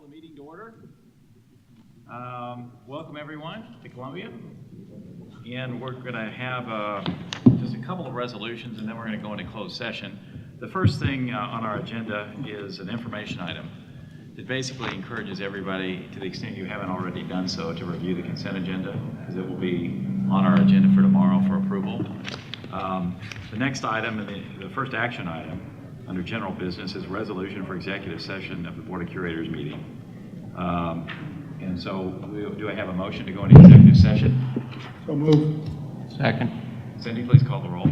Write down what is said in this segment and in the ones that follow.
Call the meeting to order. Welcome everyone to Columbia. And we're going to have just a couple of resolutions, and then we're going to go into closed session. The first thing on our agenda is an information item that basically encourages everybody, to the extent you haven't already done so, to review the consent agenda, because it will be on our agenda for tomorrow for approval. The next item, and the first action item under general business, is resolution for executive session of the Board of Curators meeting. And so do I have a motion to go into executive session? So move. Second. Cindy, please call the roll.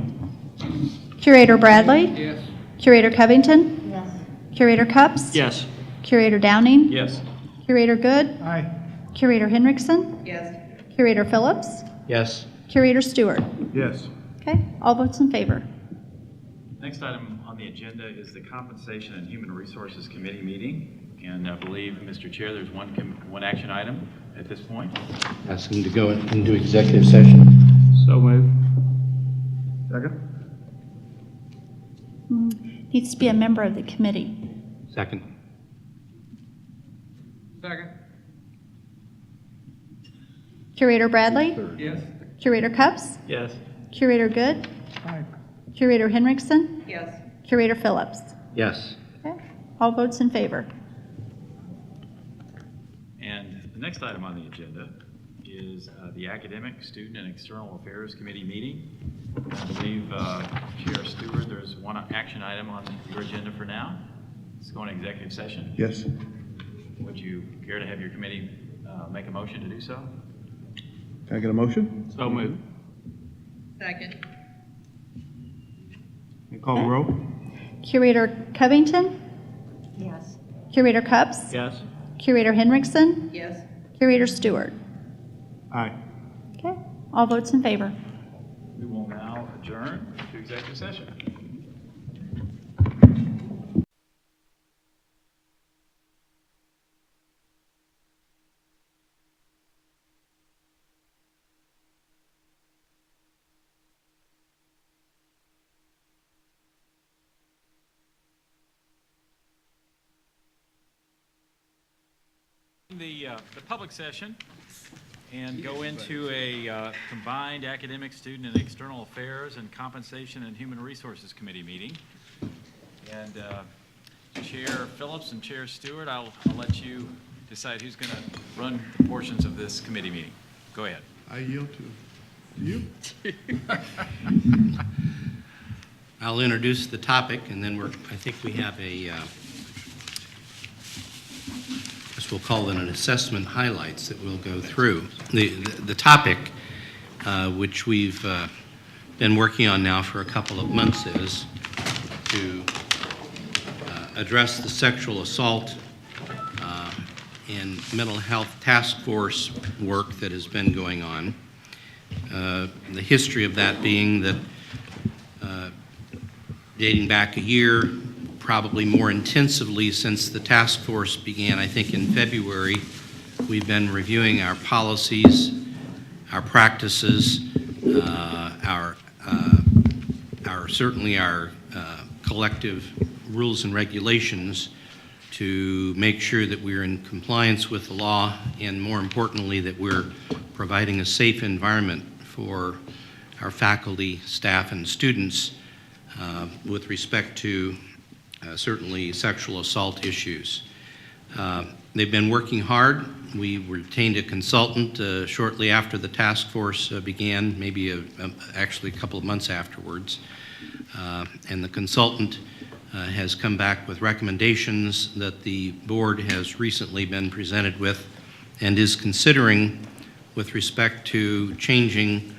Curator Bradley? Yes. Curator Covington? Yes. Curator Cups? Yes. Curator Downing? Yes. Curator Good? Aye. Curator Henriksen? Yes. Curator Phillips? Yes. Curator Stewart? Yes. Okay, all votes in favor. Next item on the agenda is the Compensation and Human Resources Committee meeting. And I believe, Mr. Chair, there's one action item at this point. Asking to go into executive session. So moved. Second? Needs to be a member of the committee. Second. Second. Curator Bradley? Yes. Curator Cups? Yes. Curator Good? Aye. Curator Henriksen? Yes. Curator Phillips? Yes. Okay, all votes in favor. And the next item on the agenda is the Academic, Student, and External Affairs Committee meeting. I believe, Chair Stewart, there's one action item on your agenda for now. It's going to executive session. Yes. Would you care to have your committee make a motion to do so? Can I get a motion? So moved. Second. And call the roll? Curator Covington? Yes. Curator Cups? Yes. Curator Henriksen? Yes. Curator Stewart? Aye. Okay, all votes in favor. We will now adjourn to executive session. The public session and go into a combined academic, student, and external affairs and compensation and human resources committee meeting. And Chair Phillips and Chair Stewart, I'll let you decide who's going to run the portions of this committee meeting. Go ahead. I yield to you. I'll introduce the topic, and then I think we have a, guess we'll call it an assessment highlights that we'll go through. The topic, which we've been working on now for a couple of months, is to address the sexual assault and mental health task force work that has been going on. The history of that being that dating back a year, probably more intensively since the task force began, I think in February, we've been reviewing our policies, our practices, certainly our collective rules and regulations to make sure that we're in compliance with the law, and more importantly, that we're providing a safe environment for our faculty, staff, and students with respect to certainly sexual assault issues. They've been working hard. We retained a consultant shortly after the task force began, maybe actually a couple of months afterwards. And the consultant has come back with recommendations that the board has recently been presented with and is considering with respect to changing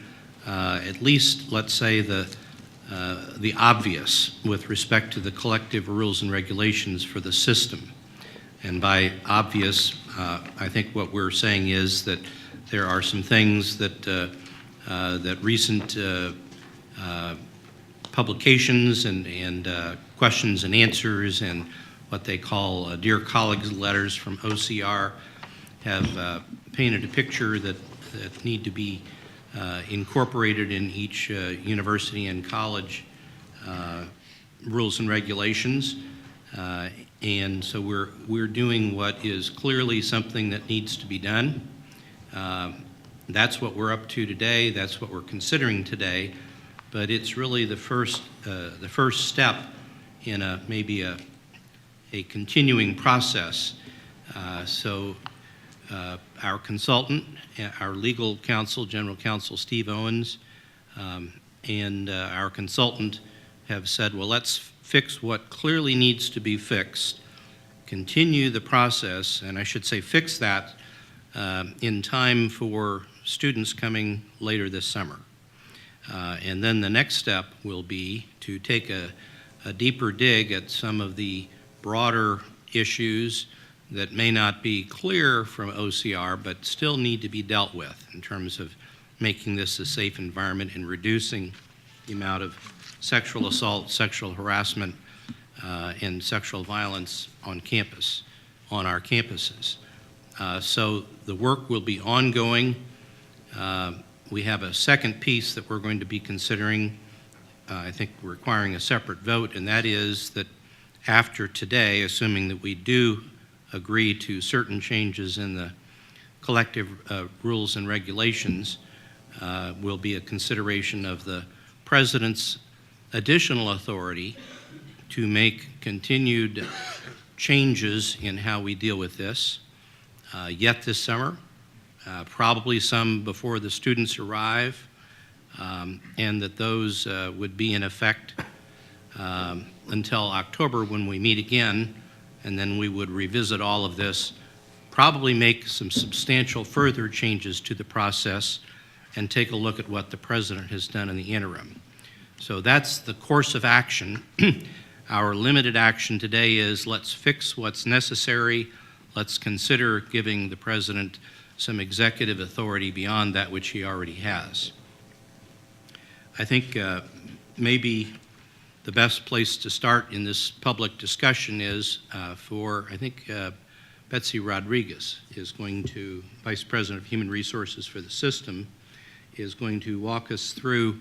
at least, let's say, the obvious with respect to the collective rules and regulations for the system. And by obvious, I think what we're saying is that there are some things that that recent publications and questions and answers and what they call Dear Colleagues letters from OCR have painted a picture that need to be incorporated in each university and college rules and regulations. And so we're doing what is clearly something that needs to be done. That's what we're up to today. That's what we're considering today. But it's really the first step in maybe a continuing process. Our consultant, our legal counsel, General Counsel Steve Owens, and our consultant have said, well, let's fix what clearly needs to be fixed, continue the process, and I should say fix that in time for students coming later this summer. And then the next step will be to take a deeper dig at some of the broader issues that may not be clear from OCR, but still need to be dealt with in terms of making this a safe environment and reducing the amount of sexual assault, sexual harassment, and sexual violence on campus, on our campuses. So the work will be ongoing. We have a second piece that we're going to be considering, I think requiring a separate vote, and that is that after today, assuming that we do agree to certain changes in the collective rules and regulations, will be a consideration of the President's additional authority to make continued changes in how we deal with this yet this summer, probably some before the students arrive, and that those would be in effect until October when we meet again, and then we would revisit all of this, probably make some substantial further changes to the process, and take a look at what the President has done in the interim. So that's the course of action. Our limited action today is let's fix what's necessary. Let's consider giving the President some executive authority beyond that which he already has. I think maybe the best place to start in this public discussion is Betsy Rodriguez is going to, Vice President of Human Resources for the system, is going to walk us through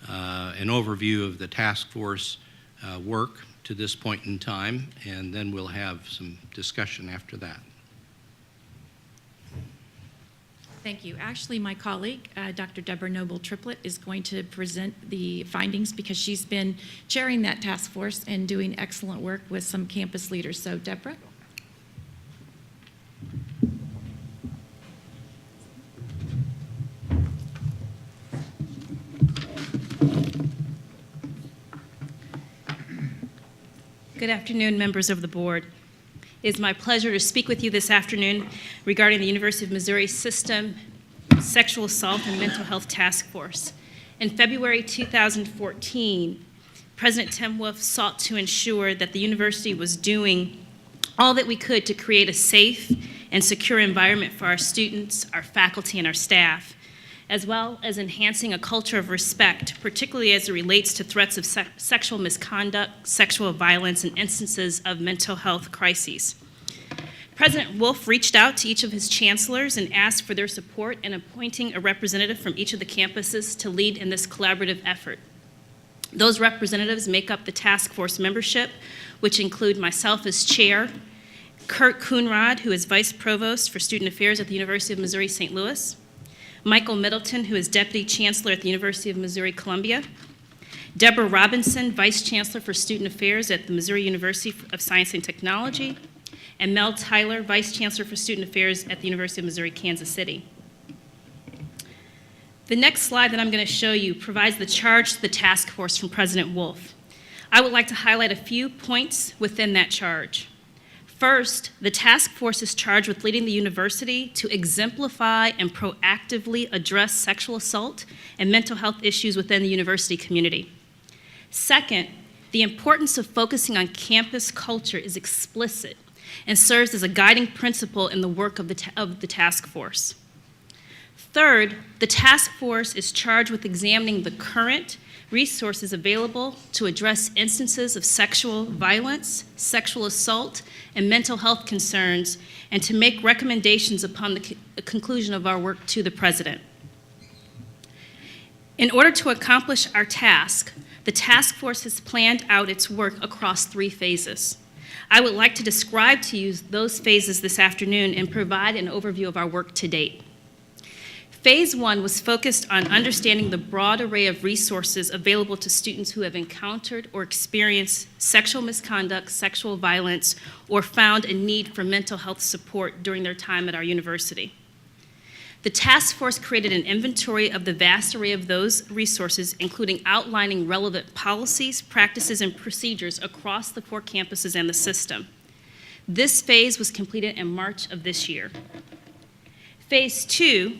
an overview of the task force work to this point in time, and then we'll have some discussion after that. Thank you. Actually, my colleague, Dr. Deborah Noble-Triplett, is going to present the findings because she's been chairing that task force and doing excellent work with some campus leaders. So, Deborah. Good afternoon, members of the board. It is my pleasure to speak with you this afternoon regarding the University of Missouri System Sexual Assault and Mental Health Task Force. In February 2014, President Tim Wolf sought to ensure that the university was doing all that we could to create a safe and secure environment for our students, our faculty, and our staff, as well as enhancing a culture of respect, particularly as it relates to threats of sexual misconduct, sexual violence, and instances of mental health crises. President Wolf reached out to each of his chancellors and asked for their support in appointing a representative from each of the campuses to lead in this collaborative effort. Those representatives make up the task force membership, which include myself as chair, Kurt Coonrod, who is vice provost for student affairs at the University of Missouri St. Louis, Michael Middleton, who is Deputy Chancellor at the University of Missouri-Columbia, Deborah Robinson, Vice Chancellor for Student Affairs at the Missouri University of Science and Technology, and Mel Tyler, Vice Chancellor for Student Affairs at the University of Missouri-Kansas City. The next slide that I'm going to show you provides the charge to the task force from President Wolf. I would like to highlight a few points within that charge. First, the task force is charged with leading the university to exemplify and proactively address sexual assault and mental health issues within the university community. Second, the importance of focusing on campus culture is explicit and serves as a guiding principle in the work of the task force. Third, the task force is charged with examining the current resources available to address instances of sexual violence, sexual assault, and mental health concerns, and to make recommendations upon the conclusion of our work to the President. In order to accomplish our task, the task force has planned out its work across 3 phases. I would like to describe to you those phases this afternoon and provide an overview of our work to date. Phase 1 was focused on understanding the broad array of resources available to students who have encountered or experienced sexual misconduct, sexual violence, or found a need for mental health support during their time at our university. The task force created an inventory of the vast array of those resources, including outlining relevant policies, practices, and procedures across the 4 campuses and the system. This phase was completed in March of this year. Phase 2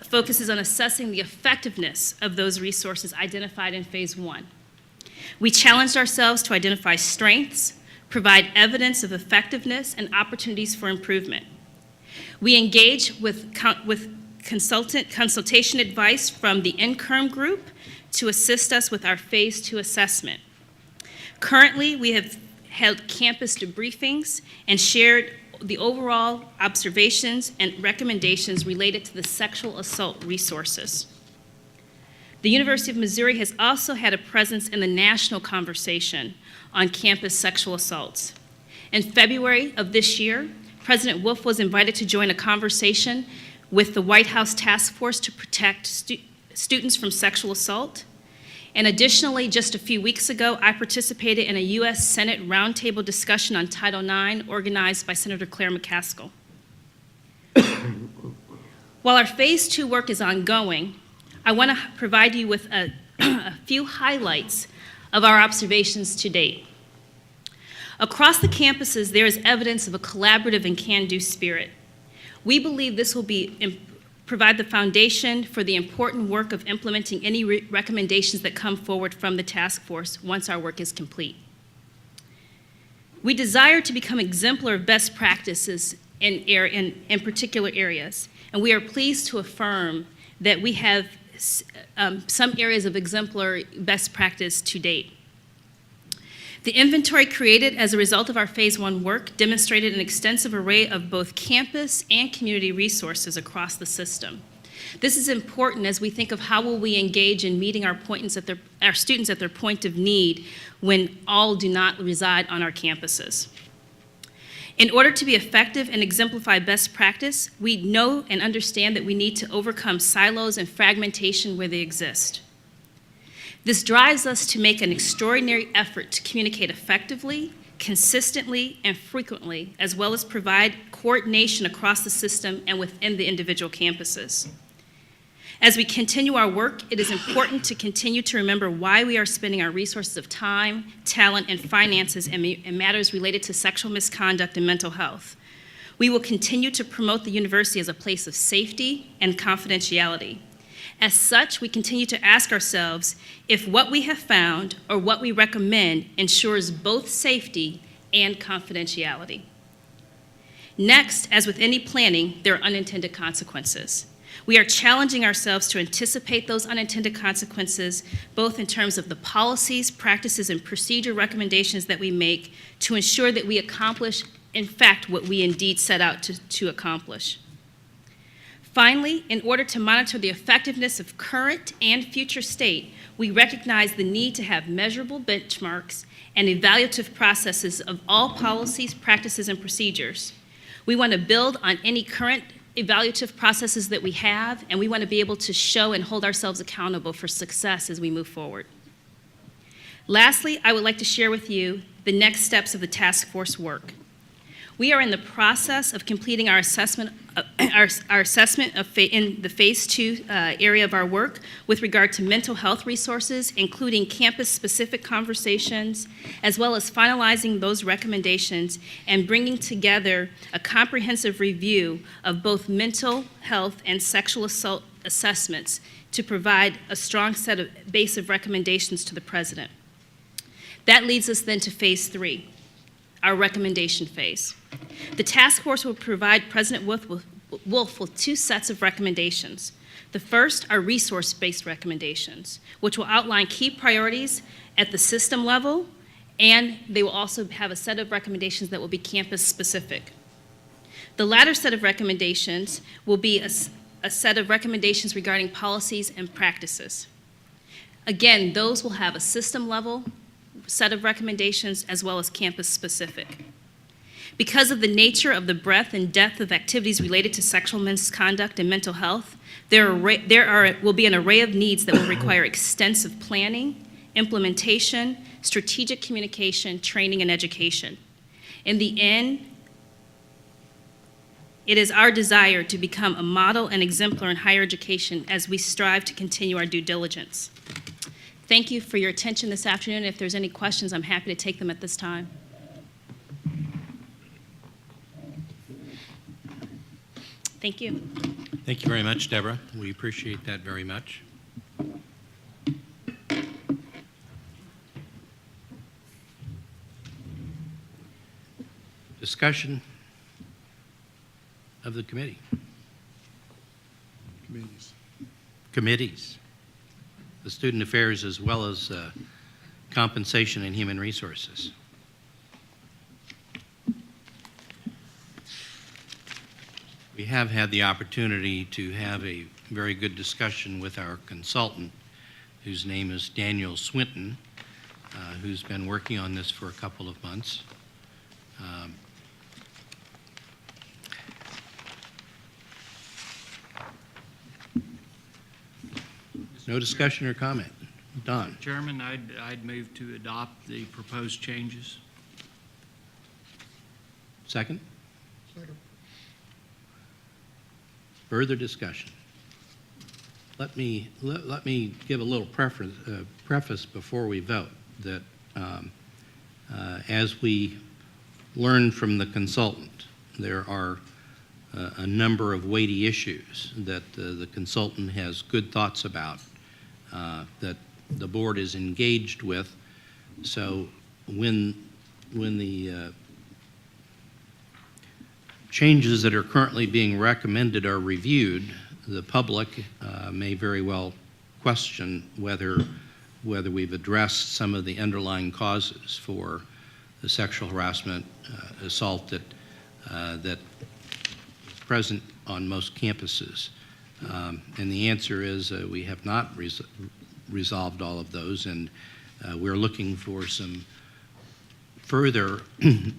focuses on assessing the effectiveness of those resources identified in Phase 1. We challenged ourselves to identify strengths, provide evidence of effectiveness, and opportunities for improvement. We engaged with consultation advice from the INCRM group to assist us with our Phase 2 assessment. Currently, we have held campus debriefings and shared the overall observations and recommendations related to the sexual assault resources. The University of Missouri has also had a presence in the national conversation on campus sexual assaults. In February of this year, President Wolf was invited to join a conversation with the White House Task Force to protect students from sexual assault. And additionally, just a few weeks ago, I participated in a U.S. Senate roundtable discussion on Title IX organized by Senator Claire McCaskill. While our Phase 2 work is ongoing, I want to provide you with a few highlights of our observations to date. Across the campuses, there is evidence of a collaborative and can-do spirit. We believe this will provide the foundation for the important work of implementing any recommendations that come forward from the task force once our work is complete. We desire to become exemplar of best practices in particular areas, and we are pleased to affirm that we have some areas of exemplary best practice to date. The inventory created as a result of our Phase 1 work demonstrated an extensive array of both campus and community resources across the system. This is important as we think of how will we engage in meeting our students at their point of need when all do not reside on our campuses. In order to be effective and exemplify best practice, we know and understand that we need to overcome silos and fragmentation where they exist. This drives us to make an extraordinary effort to communicate effectively, consistently, and frequently, as well as provide coordination across the system and within the individual campuses. As we continue our work, it is important to continue to remember why we are spending our resources of time, talent, and finances in matters related to sexual misconduct and mental health. We will continue to promote the university as a place of safety and confidentiality. As such, we continue to ask ourselves if what we have found or what we recommend ensures both safety and confidentiality. Next, as with any planning, there are unintended consequences. We are challenging ourselves to anticipate those unintended consequences, both in terms of the policies, practices, and procedure recommendations that we make to ensure that we accomplish, in fact, what we indeed set out to accomplish. Finally, in order to monitor the effectiveness of current and future state, we recognize the need to have measurable benchmarks and evaluative processes of all policies, practices, and procedures. We want to build on any current evaluative processes that we have, and we want to be able to show and hold ourselves accountable for success as we move forward. Lastly, I would like to share with you the next steps of the task force work. We are in the process of completing our assessment in the Phase 2 area of our work with regard to mental health resources, including campus-specific conversations, as well as finalizing those recommendations and bringing together a comprehensive review of both mental health and sexual assault assessments to provide a strong base of recommendations to the President. That leads us then to Phase 3, our recommendation phase. The task force will provide President Wolf with 2 sets of recommendations. The first are resource-based recommendations, which will outline key priorities at the system level, and they will also have a set of recommendations that will be campus-specific. The latter set of recommendations will be a set of recommendations regarding policies and practices. Again, those will have a system-level set of recommendations as well as campus-specific. Because of the nature of the breadth and depth of activities related to sexual misconduct and mental health, there will be an array of needs that will require extensive planning, implementation, strategic communication, training, and education. In the end, it is our desire to become a model and exemplar in higher education as we strive to continue our due diligence. Thank you for your attention this afternoon. If there's any questions, I'm happy to take them at this time. Thank you. Thank you very much, Deborah. We appreciate that very much. Discussion of the committee. Committees. Committees. The Student Affairs as well as Compensation and Human Resources. We have had the opportunity to have a very good discussion with our consultant, whose name is Daniel Swinton, who's been working on this for a couple of months. No discussion or comment? Don? Chairman, I'd move to adopt the proposed changes. Second? Further discussion? Let me give a little preface before we vote that as we learned from the consultant, there are a number of weighty issues that the consultant has good thoughts about that the board is engaged with. So when the changes that are currently being recommended are reviewed, the public may very well question whether we've addressed some of the underlying causes for the sexual harassment, assault that is present on most campuses. And the answer is we have not resolved all of those, and we're looking for some further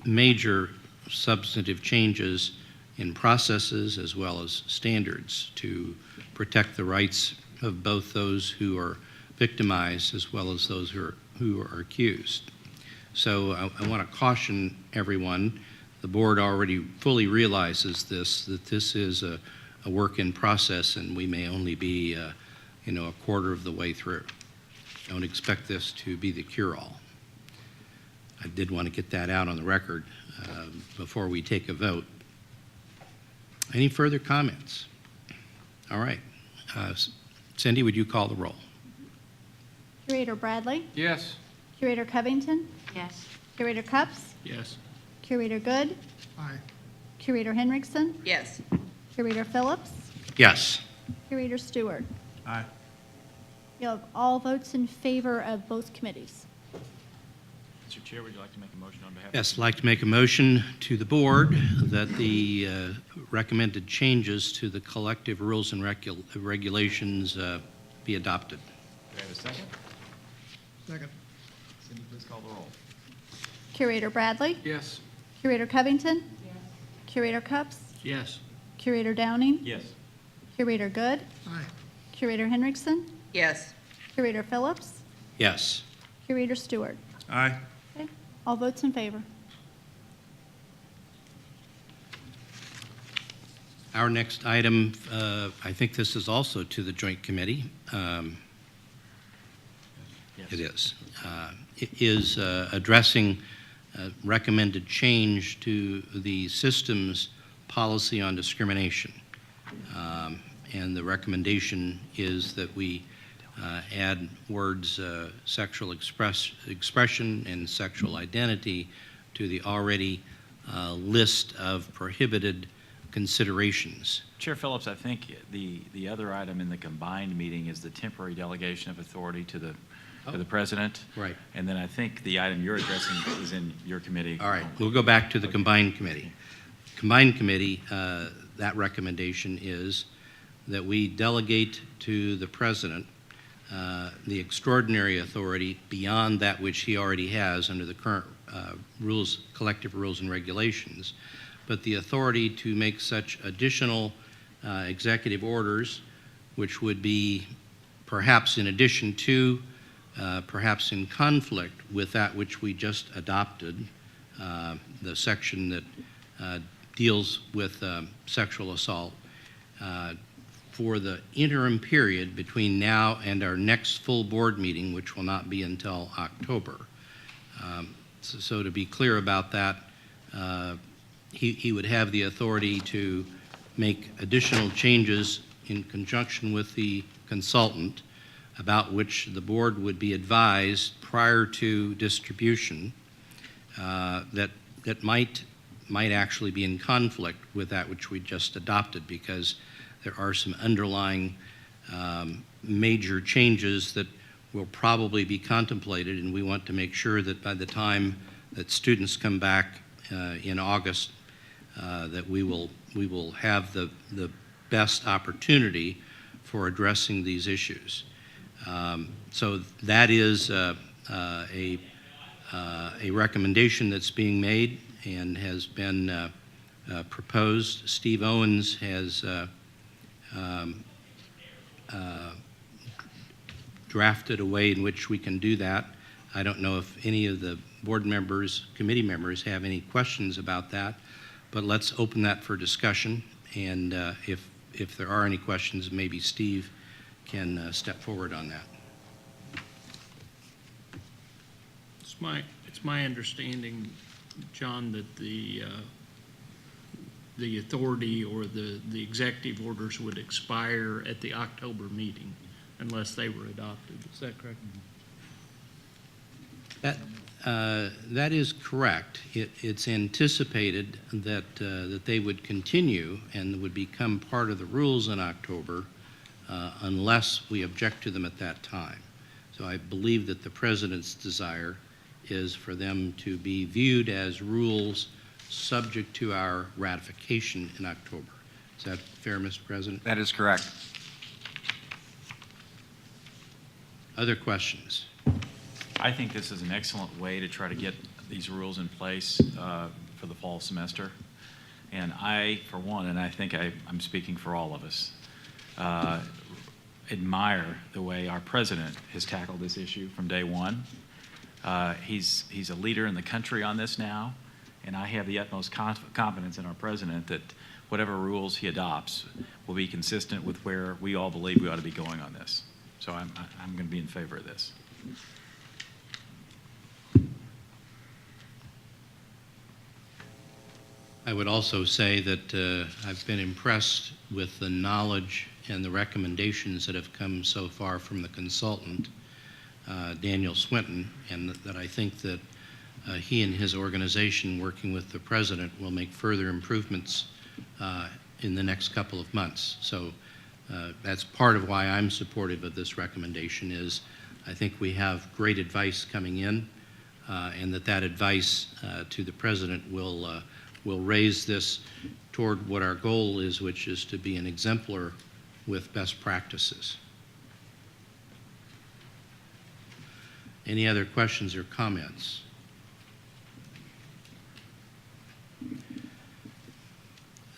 major substantive changes in processes as well as standards to protect the rights of both those who are victimized as well as those who are accused. So I want to caution everyone, the board already fully realizes that this is a work in process, and we may only be a quarter of the way through. Don't expect this to be the cure-all. I did want to get that out on the record before we take a vote. Any further comments? All right. Cindy, would you call the roll? Curator Bradley? Yes. Curator Covington? Yes. Curator Cups? Yes. Curator Good? Aye. Curator Henriksen? Yes. Curator Phillips? Yes. Curator Stewart? Aye. You have all votes in favor of both committees. Mr. Chair, would you like to make a motion on behalf of? Yes, I'd like to make a motion to the board that the recommended changes to the collective rules and regulations be adopted. Do I have a second? Second. Cindy, please call the roll. Curator Bradley? Yes. Curator Covington? Curator Cups? Yes. Curator Downing? Yes. Curator Good? Aye. Curator Henriksen? Yes. Curator Phillips? Yes. Curator Stewart? Aye. Okay. All votes in favor. Our next item, I think this is also to the Joint Committee. Yes. It is. It is addressing recommended change to the system's policy on discrimination. And the recommendation is that we add words sexual expression and sexual identity to the already list of prohibited considerations. Chair Phillips, I think the other item in the combined meeting is the temporary delegation of authority to the president. Right. And then I think the item you're addressing is in your committee. All right, we'll go back to the combined committee. Combined committee, that recommendation is that we delegate to the president the extraordinary authority beyond that which he already has under the current collective rules and regulations, but the authority to make such additional executive orders, which would be perhaps in addition to, perhaps in conflict with that which we just adopted, the section that deals with sexual assault, for the interim period between now and our next full board meeting, which will not be until October. So to be clear about that, he would have the authority to make additional changes in conjunction with the consultant about which the board would be advised prior to distribution, that might actually be in conflict with that which we just adopted, because there are some underlying major changes that will probably be contemplated, and we want to make sure that by the time that students come back in August, that we will have the best opportunity for addressing these issues. So that is a recommendation that's being made and has been proposed. Steve Owens has drafted a way in which we can do that. I don't know if any of the board members, committee members have any questions about that, but let's open that for discussion. And if there are any questions, maybe Steve can step forward on that. It's my understanding, John, that the authority or the executive orders would expire at the October meeting unless they were adopted. Is that correct? That is correct. It's anticipated that they would continue and would become part of the rules in October unless we object to them at that time. So I believe that the President's desire is for them to be viewed as rules subject to our ratification in October. Is that fair, Mr. President? That is correct. Other questions? I think this is an excellent way to try to get these rules in place for the fall semester. And I, for one, and I think I'm speaking for all of us, admire the way our president has tackled this issue from day one. He's a leader in the country on this now, and I have the utmost confidence in our president that whatever rules he adopts will be consistent with where we all believe we ought to be going on this. So I'm going to be in favor of this. I would also say that I've been impressed with the knowledge and the recommendations that have come so far from the consultant, Daniel Swinton, and that I think that he and his organization, working with the president, will make further improvements in the next couple of months. So that's part of why I'm supportive of this recommendation. Is I think we have great advice coming in, and that advice to the president will raise this toward what our goal is, which is to be an exemplar with best practices. Any other questions or comments?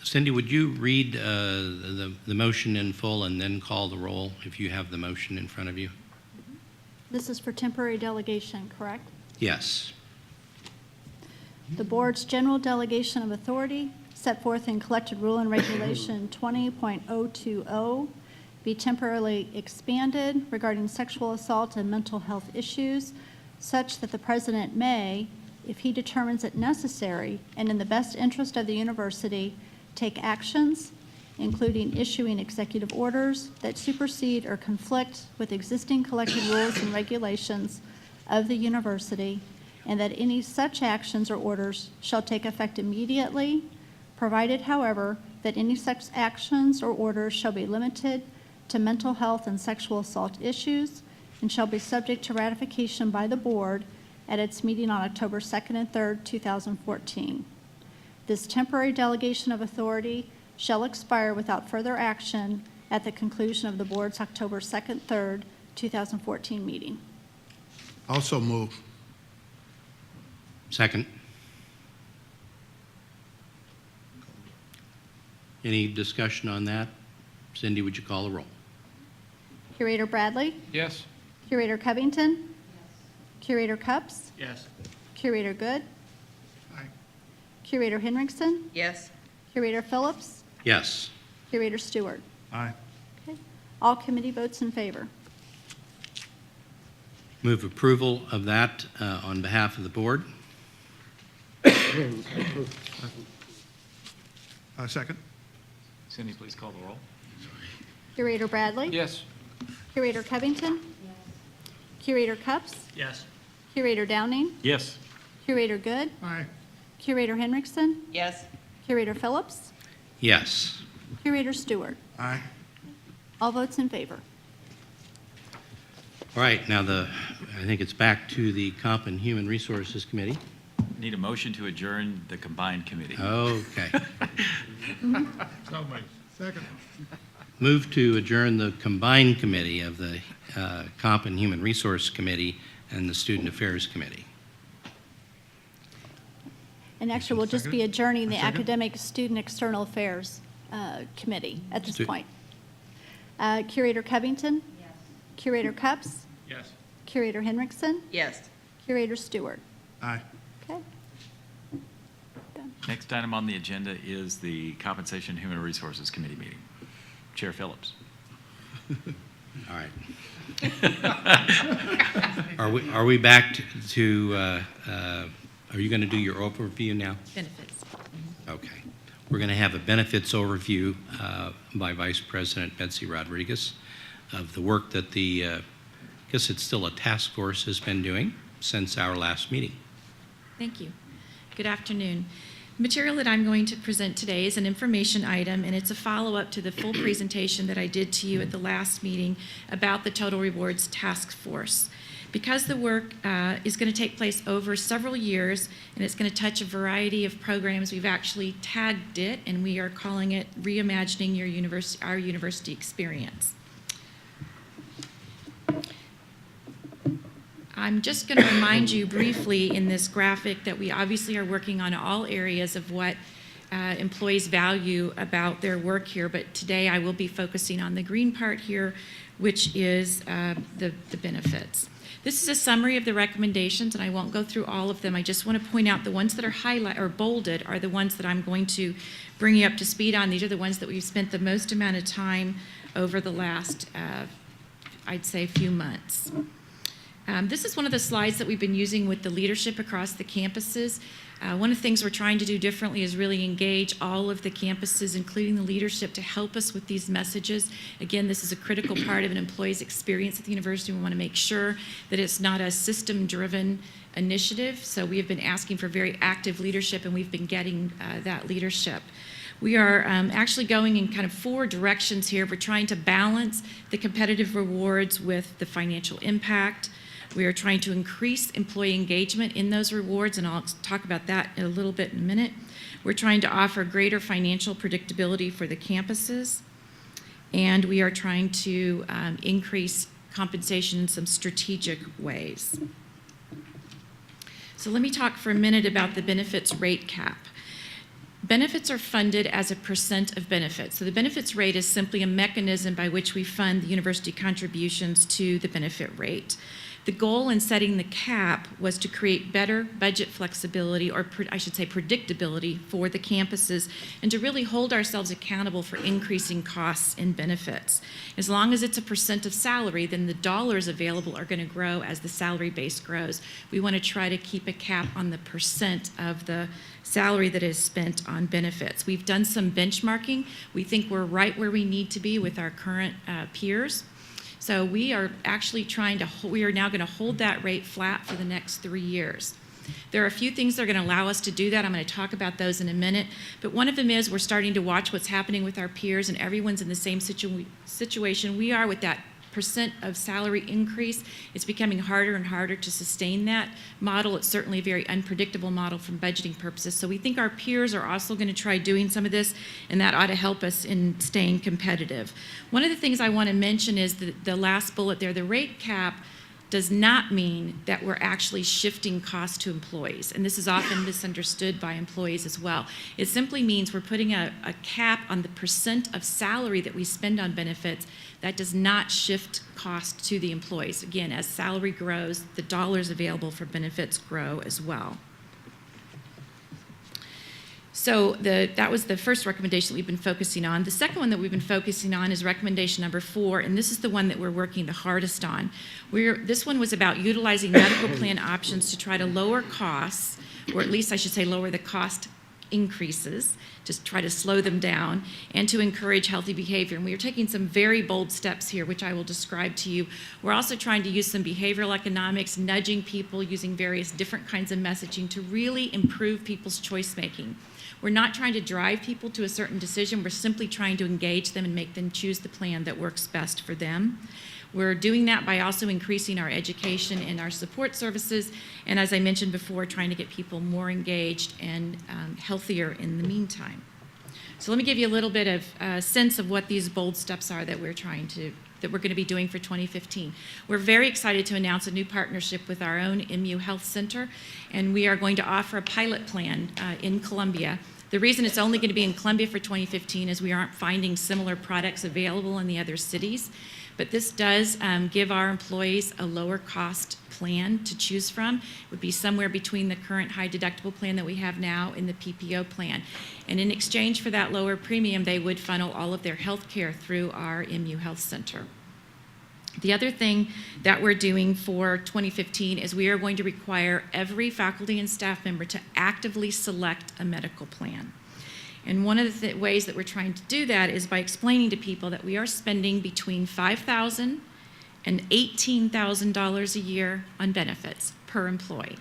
Cindy, would you read the motion in full and then call the roll if you have the motion in front of you? This is for temporary delegation, correct? Yes. The board's general delegation of authority set forth in collected rule and regulation 20.020 be temporarily expanded regarding sexual assault and mental health issues, such that the president may, if he determines it necessary and in the best interest of the university, take actions, including issuing executive orders that supersede or conflict with existing collected rules and regulations of the university, and that any such actions or orders shall take effect immediately, provided, however, that any such actions or orders shall be limited to mental health and sexual assault issues and shall be subject to ratification by the board at its meeting on October 2nd and 3rd, 2014. This temporary delegation of authority shall expire without further action at the conclusion of the board's October 2nd, 3rd, 2014 meeting. Also move. Second. Any discussion on that? Cindy, would you call the roll? Curator Bradley? Yes. Curator Covington? Curator Cups? Yes. Curator Good? Aye. Curator Henriksen? Yes. Curator Phillips? Yes. Curator Stewart? Aye. Okay. All committee votes in favor. Move approval of that on behalf of the board. Second. Cindy, please call the roll. Curator Bradley? Yes. Curator Covington? Curator Cups? Yes. Curator Downing? Yes. Curator Good? Aye. Curator Henriksen? Yes. Curator Phillips? Yes. Curator Stewart? Aye. All votes in favor. All right, now I think it's back to the Comp and Human Resources Committee. Need a motion to adjourn the combined committee. Okay. So moved. Second. Move to adjourn the combined committee of the Comp and Human Resource Committee and the Student Affairs Committee. And actually, we'll just be Second. adjourning the Second. Academic Student External Affairs Committee at this Stu- point. Curator Covington? Yes. Curator Cups? Yes. Curator Henriksen? Yes. Curator Stewart? Aye. Okay. Done. Next item on the agenda is the Compensation and Human Resources Committee meeting. Chair Phillips. All right. Are we back to are you going to do your overview now? Benefits. Okay. We're going to have a benefits overview by Vice President Betsy Rodriguez of the work that I guess it's still a task force, has been doing since our last meeting. Thank you. Good afternoon. The material that I'm going to present today is an information item, and it's a follow-up to the full presentation that I did to you at the last meeting about the Total Rewards Task Force. Because the work is going to take place over several years, and it's going to touch a variety of programs, we've actually tagged it, and we are calling it Reimagining Our University Experience. I'm just going to remind you briefly in this graphic that we obviously are working on all areas of what employees value about their work here, but today I will be focusing on the green part here, which is the benefits. This is a summary of the recommendations, and I won't go through all of them. I just want to point out the ones that are highlighted or bolded are the ones that I'm going to bring you up to speed on. These are the ones that we've spent the most amount of time over the last, I'd say, few months. This is one of the slides that we've been using with the leadership across the campuses. One of the things we're trying to do differently is really engage all of the campuses, including the leadership, to help us with these messages. Again, this is a critical part of an employee's experience at the university. We want to make sure that it's not a system-driven initiative. So we have been asking for very active leadership, and we've been getting that leadership. We are actually going in kind of 4 directions here. We're trying to balance the competitive rewards with the financial impact. We are trying to increase employee engagement in those rewards, and I'll talk about that in a little bit in a minute. We're trying to offer greater financial predictability for the campuses, and we are trying to increase compensation in some strategic ways. So let me talk for a minute about the benefits rate cap. Benefits are funded as a % of benefits. So the benefits rate is simply a mechanism by which we fund the university contributions to the benefit rate. The goal in setting the cap was to create better budget flexibility, or I should say predictability, for the campuses, and to really hold ourselves accountable for increasing costs in benefits. As long as it's a % of salary, then the dollars available are going to grow as the salary base grows. We want to try to keep a cap on the % of the salary that is spent on benefits. We've done some benchmarking. We think we're right where we need to be with our current peers. So we are actually we are now going to hold that rate flat for the next 3 years. There are a few things that are going to allow us to do that. I'm going to talk about those in a minute. But one of them is we're starting to watch what's happening with our peers, and everyone's in the same situation we are with that % of salary increase. It's becoming harder and harder to sustain that model. It's certainly a very unpredictable model from budgeting purposes. So we think our peers are also going to try doing some of this, and that ought to help us in staying competitive. One of the things I want to mention is the last bullet there. The rate cap does not mean that we're actually shifting costs to employees. And this is often misunderstood by employees as well. It simply means we're putting a cap on the percent of salary that we spend on benefits. That does not shift cost to the employees. Again, as salary grows, the dollars available for benefits grow as well. So that was the first recommendation that we've been focusing on. The second one that we've been focusing on is recommendation number 4, and this is the one that we're working the hardest on. This one was about utilizing medical plan options to try to lower costs, or at least I should say lower the cost increases, to try to slow them down, and to encourage healthy behavior. And we are taking some very bold steps here, which I will describe to you. We're also trying to use some behavioral economics, nudging people, using various different kinds of messaging to really improve people's choice making. We're not trying to drive people to a certain decision. We're simply trying to engage them and make them choose the plan that works best for them. We're doing that by also increasing our education and our support services, and as I mentioned before, trying to get people more engaged and healthier in the meantime. So let me give you a little bit of a sense of what these bold steps are that we're going to be doing for 2015. We're very excited to announce a new partnership with our own MU Health Center, and we are going to offer a pilot plan in Columbia. The reason it's only going to be in Columbia for 2015 is we aren't finding similar products available in the other cities, but this does give our employees a lower cost plan to choose from. It would be somewhere between the current high deductible plan that we have now and the PPO plan. And in exchange for that lower premium, they would funnel all of their health care through our MU Health Center. The other thing that we're doing for 2015 is we are going to require every faculty and staff member to actively select a medical plan. And one of the ways that we're trying to do that is by explaining to people that we are spending between $5,000 and $18,000 a year on benefits per employee.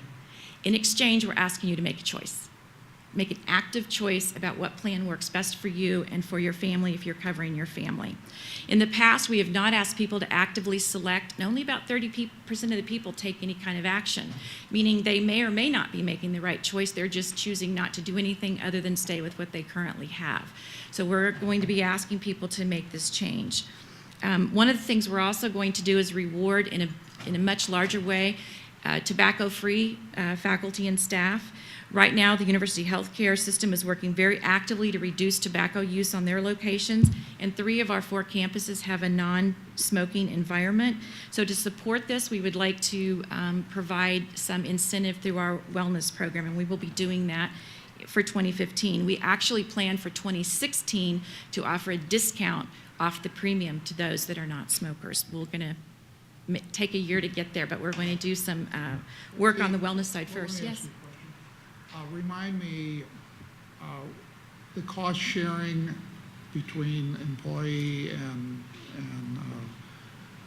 In exchange, we're asking you to make a choice. Make an active choice about what plan works best for you and for your family if you're covering your family. In the past, we have not asked people to actively select, and only about 30% of the people take any kind of action, meaning they may or may not be making the right choice. They're just choosing not to do anything other than stay with what they currently have. So we're going to be asking people to make this change. One of the things we're also going to do is reward in a much larger way tobacco-free faculty and staff. Right now, the university healthcare system is working very actively to reduce tobacco use on their locations, and 3 of our 4 campuses have a non-smoking environment. So to support this, we would like to provide some incentive through our wellness program, and we will be doing that for 2015. We actually plan for 2016 to offer a discount off the premium to those that are not smokers. We're going to take a year to get there, but we're going to do some work on the wellness side first. Yes? Remind me, the cost sharing between employee and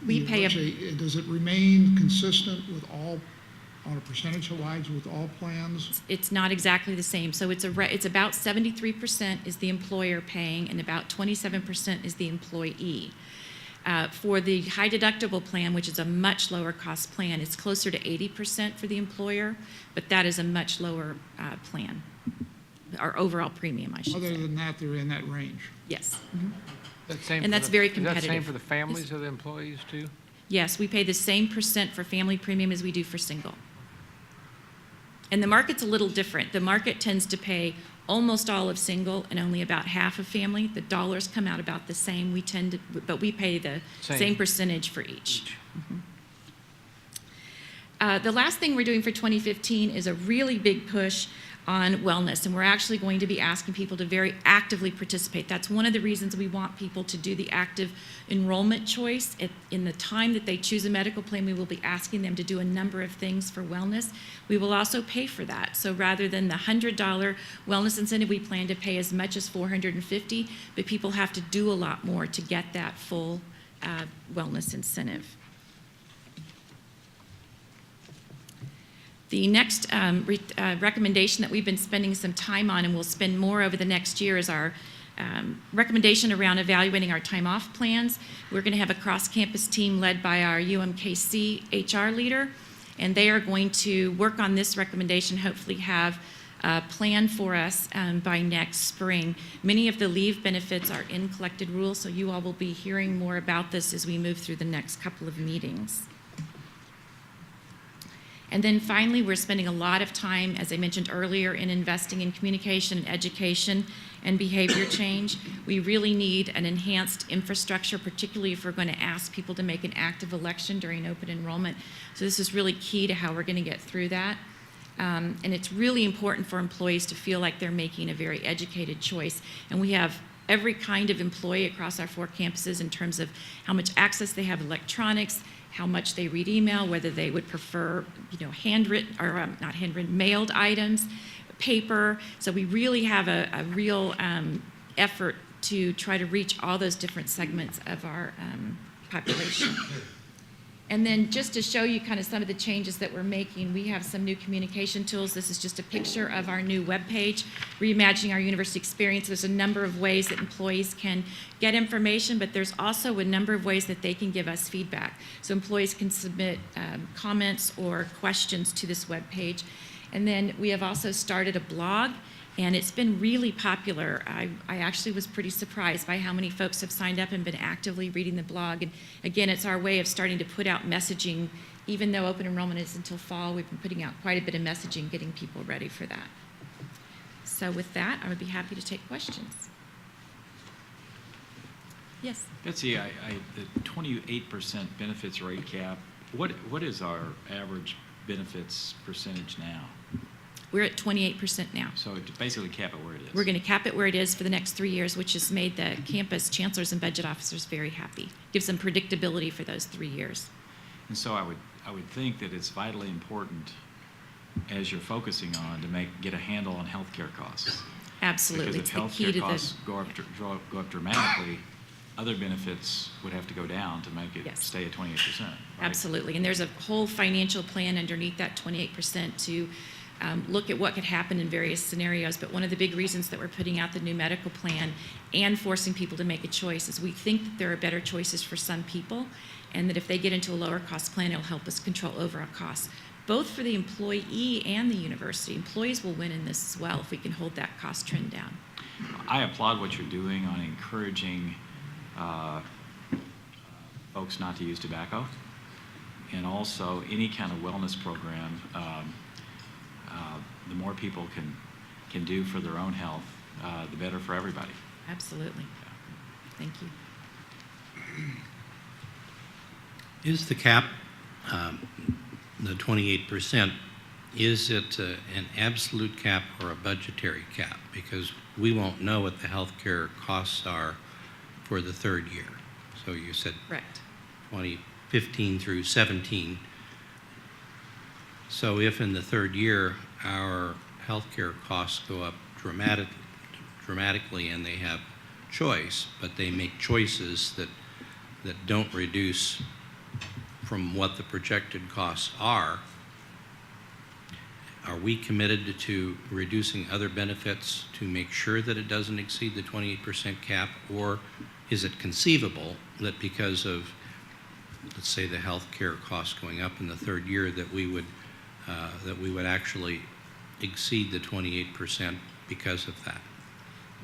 We pay does it remain consistent with all, on a percentage-wise with all plans? It's not exactly the same. So it's about 73% is the employer paying, and about 27% is the employee. For the high deductible plan, which is a much lower cost plan, it's closer to 80% for the employer, but that is a much lower plan, our overall premium, I should Other say. than that, they're in that range. Yes. And that's very Is that competitive. same for the families of the employees too? Yes, we pay the same percent for family premium as we do for single. And the market's a little different. The market tends to pay almost all of single and only about half of family. The dollars come out about the same. But we pay the same percentage for each. The last thing we're doing for 2015 is a really big push on wellness, and we're actually going to be asking people to very actively participate. That's one of the reasons we want people to do the active enrollment choice. In the time that they choose a medical plan, we will be asking them to do a number of things for wellness. We will also pay for that. So rather than the $100 wellness incentive, we plan to pay as much as $450, but people have to do a lot more to get that full wellness incentive. The next recommendation that we've been spending some time on, and we'll spend more over the next year, is our recommendation around evaluating our time off plans. We're going to have a cross-campus team led by our UMKC HR leader, and they are going to work on this recommendation, hopefully have a plan for us by next spring. Many of the leave benefits are in collected rules, so you all will be hearing more about this as we move through the next couple of meetings. And then finally, we're spending a lot of time, as I mentioned earlier, in investing in communication and education and behavior change. We really need an enhanced infrastructure, particularly if we're going to ask people to make an active election during open enrollment. So this is really key to how we're going to get through that. And it's really important for employees to feel like they're making a very educated choice. And we have every kind of employee across our 4 campuses in terms of how much access they have to electronics, how much they read email, whether they would prefer, handwritten or not handwritten, mailed items, paper. So we really have a real effort to try to reach all those different segments of our population. And then just to show you kind of some of the changes that we're making, we have some new communication tools. This is just a picture of our new webpage, Reimagining Our University Experience. There's a number of ways that employees can get information, but there's also a number of ways that they can give us feedback. So employees can submit comments or questions to this webpage. And then we have also started a blog, and it's been really popular. I actually was pretty surprised by how many folks have signed up and been actively reading the blog. And again, it's our way of starting to put out messaging. Even though open enrollment is until fall, we've been putting out quite a bit of messaging, getting people ready for that. So with that, I would be happy to take questions. Yes? Betsy, the 28% benefits rate cap, what is our average benefits percentage now? We're at 28% now. So to basically cap it where it is. We're going to cap it where it is for the next 3 years, which has made the campus chancellors and budget officers very happy. Gives them predictability for those 3 years. And so I would think that it's vitally important, as you're focusing on, to get a handle on healthcare costs. Absolutely. Because if healthcare costs go up dramatically, other benefits would have to go down to make it stay at 28%. Right? Absolutely. And there's a whole financial plan underneath that 28% to look at what could happen in various scenarios. But one of the big reasons that we're putting out the new medical plan and forcing people to make a choice is we think that there are better choices for some people, and that if they get into a lower cost plan, it'll help us control overall costs, both for the employee and the university. Employees will win in this as well if we can hold that cost trend down. I applaud what you're doing on encouraging folks not to use tobacco, and also any kind of wellness program. The more people can do for their own health, the better for everybody. Absolutely. Thank you. Is the cap, the 28%, is it an absolute cap or a budgetary cap? Because we won't know what the healthcare costs are for the 3rd year. So you said Correct. 2015 through 17. So if in the 3rd year our healthcare costs go up dramatically and they have choice, but they make choices that don't reduce from what the projected costs are we committed to reducing other benefits to make sure that it doesn't exceed the 28% cap? Or is it conceivable that because of, let's say, the health care costs going up in the 3rd year, that we would actually exceed the 28% because of that?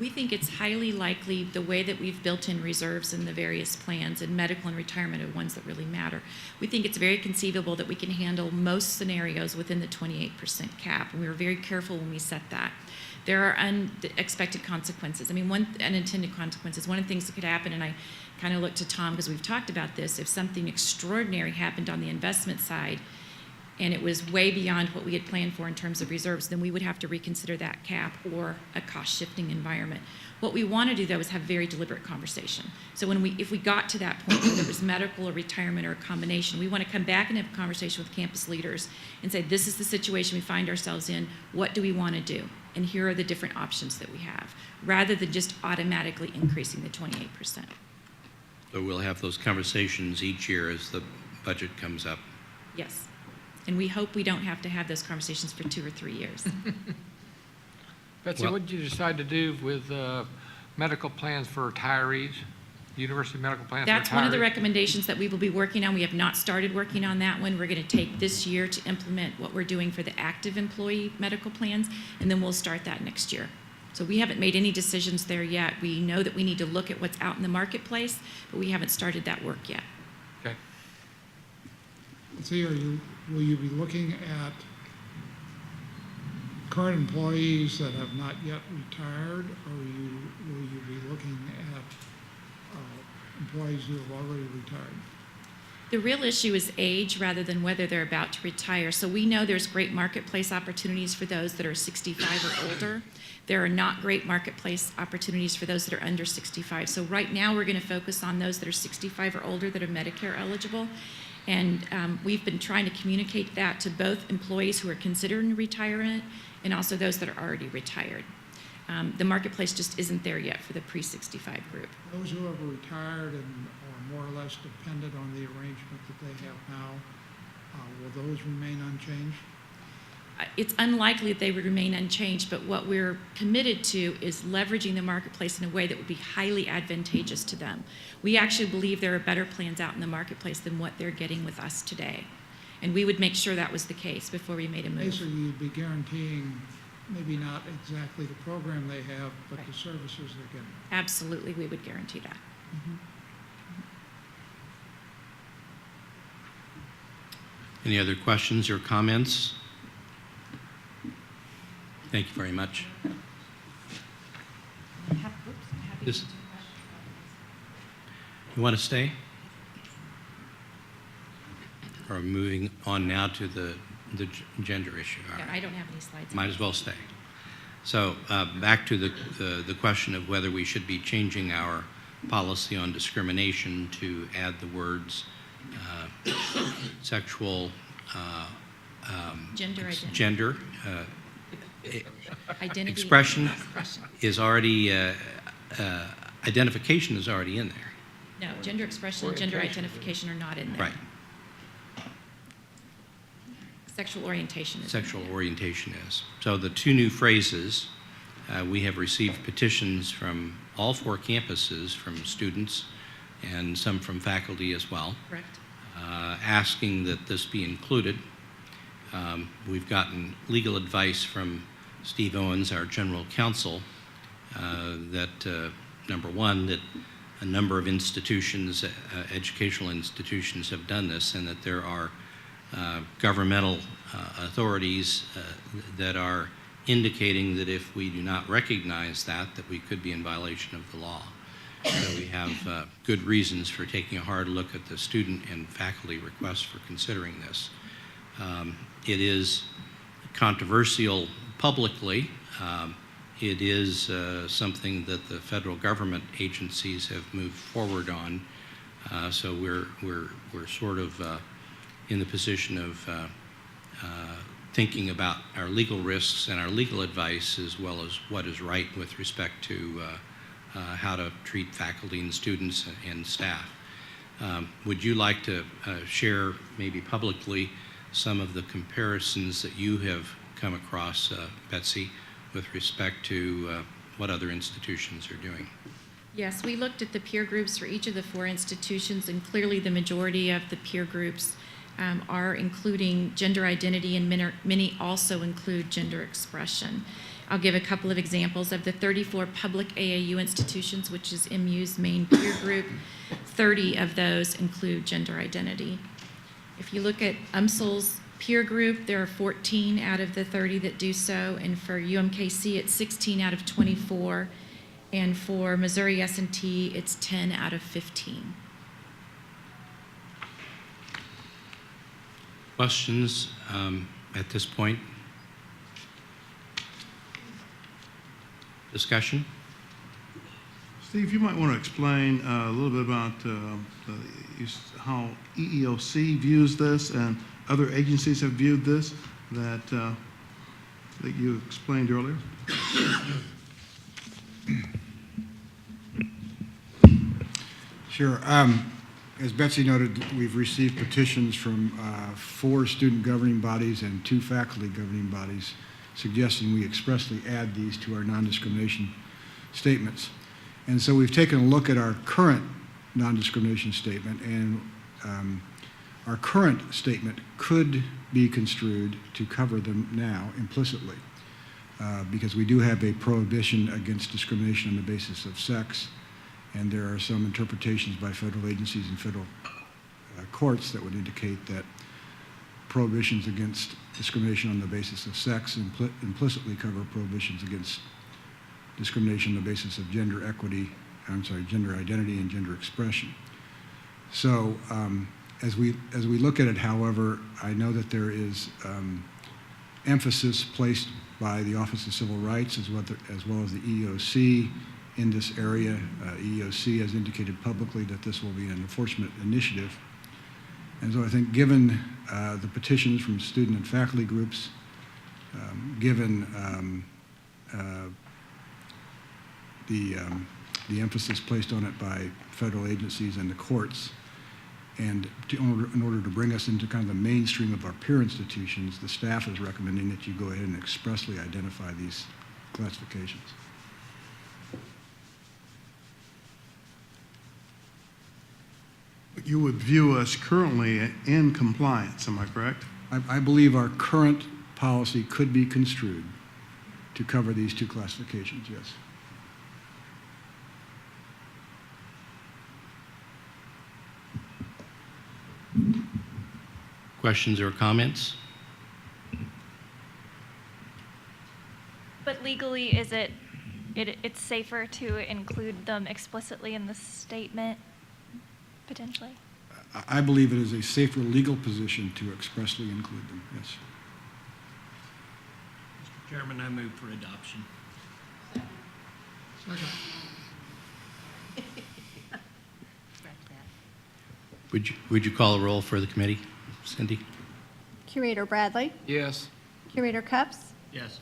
We think it's highly likely, the way that we've built in reserves in the various plans, and medical and retirement are ones that really matter. We think it's very conceivable that we can handle most scenarios within the 28% cap, and we were very careful when we set that. There are unexpected consequences. I mean, unintended consequences. One of the things that could happen, and I kind of looked to Tom because we've talked about this, if something extraordinary happened on the investment side, and it was way beyond what we had planned for in terms of reserves, then we would have to reconsider that cap or a cost-shifting environment. What we want to do, though, is have very deliberate conversation. So if we got to that point where there was medical or retirement or a combination, we want to come back and have a conversation with campus leaders and say, this is the situation we find ourselves in, what do we want to do? And here are the different options that we have, rather than just automatically increasing the 28%. So we'll have those conversations each year as the budget comes up. Yes. And we hope we don't have to have those conversations for 2 or 3 years. Betsy, Well- what did you decide to do with medical plans for retirees? University medical plans for retirees? That's one of the recommendations that we will be working on. We have not started working on that one. We're going to take this year to implement what we're doing for the active employee medical plans, and then we'll start that next year. So we haven't made any decisions there yet. We know that we need to look at what's out in the marketplace, but we haven't started that work yet. Okay. See, are you will you be looking at current employees that have not yet retired, or will you be looking at employees who have already retired? The real issue is age rather than whether they're about to retire. So we know there's great marketplace opportunities for those that are 65 or older. There are not great marketplace opportunities for those that are under 65. So right now we're going to focus on those that are 65 or older that are Medicare eligible. And we've been trying to communicate that to both employees who are considering retirement and also those that are already retired. The marketplace just isn't there yet for the pre-65 group. Those who have retired and are more or less dependent on the arrangement that they have now, will those remain unchanged? It's unlikely that they would remain unchanged, but what we're committed to is leveraging the marketplace in a way that would be highly advantageous to them. We actually believe there are better plans out in the marketplace than what they're getting with us today. And we would make sure that was the case before we made a move. Basically, you'd be guaranteeing maybe not exactly the program they have, but the services they're getting. Absolutely, we would guarantee that. Any other questions or comments? Thank you very much. This- You want to stay? Or are we moving on now to the gender issue? All Yeah, right. I don't have any slides. Might as well stay. So back to the question of whether we should be changing our policy on discrimination to add the words sexual Gender identity. gender Identity. expression Expression. is already identification is already in there. No, gender expression and gender identification are not in there. Right. Sexual orientation is. Sexual orientation is. So the two new phrases, we have received petitions from all 4 campuses, from students and some from faculty as well, Correct. asking that this be included. We've gotten legal advice from Steve Owens, our general counsel, that number one, that a number of institutions, educational institutions have done this, and that there are governmental authorities that are indicating that if we do not recognize that we could be in violation of the law. So we have good reasons for taking a hard look at the student and faculty requests for considering this. It is controversial publicly. It is something that the federal government agencies have moved forward on. So we're sort of in the position of thinking about our legal risks and our legal advice, as well as what is right with respect to how to treat faculty and students and staff. Would you like to share maybe publicly some of the comparisons that you have come across, Betsy, with respect to what other institutions are doing? Yes, we looked at the peer groups for each of the 4 institutions, and clearly the majority of the peer groups are including gender identity, and many also include gender expression. I'll give a couple of examples. Of the 34 public AAU institutions, which is MU's main peer group, 30 of those include gender identity. If you look at UMSL's peer group, there are 14 out of the 30 that do so, and for UMKC, it's 16 out of 24, and for Missouri S&T, it's 10 out of 15. Questions at this point? Discussion? Steve, you might want to explain a little bit about how EEOC views this and other agencies have viewed this that you explained earlier. Sure. As Betsy noted, we've received petitions from 4 student governing bodies and 2 faculty governing bodies suggesting we expressly add these to our non-discrimination statements. And so we've taken a look at our current non-discrimination statement, and our current statement could be construed to cover them now implicitly, because we do have a prohibition against discrimination on the basis of sex, and there are some interpretations by federal agencies and federal courts that would indicate that prohibitions against discrimination on the basis of sex, implicitly cover prohibitions against discrimination on the basis of gender identity and gender expression. So as we look at it, however, I know that there is emphasis placed by the Office of Civil Rights as well as the EEOC in this area. EEOC has indicated publicly that this will be an enforcement initiative. And so I think given the petitions from student and faculty groups, given the emphasis placed on it by federal agencies and the courts, and in order to bring us into kind of the mainstream of our peer institutions, the staff is recommending that you go ahead and expressly identify these classifications. You would view us currently in compliance, am I correct? I believe our current policy could be construed to cover these two classifications, yes. Questions or comments? But legally, is it's safer to include them explicitly in the statement, potentially? I believe it is a safer legal position to expressly include them, yes. Mr. Chairman, I move for adoption. Second. Would you call a roll for the committee, Cindy? Curator Bradley, Yes. Curator Cups, Yes.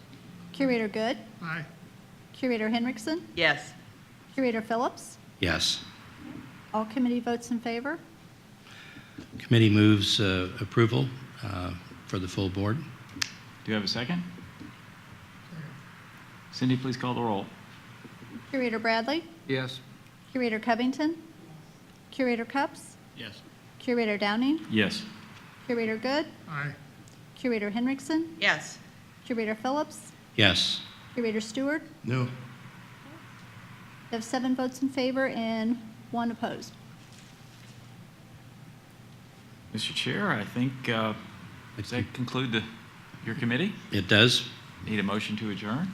Curator Good, Aye. Curator Henriksen, Yes. Curator Phillips. Yes. All committee votes in favor. Committee moves approval for the full board. Do you have a second? Cindy, please call the roll. Curator Bradley, Yes. Curator Covington, Curator Cups, Yes. Curator Downing, Yes. Curator Good, Aye. Curator Henriksen, Yes. Curator Phillips, Yes. Curator Stewart. No. You have 7 votes in favor and 1 opposed. Mr. Chair, I think, does that conclude your committee? It does. Need a motion to adjourn?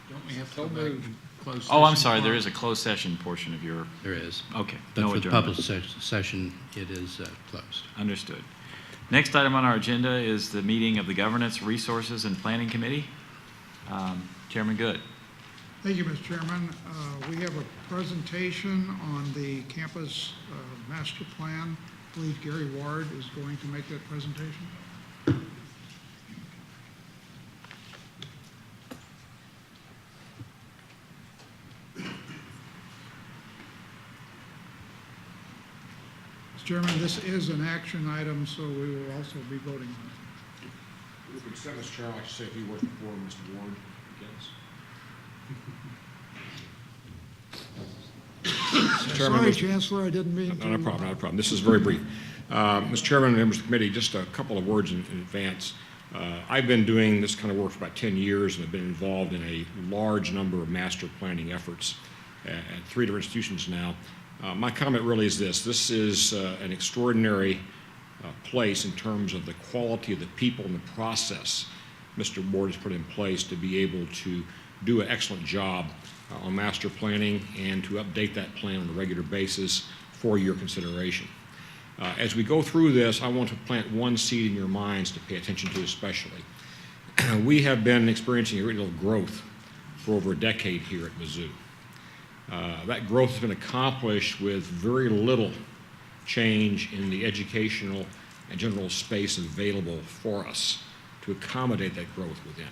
Don't we have to go back and close Oh, I'm session sorry, there tomorrow? is a closed session portion of your, There is. okay. But No for the adjournment. public session, it is closed. Understood. Next item on our agenda is the meeting of the Governance, Resources, and Planning Committee. Chairman Good. Thank you, Mr. Chairman. We have a presentation on the campus master plan. I believe Gary Ward is going to make that presentation. Mr. Chairman, this is an action item, so we will also be voting on it. With consent, Mr. Chair, I'd like to say a few words before Mr. Ward begins. Mr. Chairman, Sorry, Chancellor, I didn't mean to. No problem, not a problem. This is very brief. Mr. Chairman and members of the committee, just a couple of words in advance. I've been doing this kind of work for about 10 years and have been involved in a large number of master planning efforts at 3 different institutions now. My comment really is this. This is an extraordinary place in terms of the quality of the people and the process Mr. Ward has put in place to be able to do an excellent job on master planning and to update that plan on a regular basis for your consideration. As we go through this, I want to plant one seed in your minds to pay attention to especially. We have been experiencing a great deal of growth for over a decade here at Mizzou. That growth has been accomplished with very little change in the educational and general space available for us to accommodate that growth within.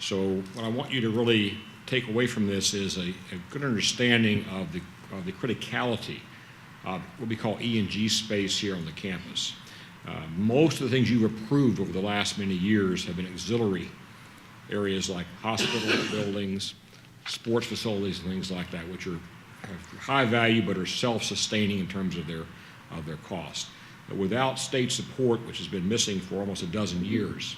So what I want you to really take away from this is a good understanding of the criticality of what we call E&G space here on the campus. Most of the things you've approved over the last many years have been auxiliary areas like hospital buildings, sports facilities, and things like that, which are have high value but are self-sustaining in terms of their cost. But without state support, which has been missing for almost a dozen years,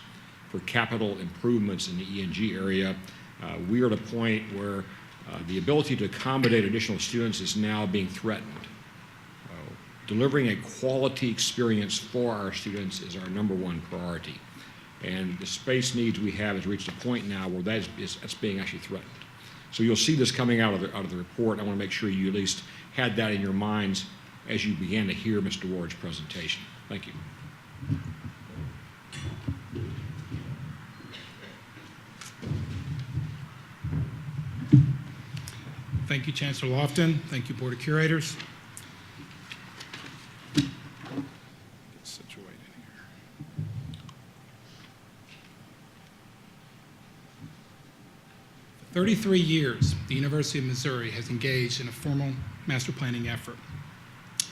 for capital improvements in the E&G area, we are at a point where the ability to accommodate additional students is now being threatened. delivering a quality experience for our students is our number one priority. And the space needs we have has reached a point now where that's being actually threatened. So you'll see this coming out of the report. I want to make sure you at least had that in your minds as you began to hear Mr. Ward's presentation. Thank you. Thank you, Chancellor Lofton. Thank you, Board of Curators. Get situated here. 33 years, the University of Missouri has engaged in a formal master planning effort.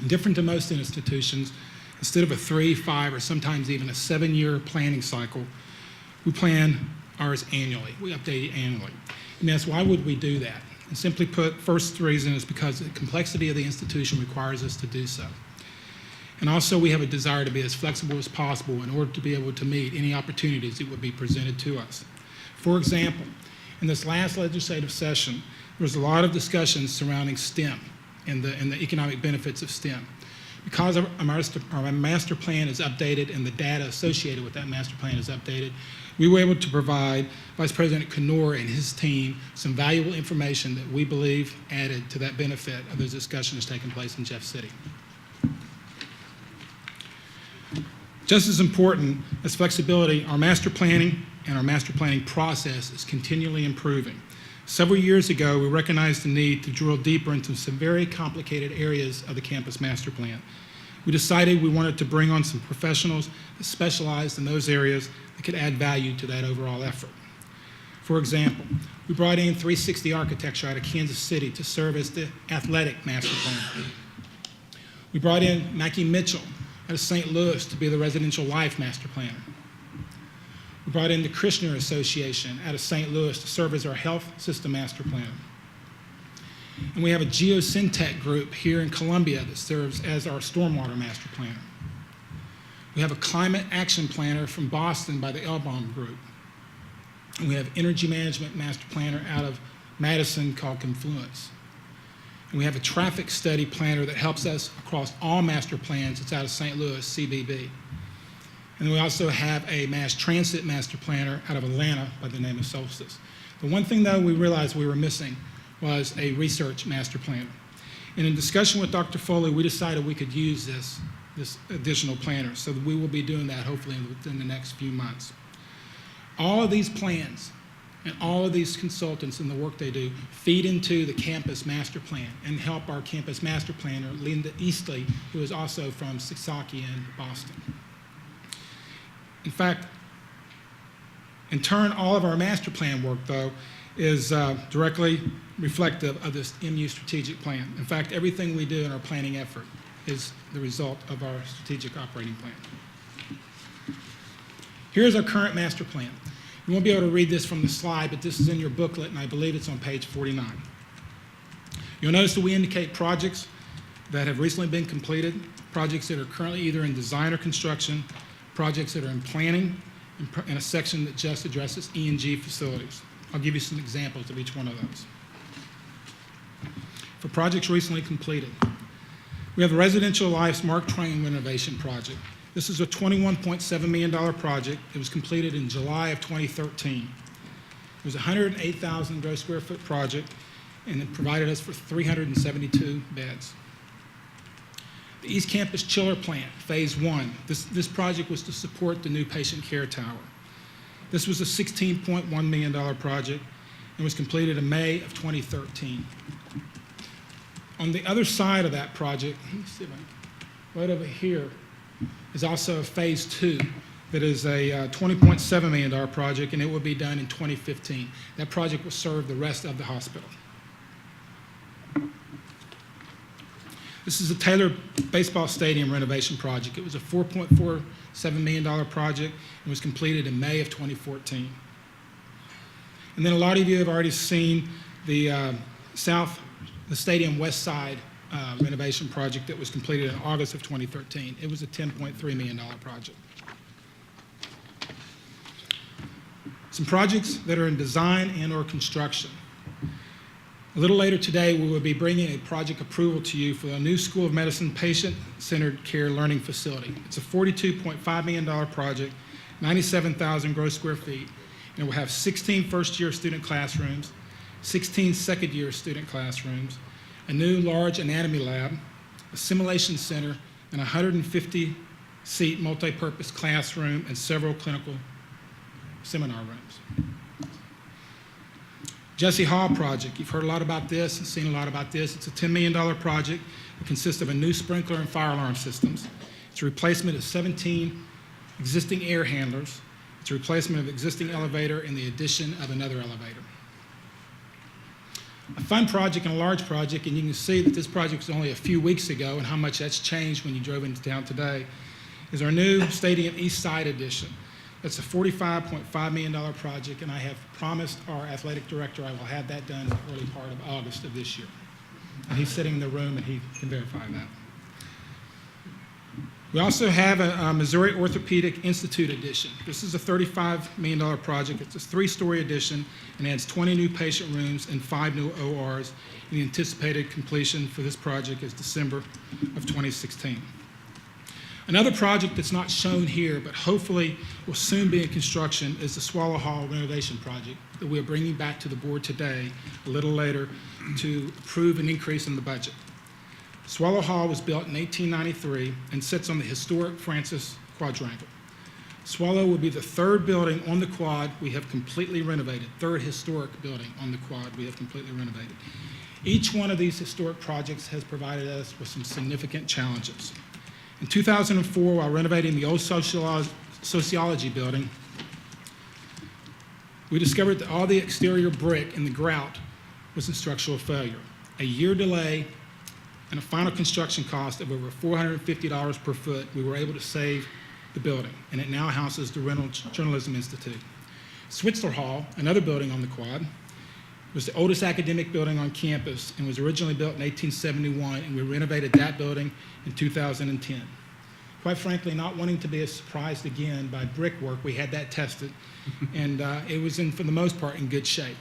Different to most institutions, instead of a 3, 5, or sometimes even a 7-year planning cycle, we plan ours annually. We update it annually. And that's why would we do that? And simply put, first reason is because the complexity of the institution requires us to do so. And also we have a desire to be as flexible as possible in order to be able to meet any opportunities that would be presented to us. For example, in this last legislative session, there was a lot of discussion surrounding STEM and the economic benefits of STEM. Because our master plan is updated and the data associated with that master plan is updated, we were able to provide Vice President Knorr and his team some valuable information that we believe added to that benefit of those discussions taking place in Jeff City. Just as important as flexibility, our master planning and our master planning process is continually improving. Several years ago, we recognized the need to drill deeper into some very complicated areas of the campus master plan. We decided we wanted to bring on some professionals that specialized in those areas that could add value to that overall effort. For example, we brought in 360 Architecture out of Kansas City to serve as the athletic master plan. We brought in Mackie Mitchell out of St. Louis to be the residential life master planner. We brought in the Krishner Association out of St. Louis to serve as our health system master planner. And we have a geosyntech group here in Columbia that serves as our stormwater master planner. We have a climate action planner from Boston by the Elbaum Group. And we have energy management master planner out of Madison called Confluence. And we have a traffic study planner that helps us across all master plans. It's out of St. Louis, CBB. And we also have a mass transit master planner out of Atlanta by the name of Solstice. The one thing, though, we realized we were missing was a research master planner. And in discussion with Dr. Foley, we decided we could use this additional planner, so that we will be doing that hopefully within the next few months. All of these plans and all of these consultants and the work they do feed into the campus master plan and help our campus master planner, Linda Eastley, who is also from Sasaki in Boston. In fact, in turn, all of our master plan work, though, is directly reflective of this MU strategic plan. In fact, everything we do in our planning effort is the result of our strategic operating plan. Here's our current master plan. You won't be able to read this from the slide, but this is in your booklet, and I believe it's on page 49. You'll notice that we indicate projects that have recently been completed, projects that are currently either in design or construction, projects that are in planning, and a section that just addresses E&G facilities. I'll give you some examples of each one of those. For projects recently completed, we have the Residential Life Mark Twain renovation project. This is a $21.7 million project. It was completed in July of 2013. It was a 108,000 gross square foot project, and it provided us for 372 beds. The East Campus Chiller Plant, Phase 1. This project was to support the new patient care tower. This was a $16.1 million project and was completed in May of 2013. On the other side of that project, let me see if right over here, is also a Phase 2 that is a $20.7 million project, and it will be done in 2015. That project will serve the rest of the hospital. This is a Taylor Baseball Stadium renovation project. It was a $4.47 million project and was completed in May of 2014. And then a lot of you have already seen the Stadium West Side renovation project that was completed in August of 2013. It was a $10.3 million project. Some projects that are in design and or construction. A little later today, we will be bringing a project approval to you for a new School of Medicine patient-centered care learning facility. It's a $42.5 million project, 97,000 gross square feet, and it will have 16 first-year student classrooms, 16 second-year student classrooms, a new large anatomy lab, a simulation center, and a 150-seat multi-purpose classroom and several clinical seminar rooms. Jesse Hall project, you've heard a lot about this and seen a lot about this. It's a $10 million project. It consists of a new sprinkler and fire alarm systems. It's a replacement of 17 existing air handlers. It's a replacement of existing elevator and the addition of another elevator. A fun project and a large project, and you can see that this project was only a few weeks ago and how much that's changed when you drove into town today, is our new Stadium East Side Edition. That's a $45.5 million project, and I have promised our athletic director I will have that done in the early part of August of this year. And he's sitting in the room, and he can verify that. We also have a Missouri Orthopedic Institute edition. This is a $35 million project. It's a 3-story addition and adds 20 new patient rooms and 5 new ORs. And the anticipated completion for this project is December of 2016. Another project that's not shown here, but hopefully will soon be in construction, is the Swallow Hall renovation project that we are bringing back to the board today, a little later, to approve an increase in the budget. Swallow Hall was built in 1893 and sits on the historic Francis Quadrangle. Swallow will be the 3rd building on the quad we have completely renovated, 3rd historic building on the quad we have completely renovated. Each one of these historic projects has provided us with some significant challenges. In 2004, while renovating the old sociology building, we discovered that all the exterior brick in the grout was in structural failure. A year delay and a final construction cost of over $450 per foot, we were able to save the building, and it now houses the Reynolds Journalism Institute. Switzer Hall, another building on the quad, was the oldest academic building on campus and was originally built in 1871, and we renovated that building in 2010. Quite frankly, not wanting to be surprised again by brickwork, we had that tested, and it was, for the most part, in good shape.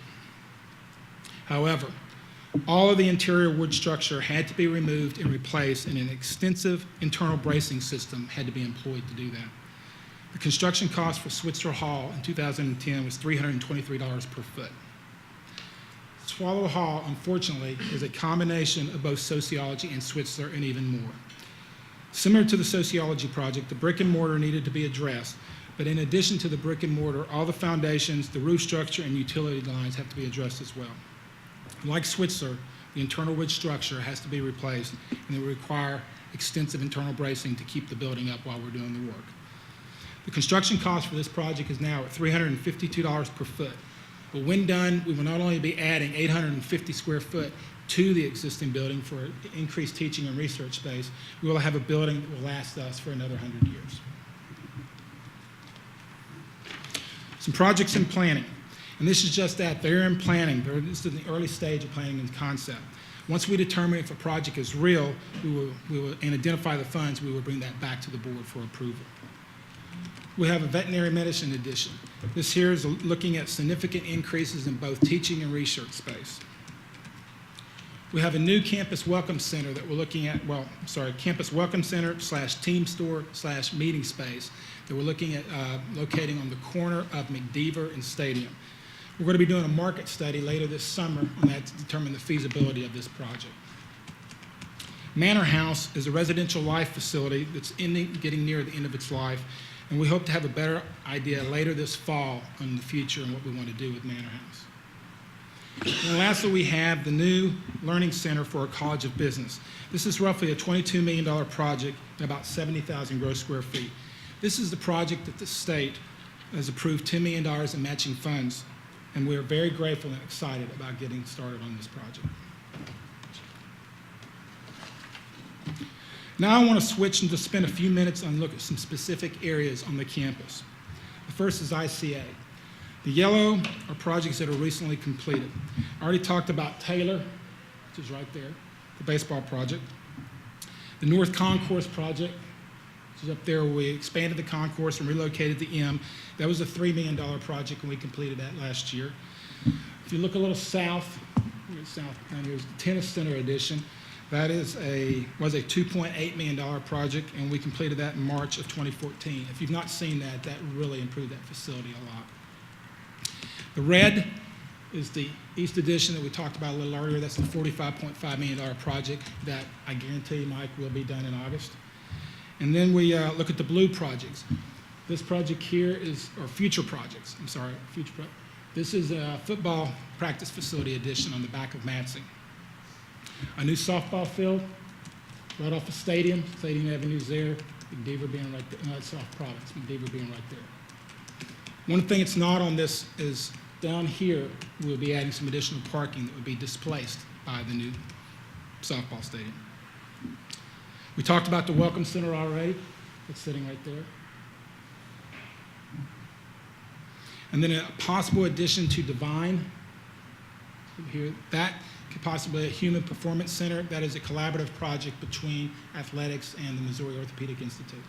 However, all of the interior wood structure had to be removed and replaced, and an extensive internal bracing system had to be employed to do that. The construction cost for Switzer Hall in 2010 was $323 per foot. Swallow Hall, unfortunately, is a combination of both sociology and Switzer and even more. Similar to the sociology project, the brick and mortar needed to be addressed, but in addition to the brick and mortar, all the foundations, the roof structure, and utility lines have to be addressed as well. Like Switzer, the internal wood structure has to be replaced, and it will require extensive internal bracing to keep the building up while we're doing the work. The construction cost for this project is now at $352 per foot. But when done, we will not only be adding 850 square foot to the existing building for increased teaching and research space, we will have a building that will last us for another 100 years. Some projects in planning. And this is just that. They're in planning. This is in the early stage of planning and concept. Once we determine if a project is real, we will and identify the funds, we will bring that back to the board for approval. We have a veterinary medicine edition. This here is looking at significant increases in both teaching and research space. We have a new campus welcome center that we're looking at, campus welcome center / team store / meeting space that we're looking at locating on the corner of McDeaver and Stadium. We're going to be doing a market study later this summer on that to determine the feasibility of this project. Manor House is a residential life facility that's getting near the end of its life, and we hope to have a better idea later this fall on the future and what we want to do with Manor House. And lastly, we have the new Learning Center for our College of Business. This is roughly a $22 million project and about 70,000 gross square feet. This is the project that the state has approved $10 million in matching funds, and we're very grateful and excited about getting started on this project. Now I want to switch and just spend a few minutes and look at some specific areas on the campus. The first is ICA. The yellow are projects that are recently completed. I already talked about Taylor, which is right there, the baseball project. The North Concourse project, which is up there where we expanded the concourse and relocated the M. That was a $3 million project, and we completed that last year. If you look a little south, south down here is the tennis center addition. That was a $2.8 million project, and we completed that in March of 2014. If you've not seen that, that really improved that facility a lot. The red is the east addition that we talked about a little earlier. That's the $45.5 million project that I guarantee you, Mike, will be done in August. And then we look at the blue projects. This project here is, or future projects, I'm sorry, this is a football practice facility addition on the back of Matsing. A new softball field right off the stadium Avenue's there, McDeaver being right there, no, it's Soft Province, McDeaver being right there. One thing that's not on this is down here, we'll be adding some additional parking that would be displaced by the new softball stadium. We talked about the Welcome Center already. It's sitting right there. And then a possible addition to Divine here, that could possibly be a human performance center. That is a collaborative project between athletics and the Missouri Orthopedic Institute.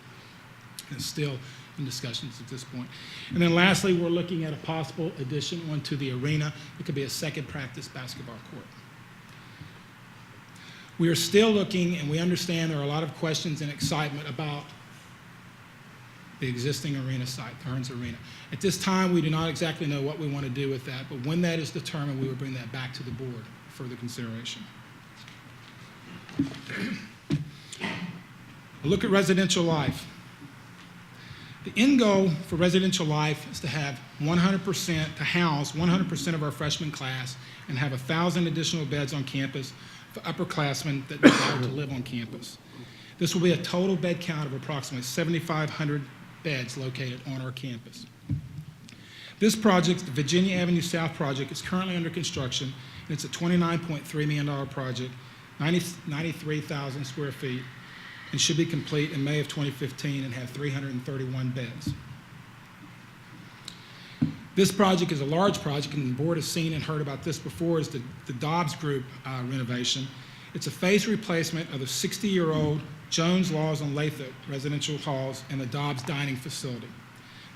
It's still in discussions at this point. And then lastly, we're looking at a possible addition onto the arena. It could be a second practice basketball court. We are still looking, and we understand there are a lot of questions and excitement about the existing arena site, the Hearns Arena. At this time, we do not exactly know what we want to do with that, but when that is determined, we will bring that back to the board for further consideration. A look at residential life. The end goal for residential life is to have 100%, to house 100% of our freshman class and have 1,000 additional beds on campus for upperclassmen that desire to live on campus. This will be a total bed count of approximately 7,500 beds located on our campus. This project, the Virginia Avenue South project, is currently under construction, and it's a $29.3 million project, 93,000 square feet, and should be complete in May of 2015 and have 331 beds. This project is a large project, and the board has seen and heard about this before, is the Dobbs Group renovation. It's a phased replacement of the 60-year-old Jones, Laws, and Lathrop residential halls and the Dobbs dining facility.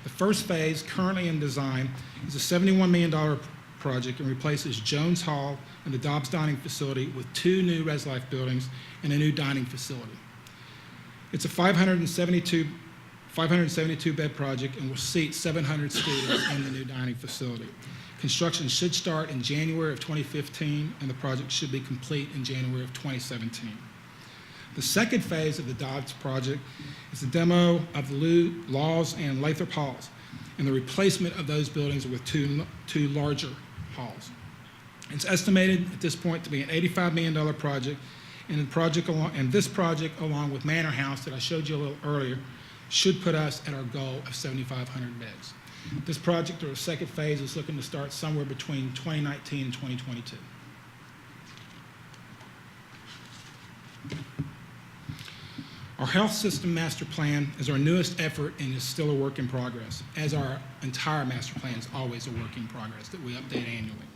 The first phase, currently in design, is a $71 million project and replaces Jones Hall and the Dobbs dining facility with 2 new Res Life buildings and a new dining facility. It's a 572 bed project and will seat 700 students in the new dining facility. Construction should start in January of 2015, and the project should be complete in January of 2017. The second phase of the Dobbs project is the demo of the Laws and Lathrop halls and the replacement of those buildings with two larger halls. It's estimated at this point to be an $85 million project, and this project, along with Manor House that I showed you a little earlier, should put us at our goal of 7,500 beds. This project, or the second phase, is looking to start somewhere between 2019 and 2022. Our health system master plan is our newest effort and is still a work in progress, as our entire master plan is always a work in progress that we update annually.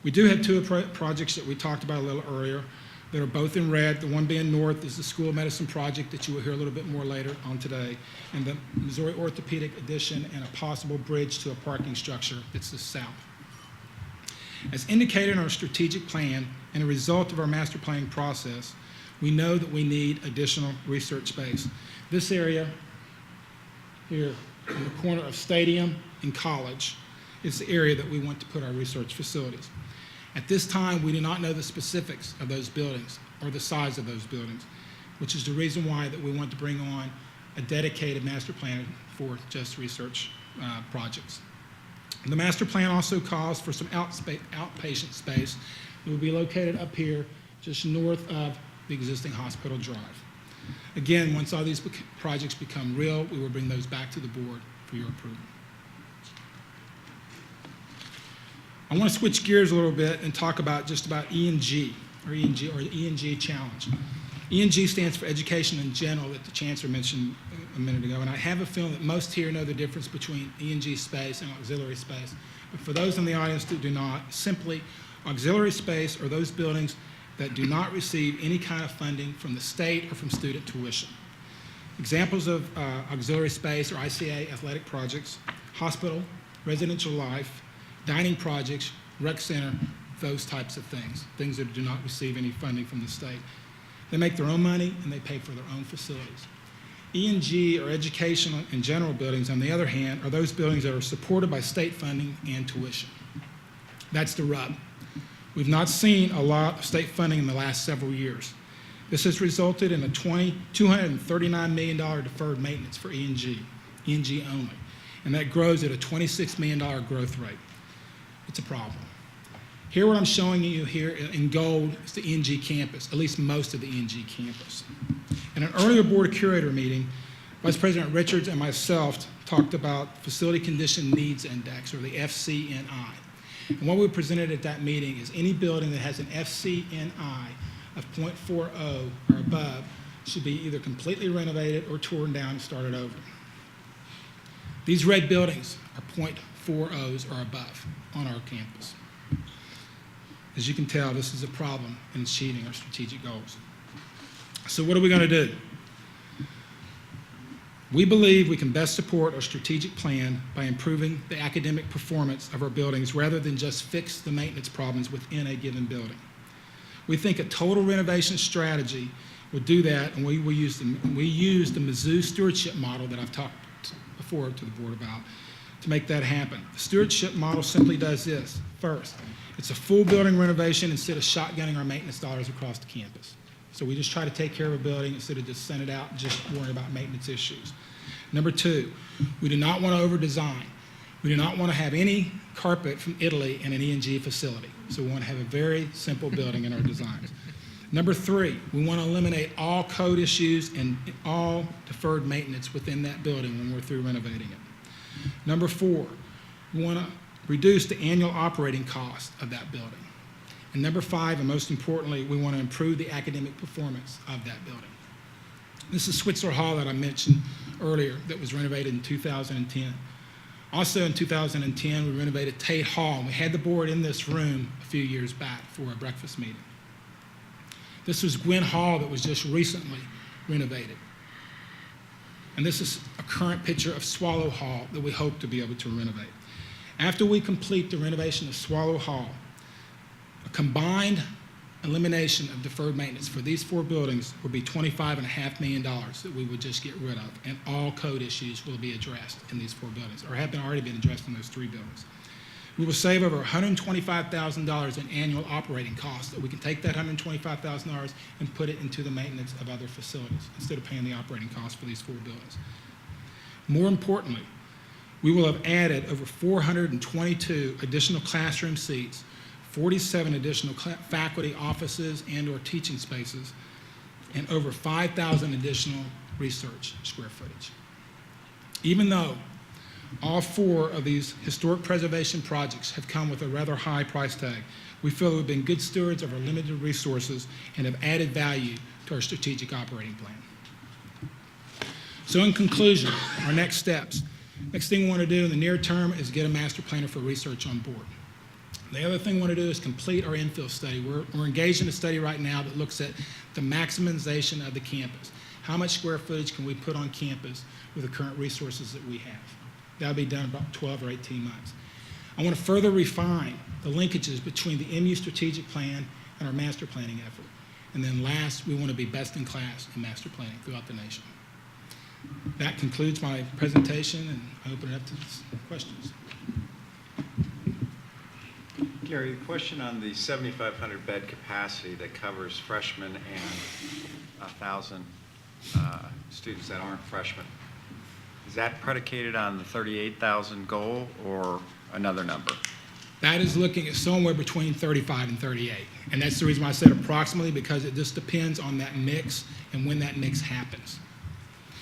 We do have 2 projects that we talked about a little earlier that are both in red. The one being north is the School of Medicine project that you will hear a little bit more later on today, and the Missouri Orthopedic addition and a possible bridge to a parking structure that's the south. As indicated in our strategic plan and a result of our master planning process, we know that we need additional research space. This area here in the corner of Stadium and College is the area that we want to put our research facilities. At this time, we do not know the specifics of those buildings or the size of those buildings, which is the reason why that we want to bring on a dedicated master plan for just research projects. The master plan also calls for some outpatient space that will be located up here just north of the existing hospital drive. Again, once all these projects become real, we will bring those back to the board for your approval. I want to switch gears a little bit and talk about just about E&G, or the E&G challenge. E&G stands for Education in General, that the Chancellor mentioned a minute ago, and I have a feeling that most here know the difference between E&G space and auxiliary space. But for those in the audience that do not, simply auxiliary space are those buildings that do not receive any kind of funding from the state or from student tuition. Examples of auxiliary space are ICA athletic projects, hospital, residential life, dining projects, rec center, those types of things, things that do not receive any funding from the state. They make their own money and they pay for their own facilities. E&G, or educational and general buildings, on the other hand, are those buildings that are supported by state funding and tuition. That's the rub. We've not seen a lot of state funding in the last several years. This has resulted in a $239 million deferred maintenance for E&G only, and that grows at a $26 million growth rate. It's a problem. Here, what I'm showing you here in gold is the E&G campus, at least most of the E&G campus. In an earlier Board of Curator meeting, Vice President Richards and myself talked about Facility Condition Needs Index, or the FCNI. And what we presented at that meeting is any building that has an FCNI of 0.40 or above should be either completely renovated or torn down and started over. These red buildings are 0.40s or above on our campus. As you can tell, this is a problem in achieving our strategic goals. So what are we going to do? We believe we can best support our strategic plan by improving the academic performance of our buildings rather than just fix the maintenance problems within a given building. We think a total renovation strategy will do that, and we use the Mizzou stewardship model that I've talked before to the board about to make that happen. The stewardship model simply does this. First, it's a full building renovation instead of shotgunning our maintenance dollars across the campus. So we just try to take care of a building instead of just send it out and just worry about maintenance issues. Number two, we do not want to over-design. We do not want to have any carpet from Italy in an E&G facility. So we want to have a very simple building in our designs. Number three, we want to eliminate all code issues and all deferred maintenance within that building when we're through renovating it. Number four, we want to reduce the annual operating cost of that building. And number five, and most importantly, we want to improve the academic performance of that building. This is Switzer Hall that I mentioned earlier that was renovated in 2010. Also in 2010, we renovated Tate Hall, and we had the board in this room a few years back for a breakfast meeting. This was Gwynn Hall that was just recently renovated. And this is a current picture of Swallow Hall that we hope to be able to renovate. After we complete the renovation of Swallow Hall, a combined elimination of deferred maintenance for these four buildings will be $25.5 million that we would just get rid of, and all code issues will be addressed in these four buildings, or have already been addressed in those three buildings. We will save over $125,000 in annual operating costs, that we can take that $125,000 and put it into the maintenance of other facilities instead of paying the operating costs for these four buildings. More importantly, we will have added over 422 additional classroom seats, 47 additional faculty offices and or teaching spaces, and over 5,000 additional research square footage. Even though all four of these historic preservation projects have come with a rather high price tag, we feel that we've been good stewards of our limited resources and have added value to our strategic operating plan. So in conclusion, our next steps. Next thing we want to do in the near term is get a master planner for research on board. The other thing we want to do is complete our infill study. We're engaged in a study right now that looks at the maximization of the campus. How much square footage can we put on campus with the current resources that we have? That'll be done in about 12 or 18 months. I want to further refine the linkages between the MU strategic plan and our master planning effort. And then last, we want to be best in class in master planning throughout the nation. That concludes my presentation, and I open it up to questions. Gary, a question on the 7,500 bed capacity that covers freshmen and 1,000 students that aren't freshmen. Is that predicated on the 38,000 goal or another number? That is looking at somewhere between 35 and 38. And that's the reason why I said approximately, because it just depends on that mix and when that mix happens.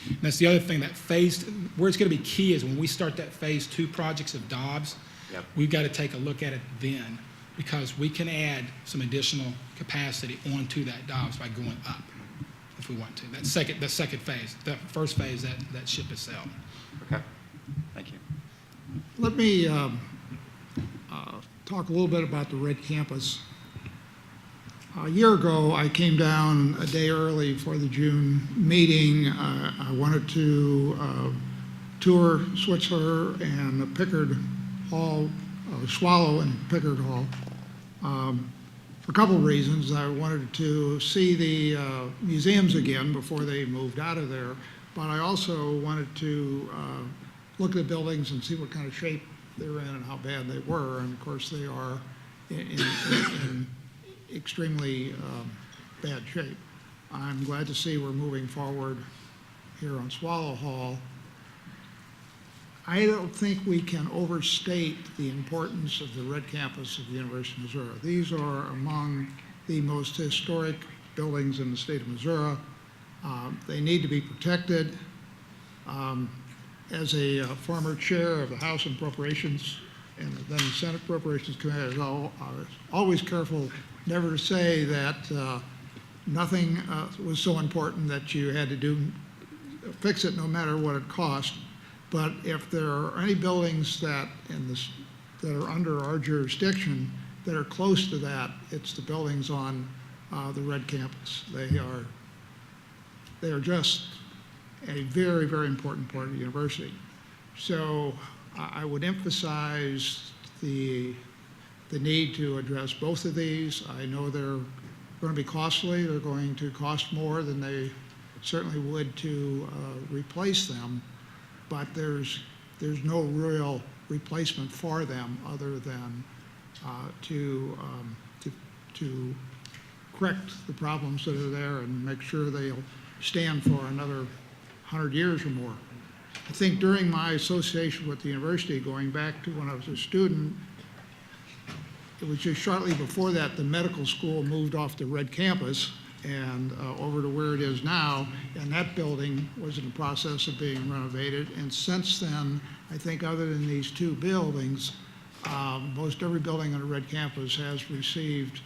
And that's the other thing, that phase, where it's going to be key is when we start that phase 2 projects of Dobbs, Yep. We've got to take a look at it then, because we can add some additional capacity onto that Dobbs by going up if we want to. That second phase. The first phase, that ship has sailed. Okay. Thank you. Let me talk a little bit about the Red Campus. A year ago, I came down a day early for the June meeting. I wanted to tour Switzer and Pickard Hall, Swallow and Pickard Hall. For a couple of reasons. I wanted to see the museums again before they moved out of there, but I also wanted to look at the buildings and see what kind of shape they're in and how bad they were. And of course, they are in extremely bad shape. I'm glad to see we're moving forward here on Swallow Hall. I don't think we can overstate the importance of the Red Campus of the University of Missouri. These are among the most historic buildings in the state of Missouri. They need to be protected. As a former chair of the House Appropriations and then the Senate Appropriations Committee, I was always careful never to say that nothing was so important that you had to fix it no matter what it cost. But if there are any buildings that are under our jurisdiction that are close to that, it's the buildings on the Red Campus. They are just a very, very important part of the university. So I would emphasize the need to address both of these. I know they're going to be costly. They're going to cost more than they certainly would to replace them. But there's no real replacement for them other than to correct the problems that are there and make sure they'll stand for another 100 years or more. I think during my association with the university, going back to when I was a student, it was just shortly before that the medical school moved off the Red Campus and over to where it is now, and that building was in the process of being renovated. And since then, I think other than these two buildings, most every building on the Red Campus has received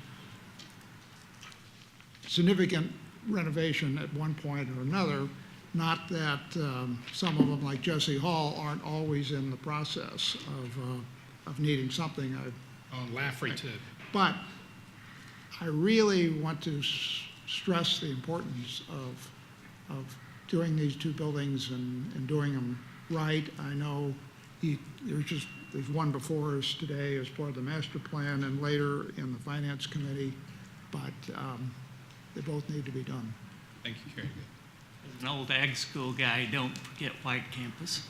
significant renovation at one point or another. Not that some of them, like Jesse Hall, aren't always in the process of needing something. On Laffrey, too. But I really want to stress the importance of doing these two buildings and doing them right. I know there's one before us today as part of the master plan and later in the finance committee, but they both need to be done. Thank you, very good. As an old ag school guy, don't forget White Campus.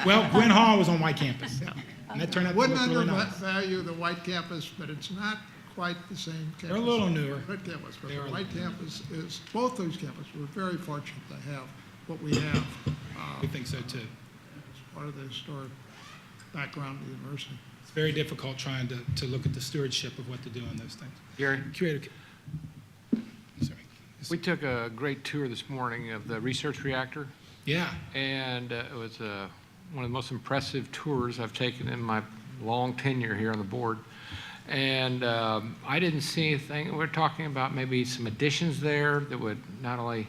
Well, Gwen Hall was on White Campus, and that turned out to look Wouldn't really nice. undervalue the White Campus, but it's not quite the same campus. They're a little newer. Red Campus, but the White Campus is, both those campuses, we're very fortunate to have what we have. We think so, too. As part of the historic background of the university. It's very difficult trying to look at the stewardship of what to do on those things. Gary, Curator, sorry. we took a great tour this morning of the research reactor, Yeah. and it was one of the most impressive tours I've taken in my long tenure here on the board. And I didn't see anything. We're talking about maybe some additions there that would not only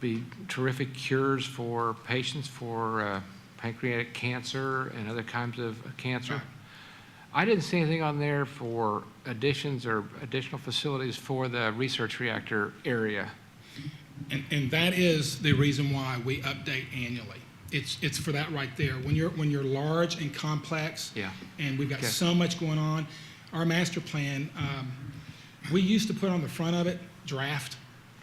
be terrific cures for patients for pancreatic cancer and other kinds of cancer. Right. I didn't see anything on there for additions or additional facilities for the research reactor area. And that is the reason why we update annually. It's for that right there. When you're large and complex, Yeah. and we've got Okay. so much going on, our master plan, we used to put on the front of it draft.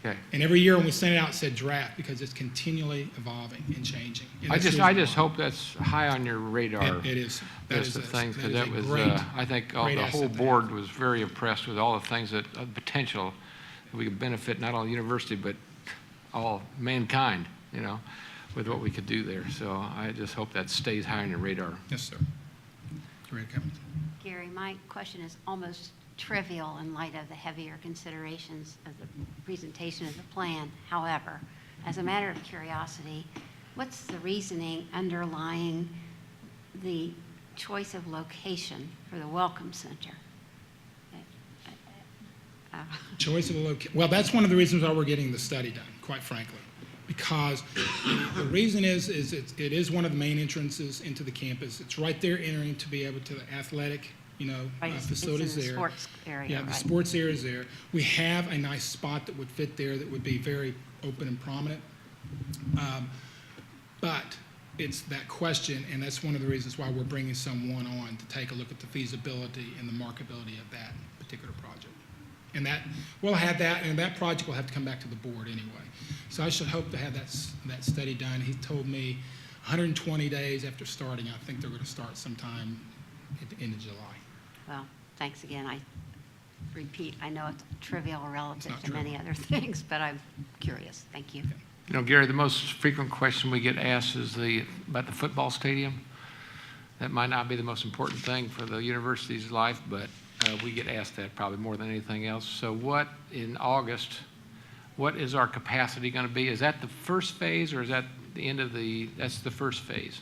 Okay. And every year when we sent it out, it said draft because it's continually evolving and changing. And I that's just the reason why. hope that's high on your radar. It is. That List is of a- things, that because is that a was, great- I think the great whole asset to board have. was very impressed with all the things that, potential that we could benefit not only the university, but all mankind, with what we could do there. So I just hope that stays high on your radar. Yes, sir. Curator Cummings. Gary, my question is almost trivial in light of the heavier considerations of the presentation of the plan. However, as a matter of curiosity, what's the reasoning underlying the choice of location for the Welcome Center? Choice of a location. Well, that's one of the reasons why we're getting the study done, quite frankly. Because the reason is it is one of the main entrances into the campus. It's right there entering to be able to the athletic, Right, facilities it's in the there. sports area, Yeah, the right. sports area is there. We have a nice spot that would fit there that would be very open and prominent. But it's that question, and that's one of the reasons why we're bringing someone on to take a look at the feasibility and the marketability of that particular project. And that, we'll have that, and that project will have to come back to the board anyway. So I should hope to have that study done. He told me 120 days after starting. I think they're going to start sometime at the end of July. Well, thanks again. I repeat, I know it's trivial relative not to many other things, but I'm curious. Thank you. You know, Gary, the most frequent question we get asked is about the football stadium. That might not be the most important thing for the university's life, but we get asked that probably more than anything else. So in August, what is our capacity going to be? Is that the first phase, or is that the end of that's the first phase?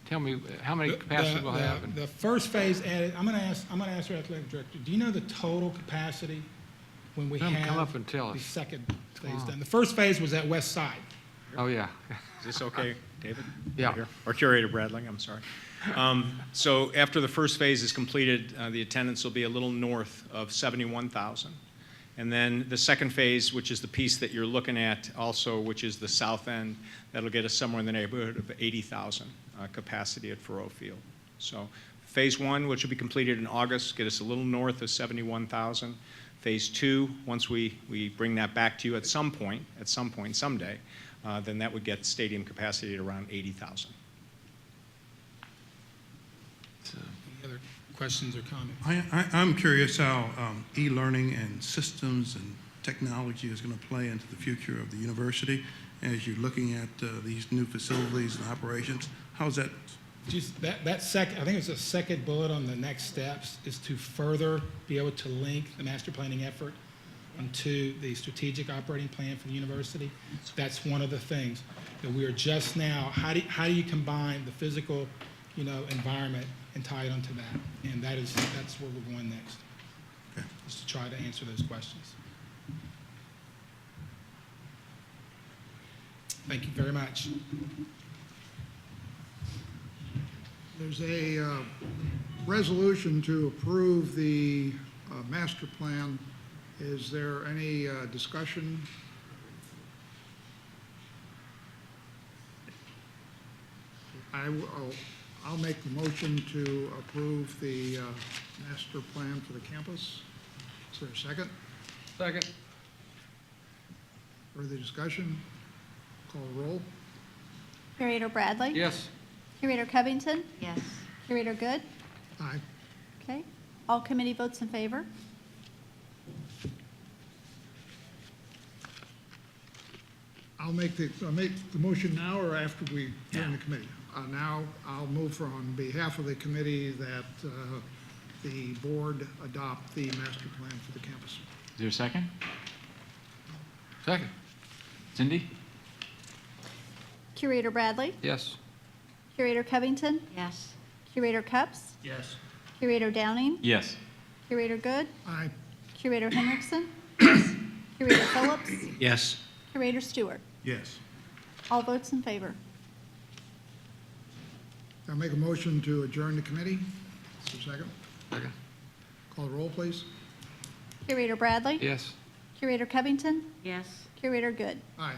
Tell me how many capacity we'll have. The first phase added, I'm going to ask our athletic director, do you know the total capacity when we have come up and tell the us. second phase done? The first phase was at West Side. Oh, yeah. Is this okay, David? Yeah. Here. Or Curator Bradley, I'm sorry. So after the first phase is completed, the attendance will be a little north of 71,000. And then the second phase, which is the piece that you're looking at also, which is the south end, that'll get us somewhere in the neighborhood of 80,000 capacity at Faurot Field. So phase one, which will be completed in August, get us a little north of 71,000. Phase two, once we bring that back to you at some point, someday, then that would get stadium capacity at around 80,000. Any other questions or comments? I'm curious how e-learning and systems and technology is going to play into the future of the university as you're looking at these new facilities and operations. How's that? Just that second, I think it's the second bullet on the next steps, is to further be able to link the master planning effort onto the strategic operating plan for the university. That's one of the things that we are just now, how do you combine the physical, environment and tie it onto that? And that's where we're going next, is to try to answer those questions. Thank you very much. There's a resolution to approve the master plan. Is there any discussion? I'll make the motion to approve the master plan for the campus. Is there a second? Second. Further discussion? Call the roll. Curator Bradley? Yes. Curator Covington? Yes. Curator Good? Aye. Okay. All committee votes in favor? I'll make the motion now or after we adjourn the committee? Now, I'll move on behalf of the committee that the board adopt the master plan for the campus. Is there a second? Second. Cindy? Curator Bradley? Yes. Curator Covington? Yes. Curator Cups? Yes. Curator Downing? Yes. Curator Good? Aye. Curator Hendrickson? Curator Phillips? Yes. Curator Stewart? Yes. All votes in favor. I'll make a motion to adjourn the committee. Is there a second? Second. Call the roll, please. Curator Bradley? Yes. Curator Covington? Yes. Curator Good? Aye.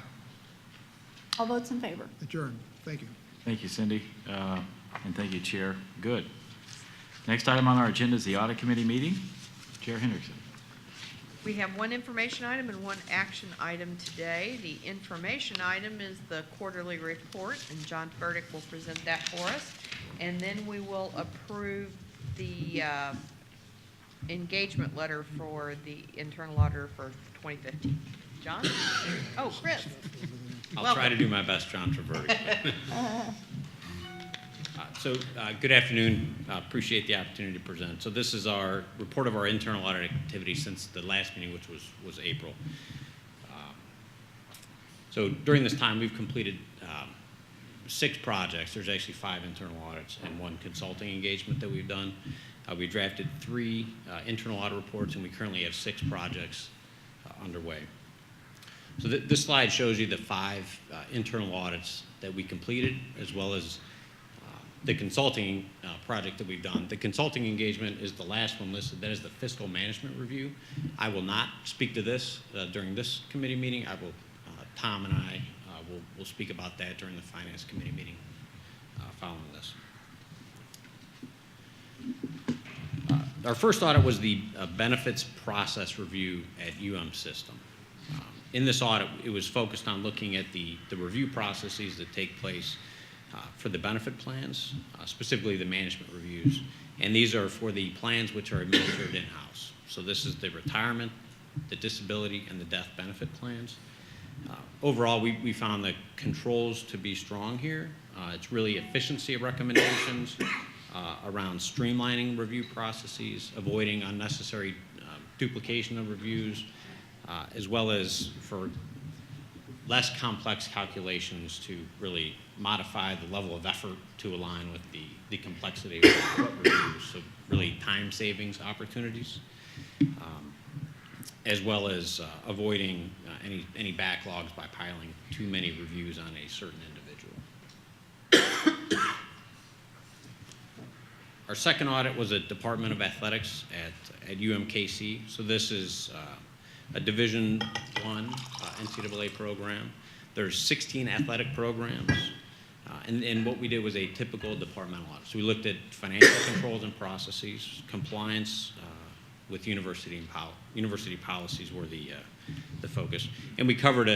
All votes in favor. Adjourn. Thank you. Thank you, Cindy, and thank you, Chair. Good. Next item on our agenda is the Audit Committee meeting. Chair Hendrickson. We have one information item and one action item today. The information item is the quarterly report, and John Furtick will present that for us. And then we will approve the engagement letter for the internal auditor for 2015. John? Oh, Chris. I'll try to do my best, John Traverti. Good afternoon. Appreciate the opportunity to present. So this is our report of our internal audit activity since the last meeting, which was April. So during this time, we've completed 6 projects. There's actually 5 internal audits and 1 consulting engagement that we've done. We drafted 3 internal audit reports, and we currently have 6 projects underway. So this slide shows you the 5 internal audits that we completed, as well as the consulting project that we've done. The consulting engagement is the last one listed. That is the fiscal management review. I will not speak to this during this committee meeting. Tom and I will speak about that during the finance committee meeting following this. Our first audit was the benefits process review at System. In this audit, it was focused on looking at the review processes that take place for the benefit plans, specifically the management reviews. And these are for the plans which are administered in-house. So this is the retirement, the disability, and the death benefit plans. Overall, we found the controls to be strong here. It's really efficiency of recommendations around streamlining review processes, avoiding unnecessary duplication of reviews, as well as for less complex calculations to really modify the level of effort to align with the complexity of reviews. So really time savings opportunities, as well as avoiding any backlogs by piling too many reviews on a certain individual. Our second audit was at Department of Athletics at UMKC. So this is a Division I NCAA program. There's 16 athletic programs. And what we did was a typical departmental audit. So we looked at financial controls and processes, compliance with university policies were the focus. And we covered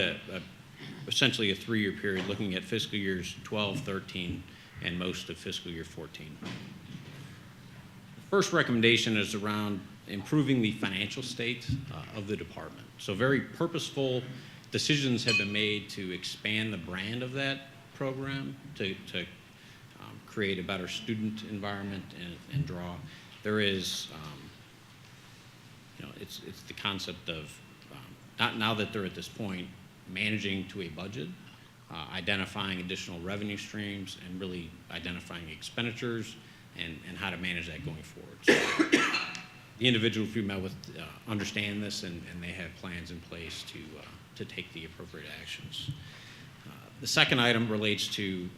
essentially a 3-year period looking at fiscal years 12, 13, and most of fiscal year 14. The first recommendation is around improving the financial state of the department. So very purposeful decisions have been made to expand the brand of that program, to create a better student environment and draw. There is, it's the concept of, not now that they're at this point, managing to a budget, identifying additional revenue streams, and really identifying expenditures and how to manage that going forward. So, the individuals we met with understand this, and they have plans in place to take the appropriate actions. The second item relates to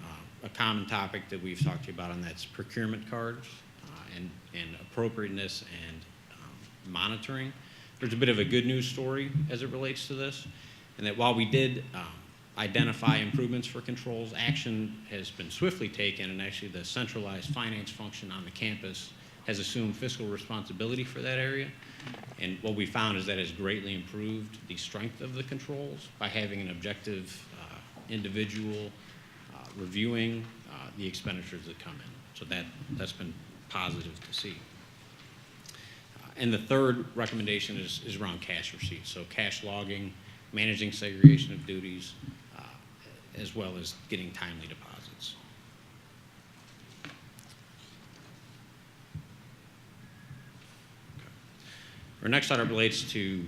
a common topic that we've talked to you about, and that's procurement cards and appropriateness and monitoring. There's a bit of a good news story as it relates to this, and that while we did identify improvements for controls, action has been swiftly taken, and actually the centralized finance function on the campus has assumed fiscal responsibility for that area. And what we found is that has greatly improved the strength of the controls by having an objective individual reviewing the expenditures that come in. So that's been positive to see. And the third recommendation is around cash receipts. So cash logging, managing segregation of duties, as well as getting timely deposits. Our next item relates to.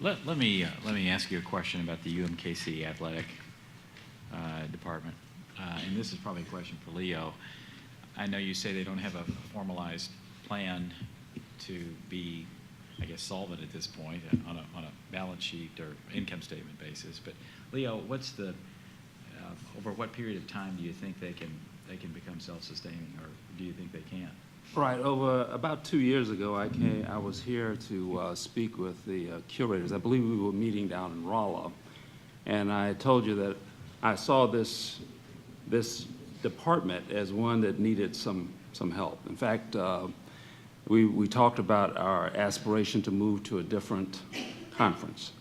Let me ask you a question about the UMKC athletic department, and this is probably a question for Leo. I know you say they don't have a formalized plan to be, I guess, solvent at this point on a balance sheet or income statement basis. But Leo, what's the over what period of time do you think they can become self-sustaining, or do you think they can't? Right. Over about 2 years ago, I was here to speak with the curators. I believe we were meeting down in Rolla, and I told you that I saw this department as one that needed some help. In fact, we talked about our aspiration to move to a different conference.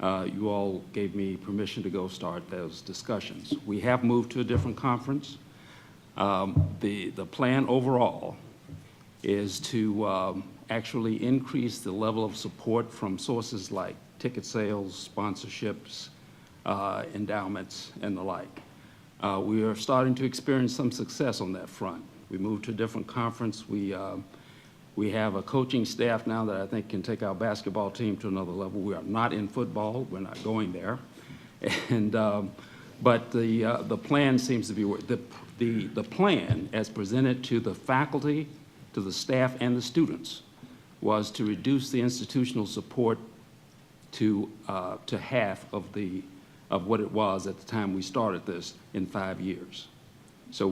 You all gave me permission to go start those discussions. We have moved to a different conference. The plan overall is to actually increase the level of support from sources like ticket sales, sponsorships, endowments, and the like. We are starting to experience some success on that front. We moved to a different conference. We have a coaching staff now that I think can take our basketball team to another level. We are not in football. We're not going there. And, but the plan seems to be, the plan as presented to the faculty, to the staff, and the students was to reduce the institutional support to half of what it was at the time we started this in 5 years. So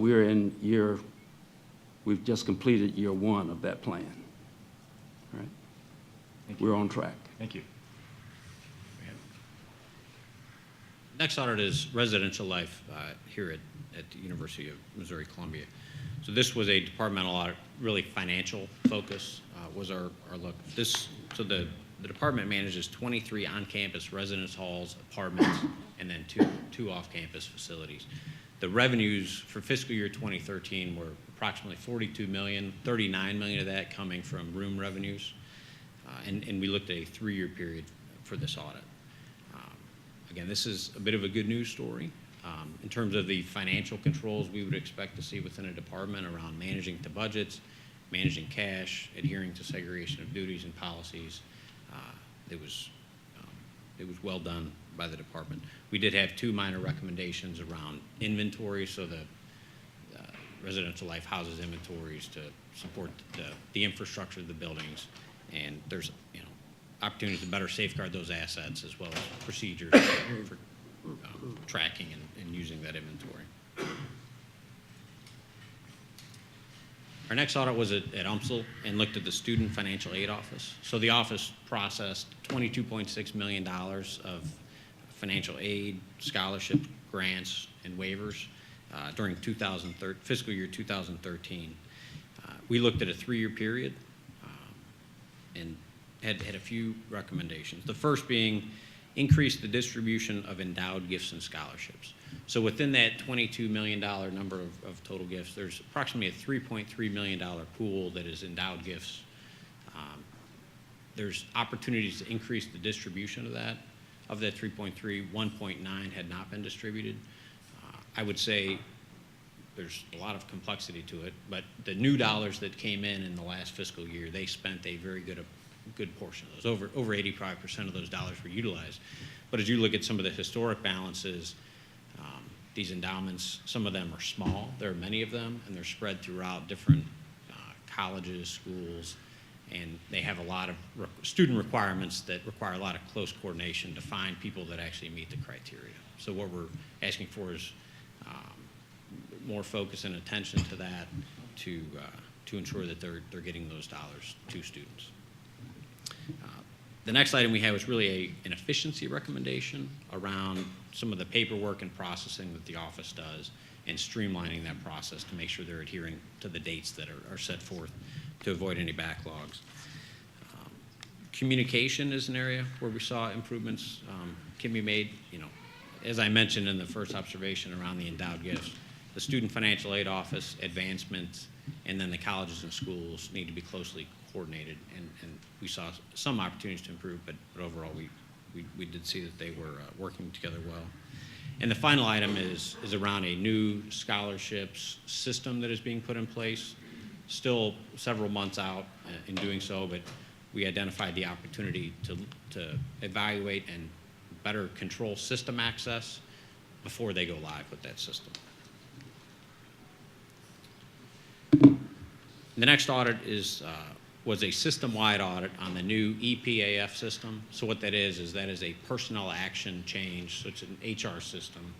we've just completed year 1 of that plan. All right? We're on track. Thank you. Next audit is residential life here at the University of Missouri-Columbia. So this was a departmental audit, really financial focus was our look. So the department manages 23 on-campus residence halls, apartments, and then two off-campus facilities. The revenues for fiscal year 2013 were approximately $42 million, $39 million of that coming from room revenues. And we looked at a 3-year period for this audit. Again, this is a bit of a good news story. In terms of the financial controls we would expect to see within a department around managing to budgets, managing cash, adhering to segregation of duties and policies, it was well done by the department. We did have 2 minor recommendations around inventory, so the residential life houses inventories to support the infrastructure of the buildings, and there's opportunities to better safeguard those assets as well as procedures for tracking and using that inventory. Our next audit was at UMSL and looked at the Student Financial Aid Office. So the office processed $22.6 million of financial aid, scholarship, grants, and waivers during fiscal year 2013. We looked at a 3-year period and had a few recommendations. The first being increase the distribution of endowed gifts and scholarships. So within that $22 million number of total gifts, there's approximately a $3.3 million pool that is endowed gifts. There's opportunities to increase the distribution of that. Of that 3.3, 1.9 had not been distributed. I would say there's a lot of complexity to it, but the new dollars that came in the last fiscal year, they spent a very good portion of those. Over 85% of those dollars were utilized. But as you look at some of the historic balances, these endowments, some of them are small. There are many of them, and they're spread throughout different colleges, schools, and they have a lot of student requirements that require a lot of close coordination to find people that actually meet the criteria. So what we're asking for is more focus and attention to that to ensure that they're getting those dollars to students. The next item we had was really an efficiency recommendation around some of the paperwork and processing that the office does and streamlining that process to make sure they're adhering to the dates that are set forth to avoid any backlogs. Communication is an area where we saw improvements can be made. As I mentioned in the first observation around the endowed gifts, the Student Financial Aid Office, advancements, and then the colleges and schools need to be closely coordinated, and we saw some opportunities to improve, but overall we did see that they were working together well. And the final item is around a new scholarships system that is being put in place. Still several months out in doing so, but we identified the opportunity to evaluate and better control system access before they go live with that system. The next audit was a system-wide audit on the new EPAF system. So what that is that is a personnel action change, so it's an HR system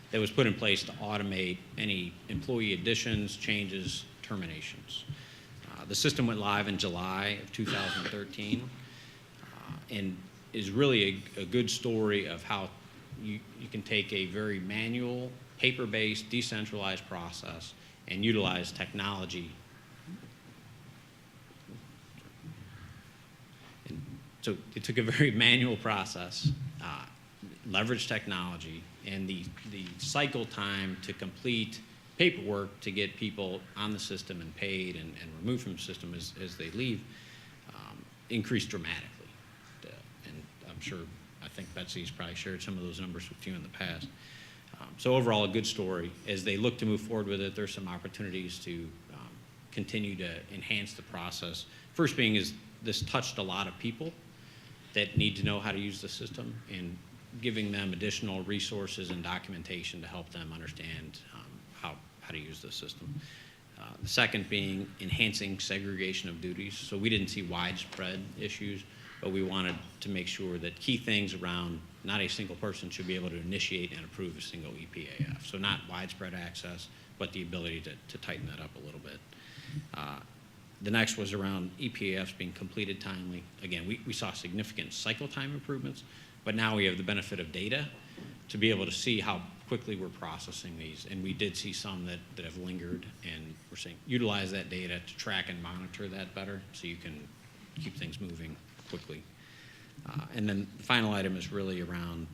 that was put in place to automate any employee additions, changes, terminations. The system went live in July of 2013 and is really a good story of how you can take a very manual, paper-based, decentralized process and utilize technology. So it took a very manual process, leveraged technology, and the cycle time to complete paperwork to get people on the system and paid and removed from the system as they leave increased dramatically. And I think Betsy's probably shared some of those numbers with you in the past. So overall, a good story. As they look to move forward with it, there's some opportunities to continue to enhance the process. First being is this touched a lot of people that need to know how to use the system, and giving them additional resources and documentation to help them understand how to use the system. The second being enhancing segregation of duties. So we didn't see widespread issues, but we wanted to make sure that key things around not a single person should be able to initiate and approve a single EPAF. So not widespread access, but the ability to tighten that up a little bit. The next was around EPAFs being completed timely. Again, we saw significant cycle time improvements, but now we have the benefit of data to be able to see how quickly we're processing these. And we did see some that have lingered, and we're saying utilize that data to track and monitor that better so you can keep things moving quickly. And then the final item is really around,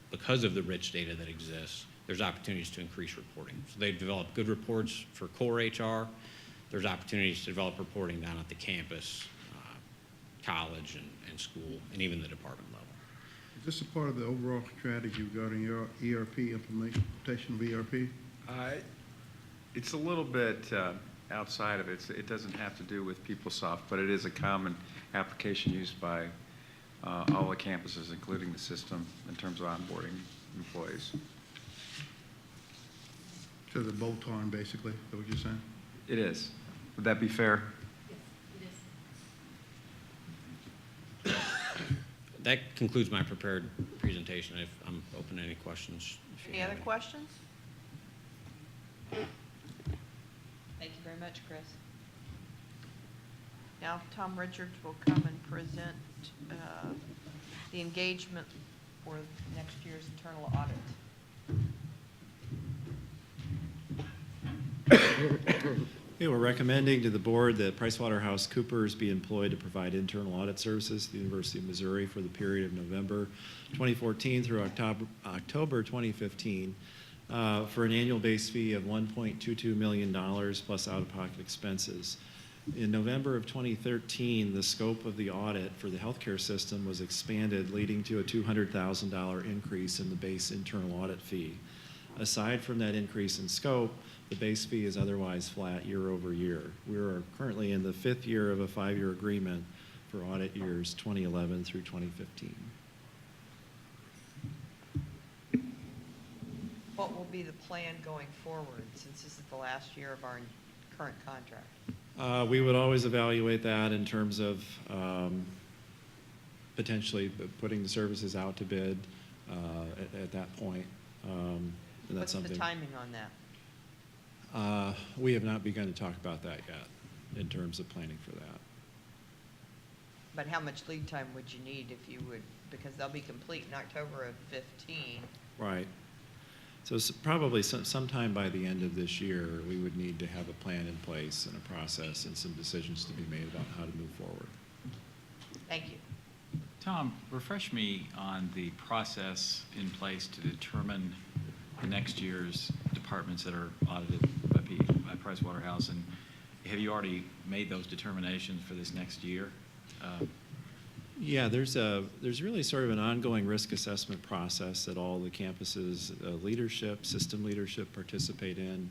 because of the rich data that exists, there's opportunities to increase reporting. So they've developed good reports for core HR. There's opportunities to develop reporting down at the campus, college, and school, and even the department level. Is this a part of the overall strategy regarding your ERP implementation of ERP? It's a little bit outside of it. It doesn't have to do with PeopleSoft, but it is a common application used by all the campuses, including the system, in terms of onboarding employees. So the bolt-on, basically, is that what you're saying? It is. Would that be fair? That concludes my prepared presentation. If I'm open to any questions. Any other questions? Thank you very much, Chris. Now Tom Richards will come and present the engagement for next year's internal audit. Okay, we're recommending to the board that PricewaterhouseCoopers be employed to provide internal audit services to the University of Missouri for the period of November 2014 through October 2015 for an annual base fee of $1.22 million plus out-of-pocket expenses. In November of 2013, the scope of the audit for the healthcare system was expanded, leading to a $200,000 increase in the base internal audit fee. Aside from that increase in scope, the base fee is otherwise flat year over year. We are currently in the 5th year of a 5-year agreement for audit years 2011 through 2015. What will be the plan going forward, since this is the last year of our current contract? We would always evaluate that in terms of potentially putting the services out to bid at that point. And that's What's the timing on that? We have not begun to talk about that yet in terms of planning for that. But how much lead time would you need if you would, because they'll be complete in October of 15. Right. So probably sometime by the end of this year, we would need to have a plan in place and a process and some decisions to be made about how to move forward. Thank you. Tom, refresh me on the process in place to determine the next year's departments that are audited by Pricewaterhouse, and have you already made those determinations for this next year? Yeah, there's really sort of an ongoing risk assessment process that all the campuses' system leadership participate in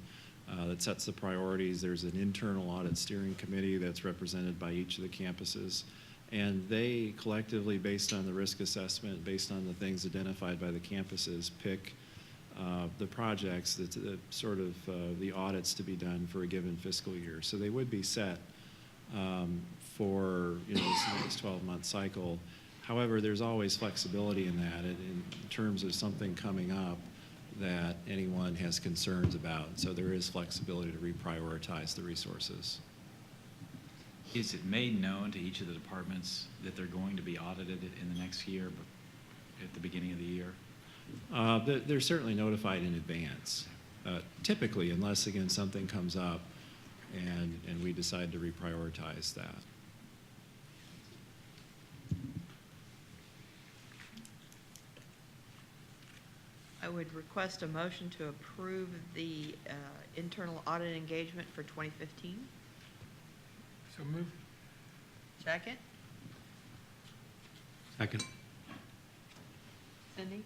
that sets the priorities. There's an internal audit steering committee that's represented by each of the campuses, and they collectively, based on the risk assessment, based on the things identified by the campuses, pick the projects that sort of the audits to be done for a given fiscal year. So they would be set for this next 12-month cycle. However, there's always flexibility in that in terms of something coming up that anyone has concerns about. So there is flexibility to reprioritize the resources. Is it made known to each of the departments that they're going to be audited in the next year at the beginning of the year? They're certainly notified in advance, typically, unless, again, something comes up and we decide to reprioritize that. I would request a motion to approve the internal audit engagement for 2015. So move. Second? Second. Cindy?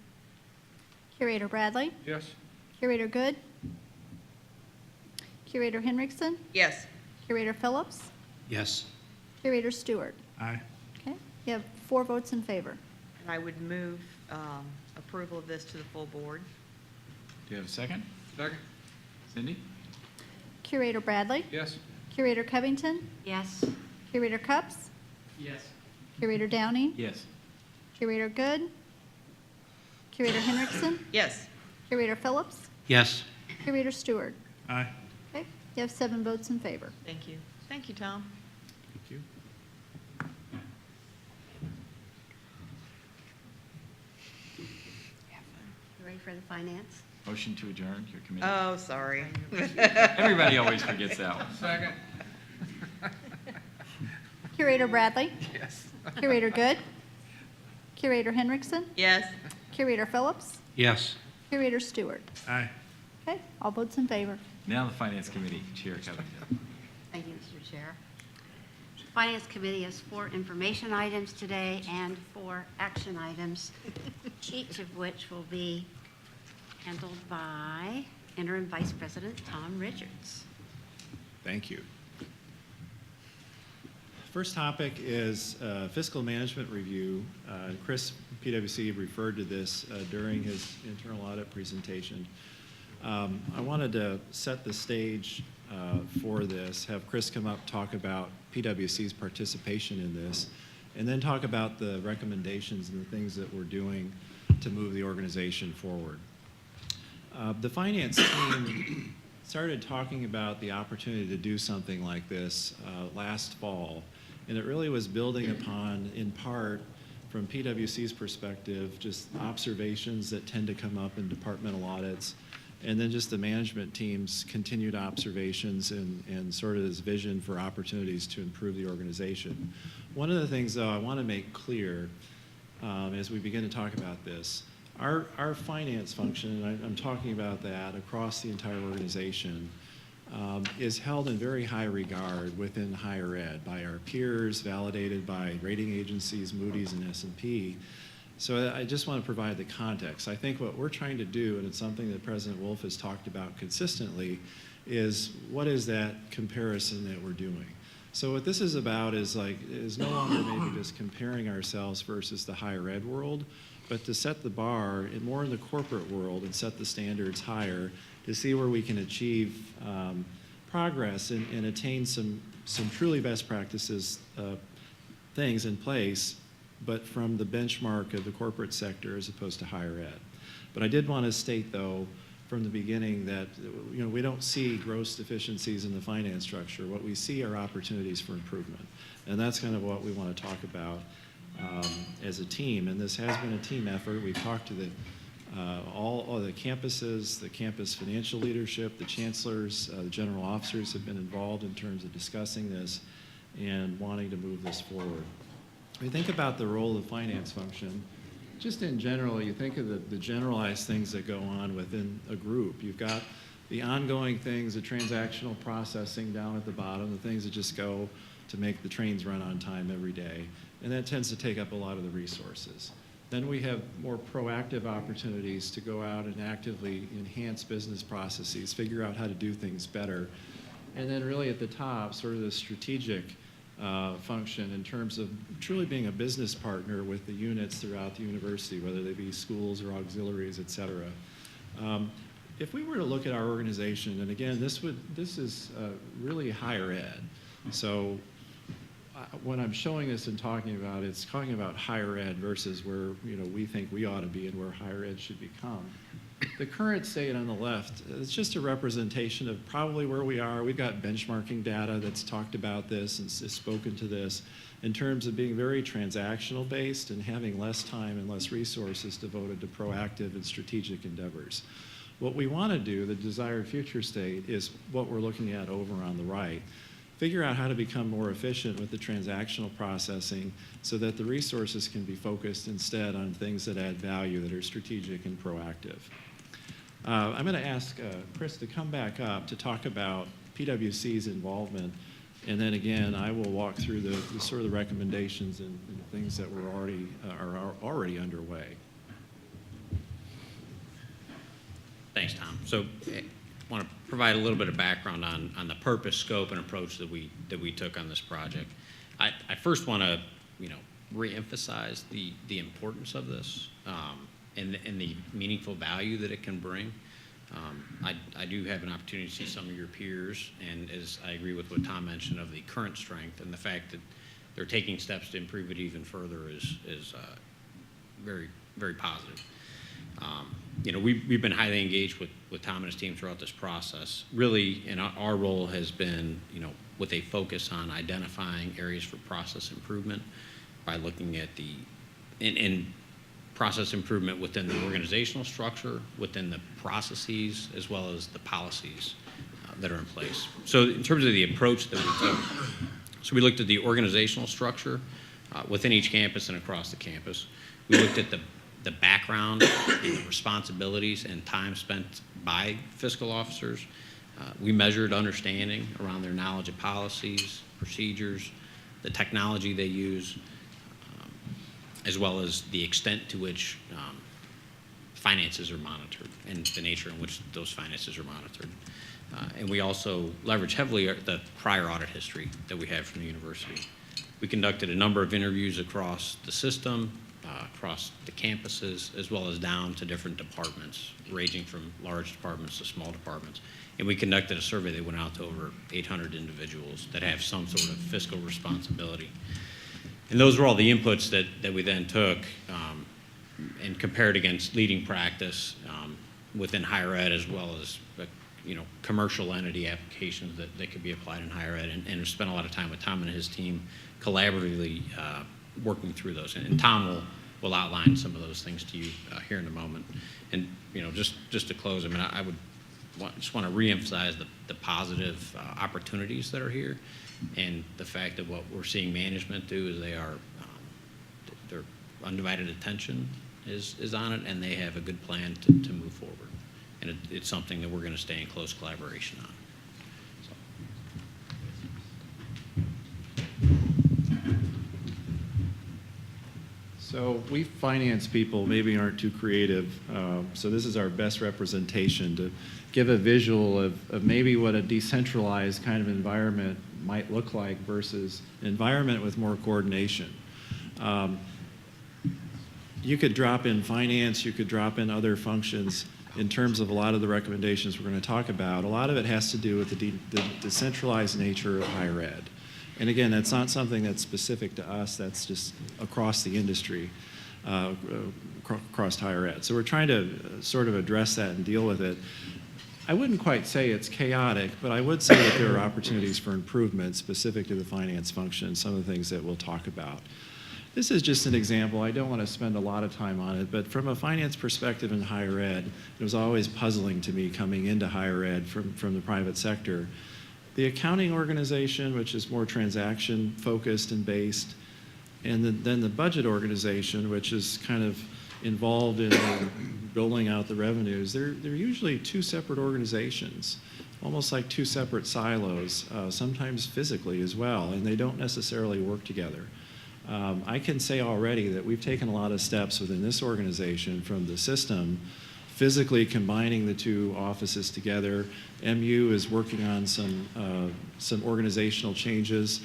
Curator Bradley? Yes. Curator Good? Curator Henriksen? Yes. Curator Phillips? Yes. Curator Stewart? Aye. Okay, you have 4 votes in favor. And I would move approval of this to the full board. Do you have a second? Second. Cindy? Curator Bradley? Yes. Curator Covington? Yes. Curator Cups? Yes. Curator Downey? Yes. Curator Good? Curator Henriksen? Yes. Curator Phillips? Yes. Curator Stewart? Aye. Okay, you have 7 votes in favor. Thank you. Thank you, Tom. Thank you. You ready for the finance? Motion to adjourn your committee. Oh, sorry. Everybody always forgets that one. Second. Curator Bradley? Yes. Curator Good? Curator Henriksen? Yes. Curator Phillips? Yes. Curator Stewart? Aye. Okay, all votes in favor. Now the Finance Committee, Chair Covington. Thank you, Mr. Chair. Finance Committee has 4 information items today and 4 action items, each of which will be handled by Interim Vice President Tom Richards. Thank you. First topic is fiscal management review. Chris, PwC, referred to this during his internal audit presentation. I wanted to set the stage for this, have Chris come up, talk about PwC's participation in this, and then talk about the recommendations and the things that we're doing to move the organization forward. The finance team started talking about the opportunity to do something like this last fall, and it really was building upon, in part, from PwC's perspective, just observations that tend to come up in departmental audits, and then just the management team's continued observations and sort of this vision for opportunities to improve the organization. One of the things, though, I want to make clear as we begin to talk about this, our finance function, and I'm talking about that across the entire organization, is held in very high regard within higher ed by our peers, validated by rating agencies, Moody's and S&P. So I just want to provide the context. I think what we're trying to do, and it's something that President Wolf has talked about consistently, is what is that comparison that we're doing? So what this is about is no longer maybe just comparing ourselves versus the higher ed world, but to set the bar more in the corporate world and set the standards higher to see where we can achieve progress and attain some truly best practices things in place, but from the benchmark of the corporate sector as opposed to higher ed. But I did want to state, though, from the beginning that we don't see gross deficiencies in the finance structure. What we see are opportunities for improvement, and that's kind of what we want to talk about as a team. And this has been a team effort. We've talked to all the campuses, the campus financial leadership, the chancellors, the general officers have been involved in terms of discussing this and wanting to move this forward. When you think about the role of the finance function, just in general, you think of the generalized things that go on within a group. You've got the ongoing things, the transactional processing down at the bottom, the things that just go to make the trains run on time every day. And that tends to take up a lot of the resources. Then we have more proactive opportunities to go out and actively enhance business processes, figure out how to do things better. And then really at the top, sort of the strategic function in terms of truly being a business partner with the units throughout the university, whether they be schools or auxiliaries, et cetera. If we were to look at our organization, and again, this is really higher ed. So when I'm showing this and talking about it, it's talking about higher ed versus where we think we ought to be and where higher ed should become. The current state on the left is just a representation of probably where we are. We've got benchmarking data that's talked about this and has spoken to this in terms of being very transactional based and having less time and less resources devoted to proactive and strategic endeavors. What we want to do, the desired future state, is what we're looking at over on the right. Figure out how to become more efficient with the transactional processing so that the resources can be focused instead on things that add value, that are strategic and proactive. I'm going to ask Chris to come back up to talk about PwC's involvement, and then again, I will walk through the sort of the recommendations and things that are already underway. Thanks, Tom. So I want to provide a little bit of background on the purpose, scope, and approach that we took on this project. I first want to reemphasize the importance of this and the meaningful value that it can bring. I do have an opportunity to see some of your peers, and as I agree with what Tom mentioned of the current strength and the fact that they're taking steps to improve it even further is very, very positive. We've been highly engaged with Tom and his team throughout this process. Really, and our role has been, with a focus on identifying areas for process improvement by looking at in process improvement within the organizational structure, within the processes, as well as the policies that are in place. So in terms of the approach that we took, so we looked at the organizational structure within each campus and across the campus. We looked at the background and the responsibilities and time spent by fiscal officers. We measured understanding around their knowledge of policies, procedures, the technology they use, as well as the extent to which finances are monitored and the nature in which those finances are monitored. And we also leverage heavily the prior audit history that we have from the university. We conducted a number of interviews across the system, across the campuses, as well as down to different departments, ranging from large departments to small departments. And we conducted a survey that went out to over 800 individuals that have some sort of fiscal responsibility. And those were all the inputs that we then took and compared against leading practice within higher ed, as well as commercial entity applications that could be applied in higher ed, and spent a lot of time with Tom and his team collaboratively working through those. And Tom will outline some of those things to you here in a moment. And just to close, I mean, I would just want to reemphasize the positive opportunities that are here, and the fact that what we're seeing management do is their undivided attention is on it, and they have a good plan to move forward. And it's something that we're going to stay in close collaboration on. So we finance people maybe aren't too creative, so this is our best representation to give a visual of maybe what a decentralized kind of environment might look like versus an environment with more coordination. You could drop in finance, you could drop in other functions in terms of a lot of the recommendations we're going to talk about. A lot of it has to do with the decentralized nature of higher ed. And again, that's not something that's specific to us, that's just across the industry, across higher ed. So we're trying to sort of address that and deal with it. I wouldn't quite say it's chaotic, but I would say that there are opportunities for improvement specific to the finance function, some of the things that we'll talk about. This is just an example. I don't want to spend a lot of time on it, but from a finance perspective in higher ed, it was always puzzling to me coming into higher ed from the private sector. The accounting organization, which is more transaction focused and based, and then the budget organization, which is kind of involved in building out the revenues, they're usually two separate organizations, almost like two separate silos, sometimes physically as well, and they don't necessarily work together. I can say already that we've taken a lot of steps within this organization from the system, physically combining the two offices together. MU is working on some organizational changes.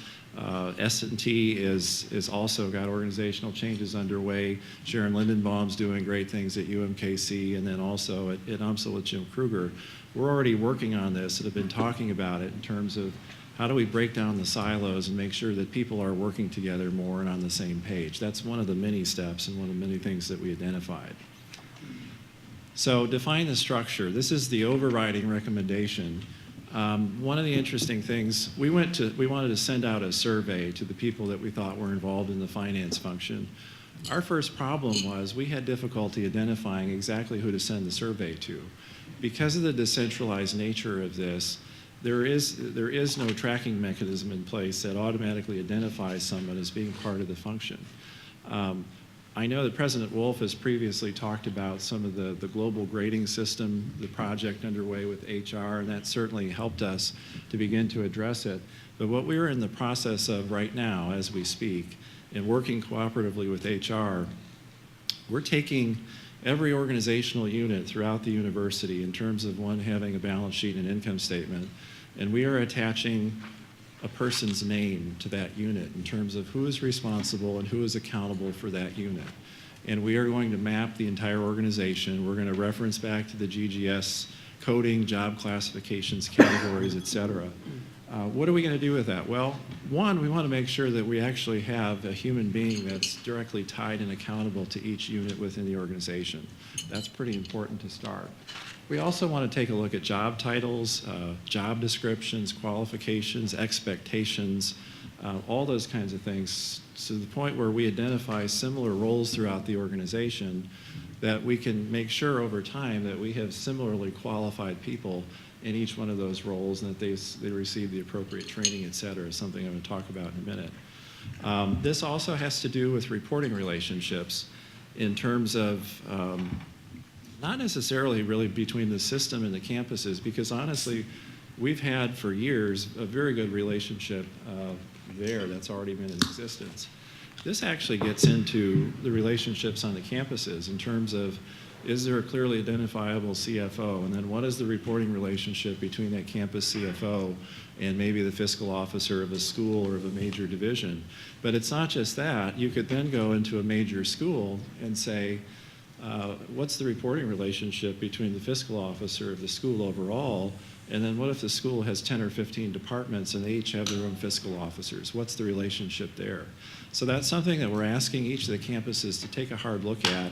S&T is also got organizational changes underway. Sharon Lindenbaum's doing great things at UMKC, and then also at UMSL with Jim Kruger. We're already working on this and have been talking about it in terms of how do we break down the silos and make sure that people are working together more and on the same page. That's one of the many steps and one of the many things that we identified. So define the structure. This is the overriding recommendation. One of the interesting things, we wanted to send out a survey to the people that we thought were involved in the finance function. Our first problem was we had difficulty identifying exactly who to send the survey to. Because of the decentralized nature of this, there is no tracking mechanism in place that automatically identifies someone as being part of the function. I know that President Wolf has previously talked about some of the global grading system, the project underway with HR, and that certainly helped us to begin to address it. But what we're in the process of right now, as we speak, and working cooperatively with HR, we're taking every organizational unit throughout the university in terms of one having a balance sheet and income statement, and we are attaching a person's name to that unit in terms of who is responsible and who is accountable for that unit. And we are going to map the entire organization. We're going to reference back to the GGS coding, job classifications, categories, et cetera. What are we going to do with that? Well, One, we want to make sure that we actually have a human being that's directly tied and accountable to each unit within the organization. That's pretty important to start. We also want to take a look at job titles, job descriptions, qualifications, expectations, all those kinds of things, to the point where we identify similar roles throughout the organization, that we can make sure over time that we have similarly qualified people in each one of those roles, and that they receive the appropriate training, et cetera, something I'm going to talk about in a minute. This also has to do with reporting relationships in terms of not necessarily really between the system and the campuses, because honestly, we've had for years a very good relationship there that's already been in existence. This actually gets into the relationships on the campuses in terms of, is there a clearly identifiable CFO? And then what is the reporting relationship between that campus CFO and maybe the fiscal officer of a school or of a major division? But it's not just that. You could then go into a major school and say, what's the reporting relationship between the fiscal officer of the school overall? And then what if the school has 10 or 15 departments and they each have their own fiscal officers? What's the relationship there? So that's something that we're asking each of the campuses to take a hard look at,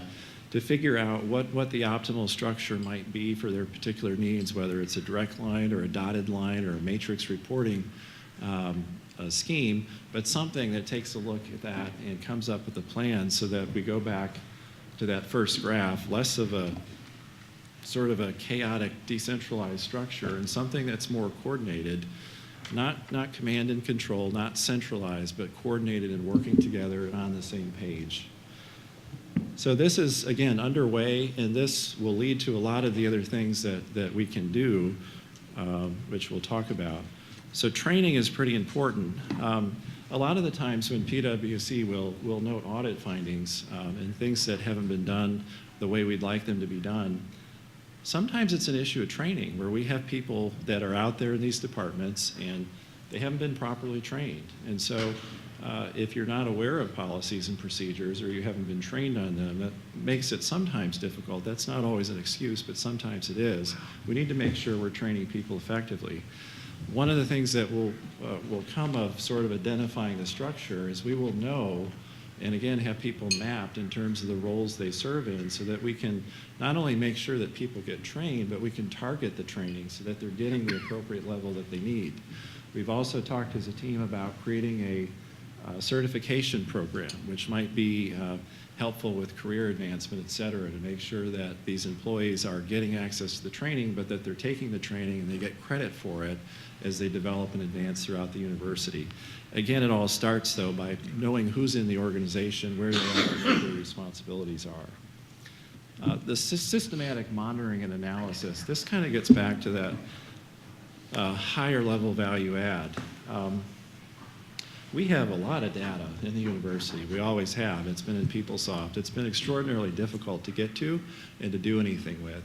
to figure out what the optimal structure might be for their particular needs, whether it's a direct line or a dotted line or a matrix reporting scheme, but something that takes a look at that and comes up with a plan so that we go back to that first graph, less of a sort of a chaotic, decentralized structure, and something that's more coordinated, not command and control, not centralized, but coordinated and working together and on the same page. So this is, again, underway, and this will lead to a lot of the other things that we can do, which we'll talk about. So training is pretty important. A lot of the times when PwC will note audit findings and things that haven't been done the way we'd like them to be done, sometimes it's an issue of training, where we have people that are out there in these departments and they haven't been properly trained. And so if you're not aware of policies and procedures, or you haven't been trained on them, that makes it sometimes difficult. That's not always an excuse, but sometimes it is. We need to make sure we're training people effectively. One of the things that will come of sort of identifying the structure is we will know, and again have people mapped in terms of the roles they serve in, so that we can not only make sure that people get trained, but we can target the training so that they're getting the appropriate level that they need. We've also talked as a team about creating a certification program, which might be helpful with career advancement, et cetera, to make sure that these employees are getting access to the training, but that they're taking the training and they get credit for it as they develop and advance throughout the university. Again, it all starts, though, by knowing who's in the organization, where they are, and what their responsibilities are. The systematic monitoring and analysis, this kind of gets back to that higher level value add. We have a lot of data in the university. We always have. It's been in PeopleSoft. It's been extraordinarily difficult to get to and to do anything with.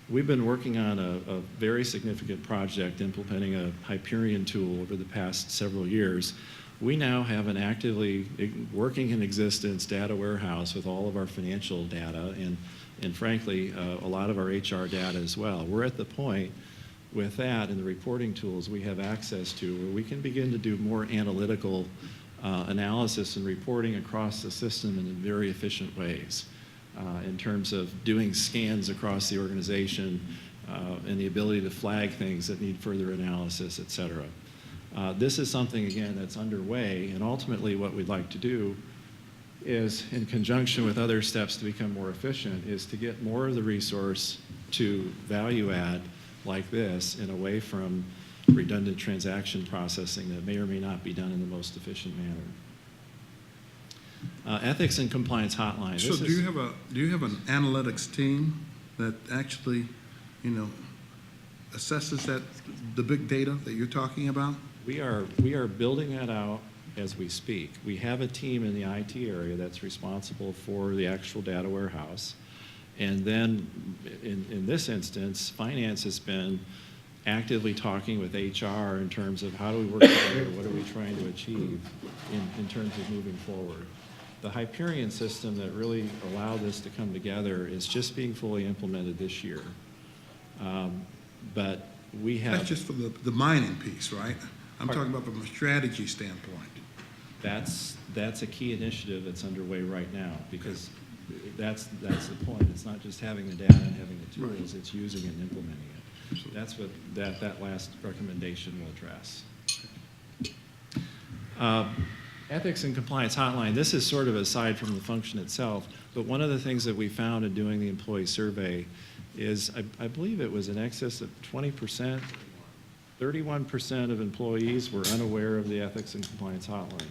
We've been working on a very significant project implementing a Hyperion tool over the past several years. We now have an actively working in existence data warehouse with all of our financial data and frankly, a lot of our HR data as well. We're at the point with that and the reporting tools we have access to where we can begin to do more analytical analysis and reporting across the system in very efficient ways in terms of doing scans across the organization and the ability to flag things that need further analysis, et cetera. This is something, again, that's underway, and ultimately what we'd like to do is, in conjunction with other steps to become more efficient, is to get more of the resource to value add like this and away from redundant transaction processing that may or may not be done in the most efficient manner. Ethics and compliance hotline. So do you have an analytics team that actually, assesses the big data that you're talking about? We are building that out as we speak. We have a team in the IT area that's responsible for the actual data warehouse. And then in this instance, finance has been actively talking with HR in terms of how do we work together, what are we trying to achieve in terms of moving forward. The Hyperion system that really allowed this to come together is just being fully implemented this year. But we have... That's just for the mining piece, right? I'm talking about from a strategy standpoint. That's a key initiative that's underway right now, because that's the point. It's not just having the data and having the tools, it's using it and implementing it. That's what that last recommendation will address. Ethics and Compliance Hotline, this is sort of aside from the function itself, but one of the things that we found in doing the employee survey is, I believe it was in excess of 20%, 31% of employees were unaware of the Ethics and Compliance Hotline.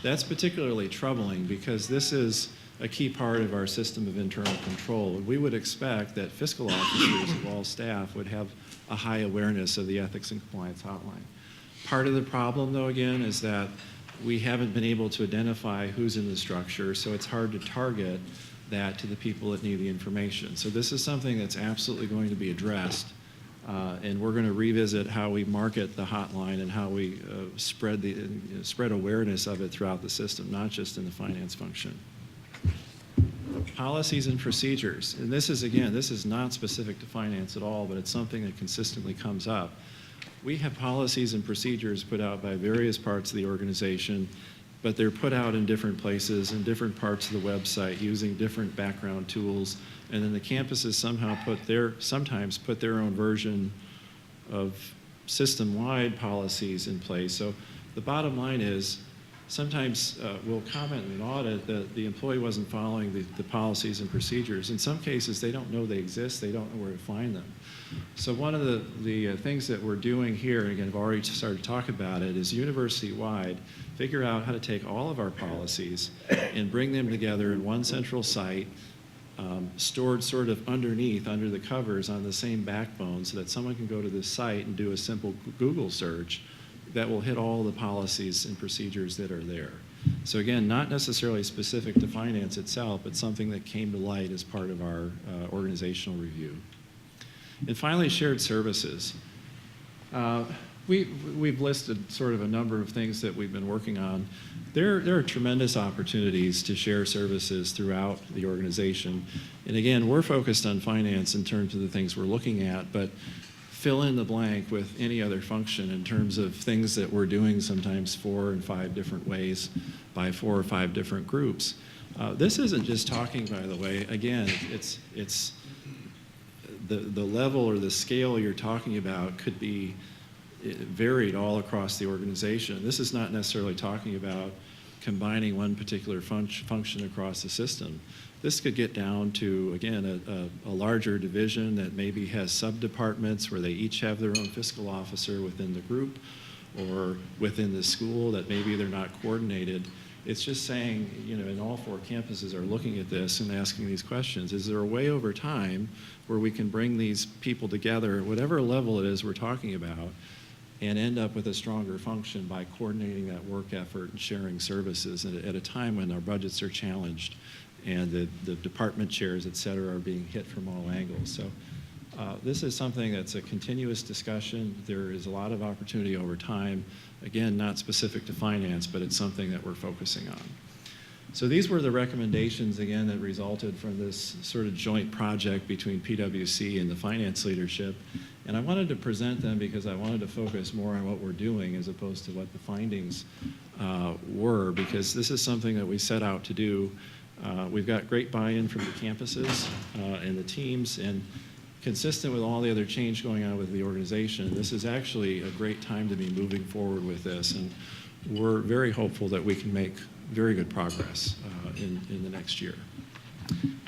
That's particularly troubling because this is a key part of our system of internal control. And we would expect that fiscal officers of all staff would have a high awareness of the Ethics and Compliance Hotline. Part of the problem, though, again, is that we haven't been able to identify who's in the structure, so it's hard to target that to the people that need the information. So this is something that's absolutely going to be addressed, and we're going to revisit how we market the hotline and how we spread awareness of it throughout the system, not just in the finance function. Policies and procedures, and this is, again, this is not specific to finance at all, but it's something that consistently comes up. We have policies and procedures put out by various parts of the organization, but they're put out in different places, in different parts of the website, using different background tools, and then the campuses somehow sometimes put their own version of system-wide policies in place. So the bottom line is, sometimes we'll comment in an audit that the employee wasn't following the policies and procedures. In some cases, they don't know they exist, they don't know where to find them. So one of the things that we're doing here, and again, I've already started to talk about it, is university-wide, figure out how to take all of our policies and bring them together in one central site, stored sort of under the covers on the same backbone, so that someone can go to this site and do a simple Google search that will hit all the policies and procedures that are there. So again, not necessarily specific to finance itself, but something that came to light as part of our organizational review. And finally, shared services. We've listed sort of a number of things that we've been working on. There are tremendous opportunities to share services throughout the organization. And again, we're focused on finance in terms of the things we're looking at, but fill in the blank with any other function in terms of things that we're doing sometimes 4 and 5 different ways by 4 or 5 different groups. This isn't just talking, by the way. Again, it's the level or the scale you're talking about could be varied all across the organization. This is not necessarily talking about combining one particular function across the system. This could get down to, again, a larger division that maybe has sub-departments where they each have their own fiscal officer within the group, or within the school that maybe they're not coordinated. It's just saying, and all 4 campuses are looking at this and asking these questions. Is there a way over time where we can bring these people together, whatever level it is we're talking about, and end up with a stronger function by coordinating that work effort and sharing services at a time when our budgets are challenged and the department chairs, et cetera, are being hit from all angles. So this is something that's a continuous discussion. There is a lot of opportunity over time. Again, not specific to finance, but it's something that we're focusing on. So these were the recommendations, again, that resulted from this sort of joint project between PwC and the finance leadership. And I wanted to present them because I wanted to focus more on what we're doing as opposed to what the findings were, because this is something that we set out to do. We've got great buy-in from the campuses and the teams, and consistent with all the other change going on with the organization, this is actually a great time to be moving forward with this, and we're very hopeful that we can make very good progress in the next year.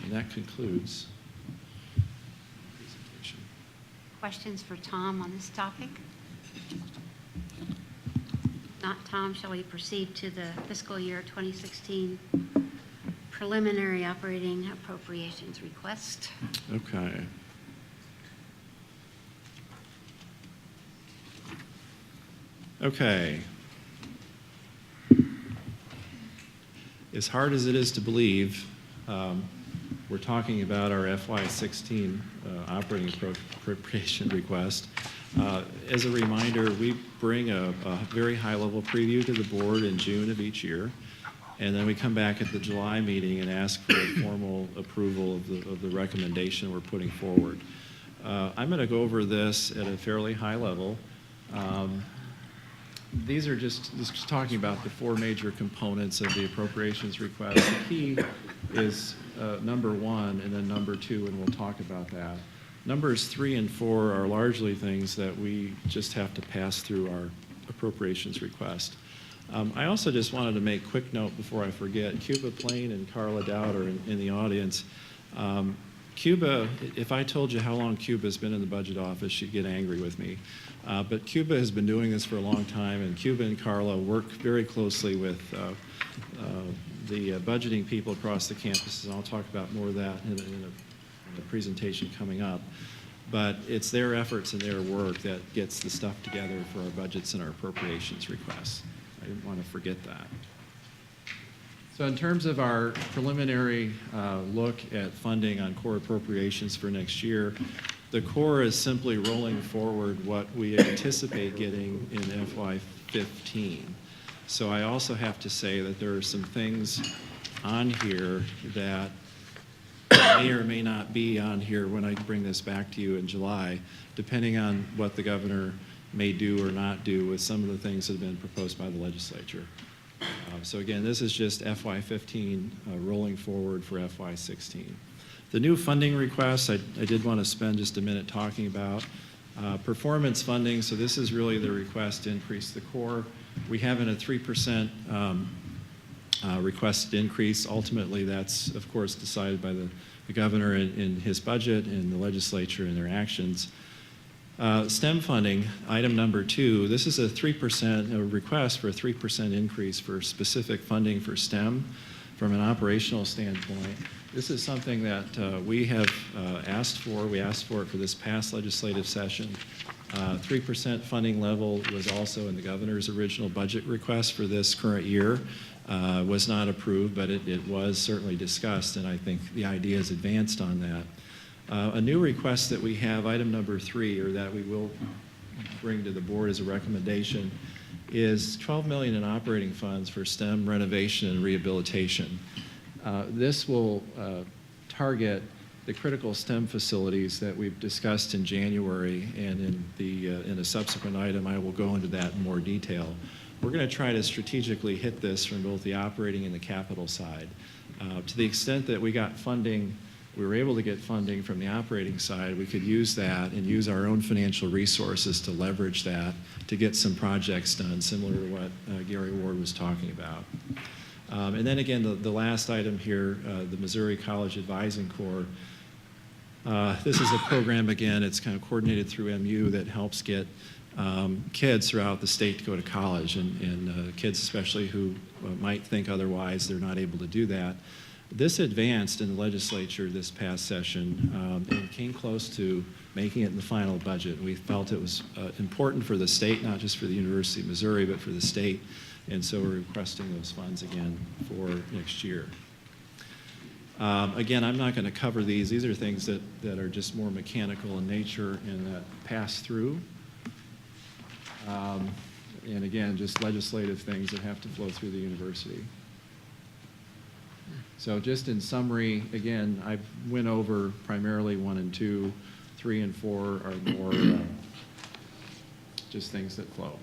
And that concludes the presentation. Questions for Tom on this topic? Not Tom, shall we proceed to the fiscal year 2016 preliminary operating appropriations request? Okay. Okay. As hard as it is to believe, we're talking about our FY16 operating appropriation request. As a reminder, we bring a very high-level preview to the board in June of each year, and then we come back at the July meeting and ask for a formal approval of the recommendation we're putting forward. I'm going to go over this at a fairly high level. these are just talking about the four major components of the appropriations request. The key is number 1 and then number 2, and we'll talk about that. Numbers 3 and 4 are largely things that we just have to pass through our appropriations request. I also just wanted to make a quick note before I forget. Cuba Plain and Carla Dowd are in the audience. Cuba, if I told you how long Cuba's been in the budget office, she'd get angry with me. But Cuba has been doing this for a long time, and Cuba and Carla work very closely with the budgeting people across the campuses, and I'll talk about more of that in a presentation coming up. But it's their efforts and their work that gets the stuff together for our budgets and our appropriations requests. I didn't want to forget that. So in terms of our preliminary look at funding on core appropriations for next year, the core is simply rolling forward what we anticipate getting in FY15. So I also have to say that there are some things on here that may or may not be on here when I bring this back to you in July, depending on what the governor may do or not do with some of the things that have been proposed by the legislature. So again, this is just FY15 rolling forward for FY16. The new funding requests, I did want to spend just a minute talking about. Performance funding, so this is really the request to increase the core. We have in a 3% requested increase. Ultimately, that's, of course, decided by the governor in his budget and the legislature in their actions. STEM funding, item number 2, this is a 3%, a request for a 3% increase for specific funding for STEM from an operational standpoint. This is something that we have asked for. We asked for it for this past legislative session. 3% funding level was also in the governor's original budget request for this current year. Was not approved, but it was certainly discussed, and I think the idea is advanced on that. A new request that we have, item number 3, or that we will bring to the board as a recommendation, is $12 million in operating funds for STEM renovation and rehabilitation. This will target the critical STEM facilities that we've discussed in January, and in a subsequent item I will go into that in more detail. We're going to try to strategically hit this from both the operating and the capital side. To the extent that we got funding, we were able to get funding from the operating side, we could use that and use our own financial resources to leverage that to get some projects done, similar to what Gary Ward was talking about. And then again, the last item here, the Missouri College Advising Corps. This is a program, again, it's kind of coordinated through MU that helps get kids throughout the state to go to college, and kids especially who might think otherwise, they're not able to do that. This advanced in the legislature this past session and came close to making it in the final budget. We felt it was important for the state, not just for the University of Missouri, but for the state, and so we're requesting those funds again for next year. Again, I'm not going to cover these. These are things that are just more mechanical in nature and that pass through. And again, just legislative things that have to flow through the university. So just in summary, again, I went over primarily 1 and 2, 3 and 4 are more just things that flow.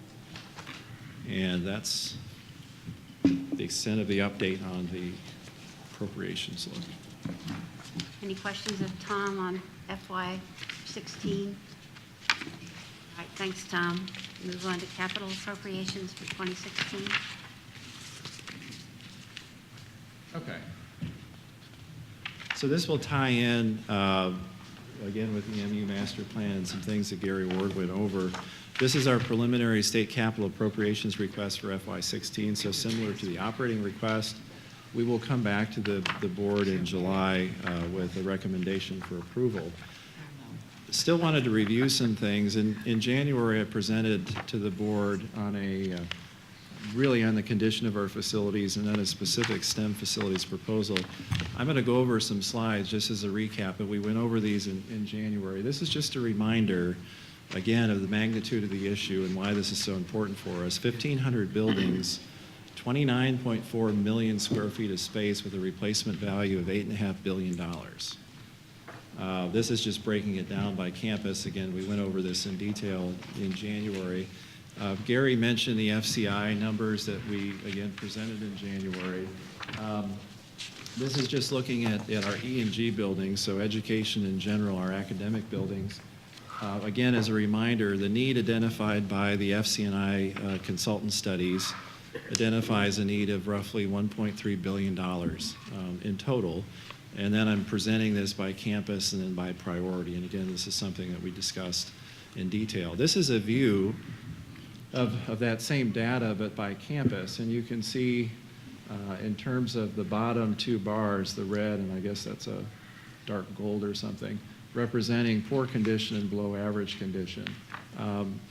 And that's the extent of the update on the appropriations look. Any questions of Tom on FY16? All right, thanks, Tom. Move on to capital appropriations for 2016. Okay. So this will tie in, again, with the MU master plan and some things that Gary Ward went over. This is our preliminary state capital appropriations request for FY16, so similar to the operating request. We will come back to the board in July with a recommendation for approval. Still wanted to review some things. In January, I presented to the board on really on the condition of our facilities and then a specific STEM facilities proposal. I'm going to go over some slides just as a recap, but we went over these in January. This is just a reminder, again, of the magnitude of the issue and why this is so important for us. 1,500 buildings, 29.4 million square feet of space with a replacement value of $8.5 billion. This is just breaking it down by campus. Again, we went over this in detail in January. Gary mentioned the FCI numbers that we, again, presented in January. This is just looking at our E&G buildings, so education in general, our academic buildings. Again, as a reminder, the need identified by the FCNI consultant studies identifies a need of roughly $1.3 billion in total. And then I'm presenting this by campus and then by priority. And again, this is something that we discussed in detail. This is a view of that same data, but by campus. And you can see in terms of the bottom two bars, the red, and I guess that's a dark gold or something, representing poor condition and below average condition.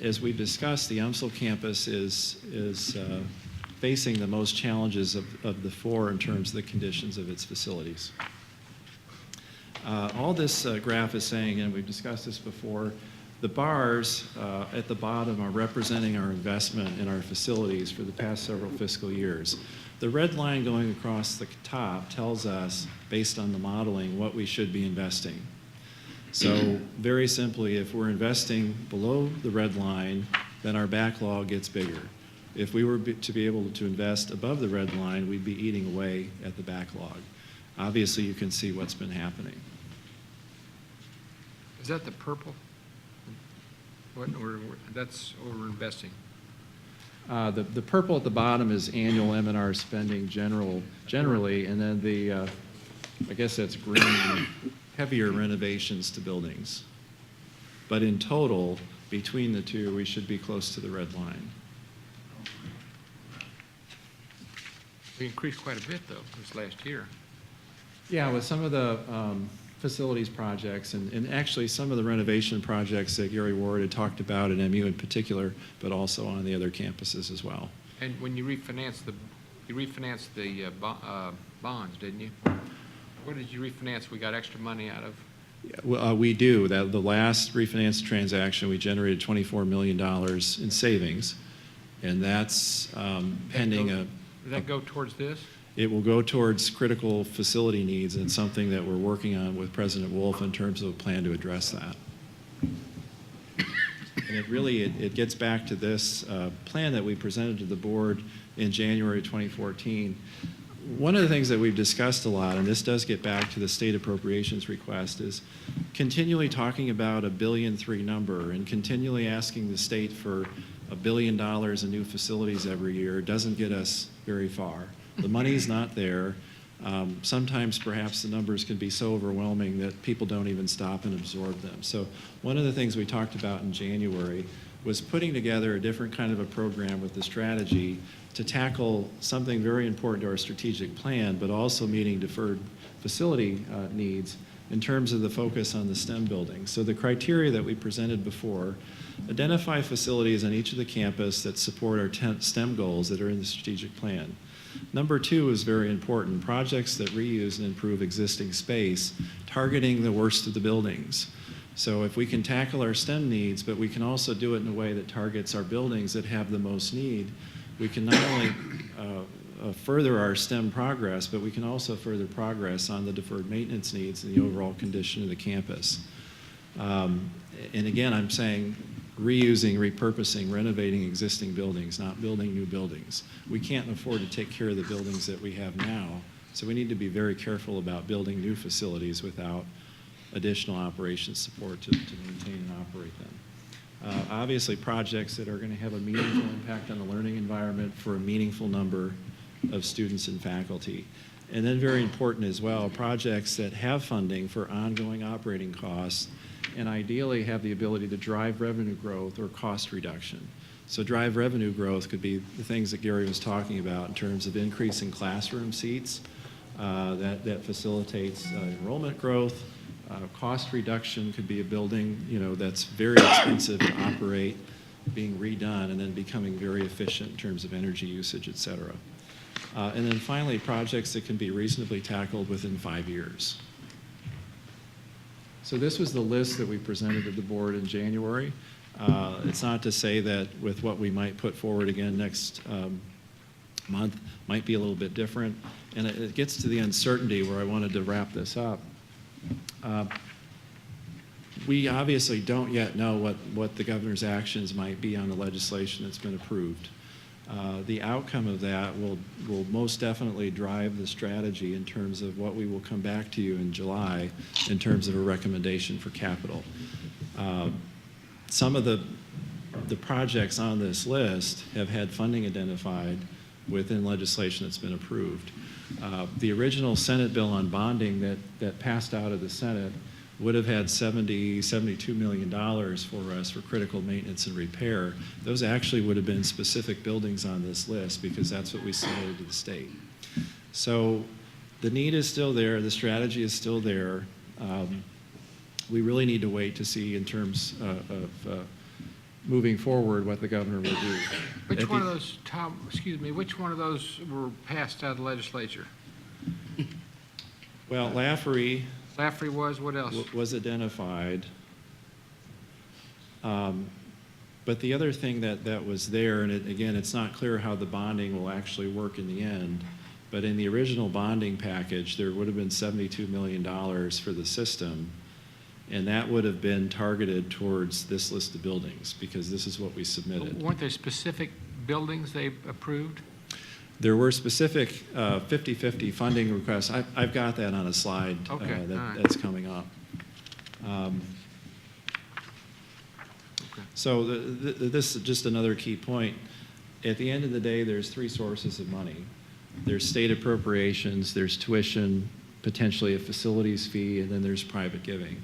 As we discussed, the UMSL campus is facing the most challenges of the four in terms of the conditions of its facilities. All this graph is saying, and we've discussed this before, the bars at the bottom are representing our investment in our facilities for the past several fiscal years. The red line going across the top tells us, based on the modeling, what we should be investing. So very simply, if we're investing below the red line, then our backlog gets bigger. If we were to be able to invest above the red line, we'd be eating away at the backlog. Obviously, you can see what's been happening. Is that the purple? That's what we're investing. The purple at the bottom is annual M&R spending generally, and then the, I guess that's green, heavier renovations to buildings. But in total, between the two, we should be close to the red line. We increased quite a bit, though, this last year. Yeah, with some of the facilities projects and actually some of the renovation projects that Gary Ward had talked about at MU in particular, but also on the other campuses as well. And when you refinanced the bonds, didn't you? What did you refinance? We got extra money out of? Yeah, well, we do. The last refinance transaction, we generated $24 million in savings, and that's pending a... Does that go towards this? It will go towards critical facility needs, and something that we're working on with President Wolf in terms of a plan to address that. And it gets back to this plan that we presented to the board in January 2014. One of the things that we've discussed a lot, and this does get back to the state appropriations request, is continually talking about a $1.3 billion number and continually asking the state for $1 billion in new facilities every year doesn't get us very far. The money's not there. Sometimes perhaps the numbers can be so overwhelming that people don't even stop and absorb them. So one of the things we talked about in January was putting together a different kind of a program with the strategy to tackle something very important to our strategic plan, but also meeting deferred facility needs in terms of the focus on the STEM buildings. So the criteria that we presented before, identify facilities on each of the campus that support our STEM goals that are in the strategic plan. Number two is very important, projects that reuse and improve existing space, targeting the worst of the buildings. So if we can tackle our STEM needs, but we can also do it in a way that targets our buildings that have the most need, we can not only further our STEM progress, but we can also further progress on the deferred maintenance needs and the overall condition of the campus. And again, I'm saying reusing, repurposing, renovating existing buildings, not building new buildings. We can't afford to take care of the buildings that we have now, so we need to be very careful about building new facilities without additional operations support to maintain and operate them. Obviously, projects that are going to have a meaningful impact on the learning environment for a meaningful number of students and faculty. And then very important as well, projects that have funding for ongoing operating costs and ideally have the ability to drive revenue growth or cost reduction. So drive revenue growth could be the things that Gary was talking about in terms of increasing classroom seats that facilitates enrollment growth. Cost reduction could be a building that's very expensive to operate, being redone, and then becoming very efficient in terms of energy usage, et cetera. And then finally, projects that can be reasonably tackled within 5 years. So this was the list that we presented to the board in January. It's not to say that with what we might put forward again next month might be a little bit different. And it gets to the uncertainty where I wanted to wrap this up. we obviously don't yet know what the governor's actions might be on the legislation that's been approved. The outcome of that will most definitely drive the strategy in terms of what we will come back to you in July in terms of a recommendation for capital. Some of the projects on this list have had funding identified within legislation that's been approved. The original Senate bill on bonding that passed out of the Senate would have had $72 million for us for critical maintenance and repair. Those actually would have been specific buildings on this list because that's what we submitted to the state. So the need is still there, the strategy is still there. We really need to wait to see in terms of moving forward what the governor will do. Which one of those, Tom, excuse me, which one of those were passed out of the legislature? Well, Laffery was, what else? Was identified. But the other thing that was there, and again, it's not clear how the bonding will actually work in the end, but in the original bonding package, there would have been $72 million for the system, and that would have been targeted towards this list of buildings because this is what we submitted. Weren't there specific buildings they approved? There were specific 50-50 funding requests. I've got that on a slide Okay, that's coming up. So this is just another key point. At the end of the day, there's three sources of money. There's state appropriations, there's tuition, potentially a facilities fee, and then there's private giving.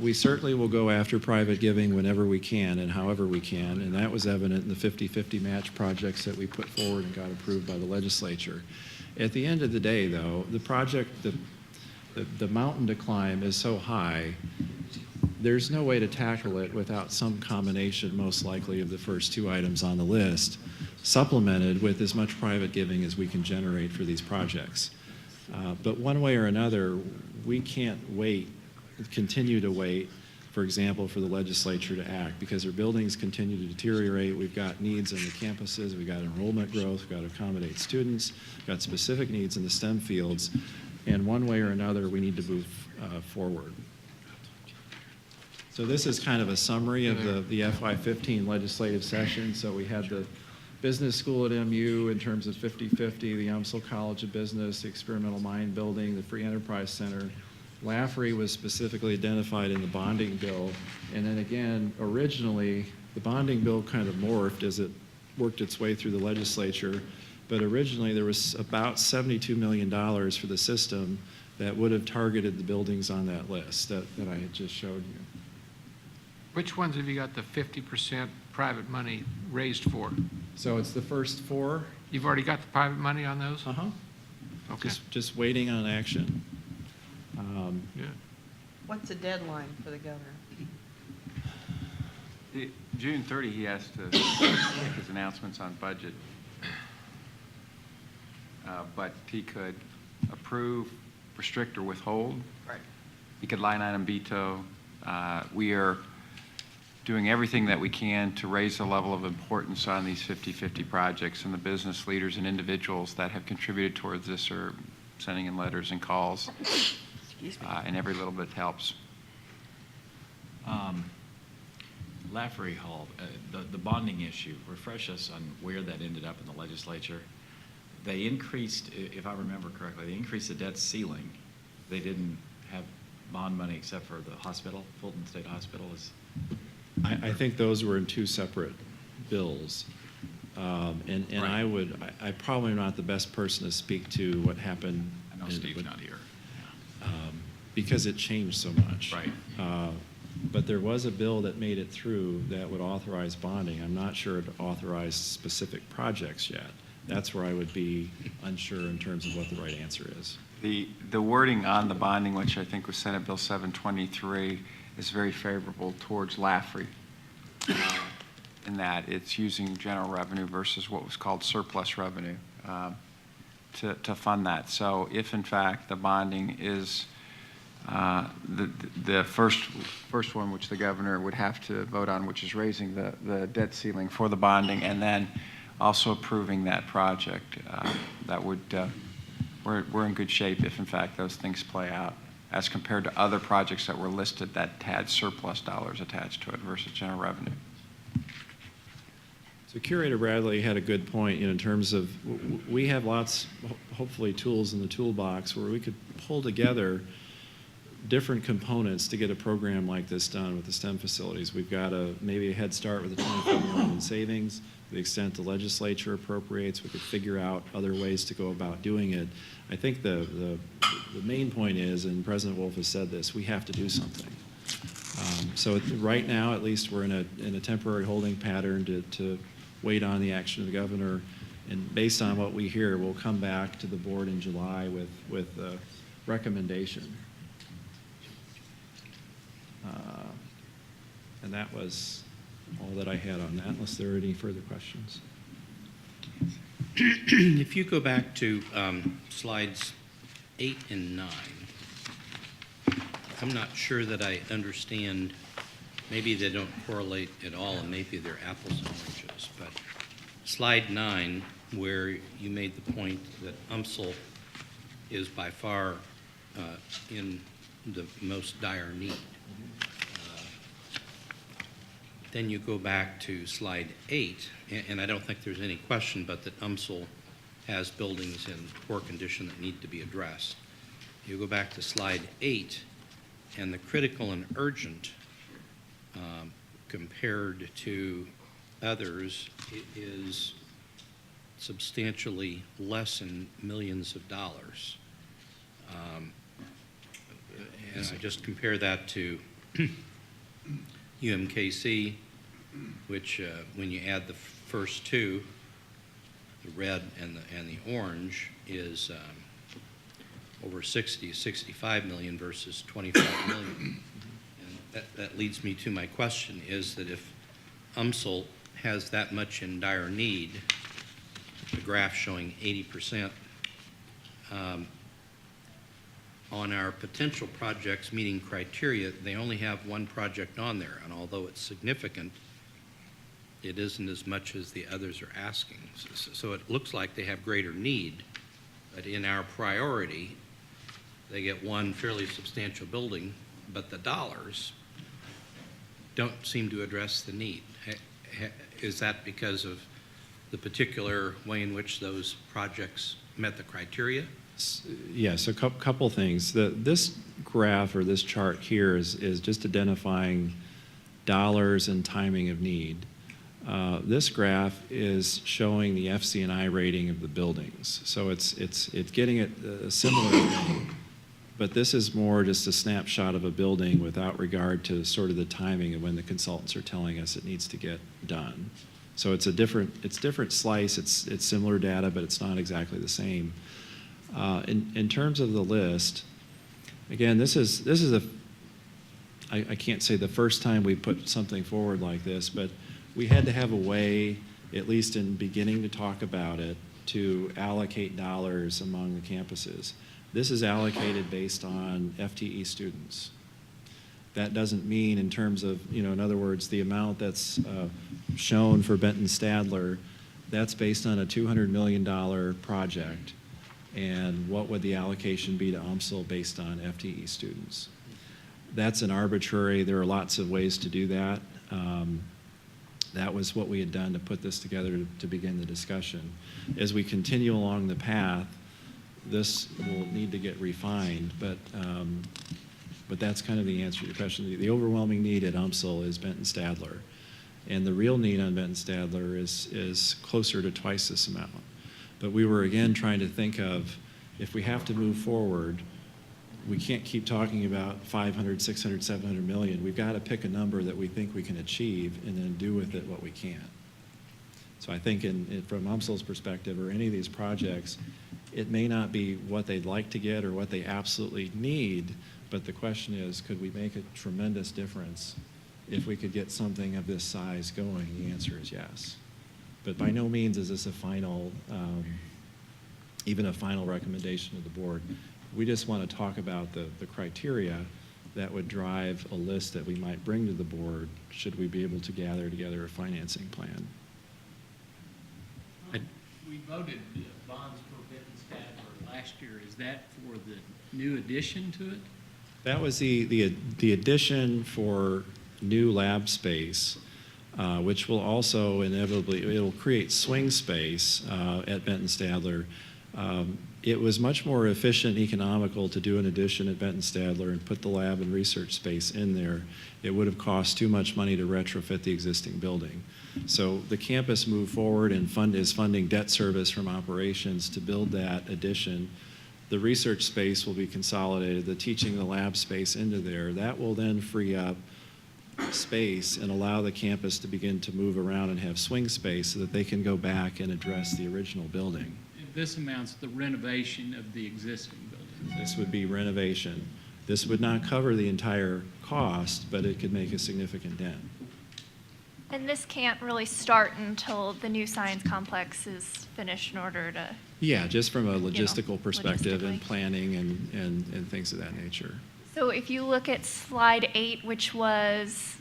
We certainly will go after private giving whenever we can and however we can, and that was evident in the 50-50 match projects that we put forward and got approved by the legislature. At the end of the day, though, the project, the mountain to climb is so high, there's no way to tackle it without some combination, most likely, of the first two items on the list, supplemented with as much private giving as we can generate for these projects. But one way or another, we can't continue to wait, for example, for the legislature to act because our buildings continue to deteriorate. We've got needs in the campuses, we've got enrollment growth, we've got to accommodate students, we've got specific needs in the STEM fields, and one way or another, we need to move forward. So this is kind of a summary of the FY15 legislative session. So we had the business school at MU in terms of 50-50, the UMSL College of Business, the Experimental Mind Building, the Free Enterprise Center. Laffery was specifically identified in the bonding bill. And then again, originally, the bonding bill kind of morphed as it worked its way through the legislature. But originally, there was about $72 million for the system that would have targeted the buildings on that list that I had just showed you. Which ones have you got the 50% private money raised for? So it's the first four. You've already got the private money on those? Uh-huh. Okay. Just waiting on action. Yeah. What's the deadline for the governor? June 30, he has to make his announcements on budget. But he could approve, restrict, or withhold. Right. He could line item veto. We are doing everything that we can to raise the level of importance on these 50-50 projects, and the business leaders and individuals that have contributed towards this are sending in letters and calls, and every little bit helps. Laffery Hall, the bonding issue, refresh us on where that ended up in the legislature. They increased, if I remember correctly, they increased the debt ceiling. They didn't have bond money except for the hospital, Fulton State Hospital is... I think those were in two separate bills. And Right. I probably am not the best person to speak to what happened. I know Steve's not here. Because it changed so much. Right. But there was a bill that made it through that would authorize bonding. I'm not sure it authorized specific projects yet. That's where I would be unsure in terms of what the right answer is. The wording on the bonding, which I think was Senate Bill 723, is very favorable towards Laffery in that it's using general revenue versus what was called surplus revenue to fund that. So if in fact the bonding is the first one, which the governor would have to vote on, which is raising the debt ceiling for the bonding and then also approving that project, that would we're in good shape if in fact those things play out. as compared to other projects that were listed that had surplus dollars attached to it versus general revenue? So Curator Bradley had a good point, in terms of we have lots, hopefully, tools in the toolbox where we could pull together different components to get a program like this done with the STEM facilities. We've got maybe a head start with the $25 million in savings. To the extent the legislature appropriates, we could figure out other ways to go about doing it. I think the main point is, and President Wolf has said this, we have to do something. So right now, at least, we're in a temporary holding pattern to wait on the action of the governor, and based on what we hear, we'll come back to the board in July with a recommendation. And that was all that I had on that, unless there are any further questions. If you go back to slides 8 and 9, I'm not sure that I understand. Maybe they don't correlate at all, and maybe they're apples and oranges. But slide 9, where you made the point that UMSL is by far in the most dire need. Then you go back to slide 8, and I don't think there's any question but that UMSL has buildings in poor condition that need to be addressed. You go back to slide 8, and the critical and urgent compared to others is substantially less in millions of dollars. And I just compare that to UMKC, which when you add the first two, the red and the orange, is over 65 million versus 25 million. And that leads me to my question, is that if UMSL has that much in dire need, the graph showing 80%, on our potential projects meeting criteria, they only have one project on there, and although it's significant, it isn't as much as the others are asking. So it looks like they have greater need, but in our priority, they get one fairly substantial building, but the dollars don't seem to address the need. Is that because of the particular way in which those projects met the criteria? Yes, a couple things. This graph or this chart here is just identifying dollars and timing of need. This graph is showing the FC&I rating of the buildings. So it's getting at a similar thing, but this is more just a snapshot of a building without regard to sort of the timing of when the consultants are telling us it needs to get done. So it's different slice. It's similar data, but it's not exactly the same. In terms of the list, again, this is I can't say the first time we put something forward like this, but we had to have a way, at least in beginning to talk about it, to allocate dollars among the campuses. This is allocated based on FTE students. That doesn't mean in terms of, in other words, the amount that's shown for Benton Stadler, that's based on a $200 million project. And what would the allocation be to UMSL based on FTE students? That's an arbitrary, there are lots of ways to do that. That was what we had done to put this together to begin the discussion. As we continue along the path, this will need to get refined, but that's kind of the answer to your question. The overwhelming need at UMSL is Benton Stadler, and the real need on Benton Stadler is closer to twice this amount. But we were, again, trying to think of, if we have to move forward, we can't keep talking about 500, 600, 700 million. We've got to pick a number that we think we can achieve and then do with it what we can. So I think from UMSL's perspective, or any of these projects, it may not be what they'd like to get or what they absolutely need, but the question is, could we make a tremendous difference if we could get something of this size going? The answer is yes. But by no means is this a final, even a final recommendation of the board. We just want to talk about the criteria that would drive a list that we might bring to the board should we be able to gather together a financing plan. We voted bonds for Benton Stadler last year. Is that for the new addition to it? That was the addition for new lab space, which will also inevitably, it'll create swing space at Benton Stadler. It was much more efficient and economical to do an addition at Benton Stadler and put the lab and research space in there. It would have cost too much money to retrofit the existing building. So the campus moved forward and is funding debt service from operations to build that addition. The research space will be consolidated, the teaching and the lab space into there. That will then free up space and allow the campus to begin to move around and have swing space so that they can go back and address the original building. This amounts to the renovation of the existing building. This would be renovation. This would not cover the entire cost, but it could make a significant dent. And this can't really start until the new science complex is finished in order to... Yeah, just from a logistical know, perspective and logistically. planning and things of that nature. So if you look at slide 8, which was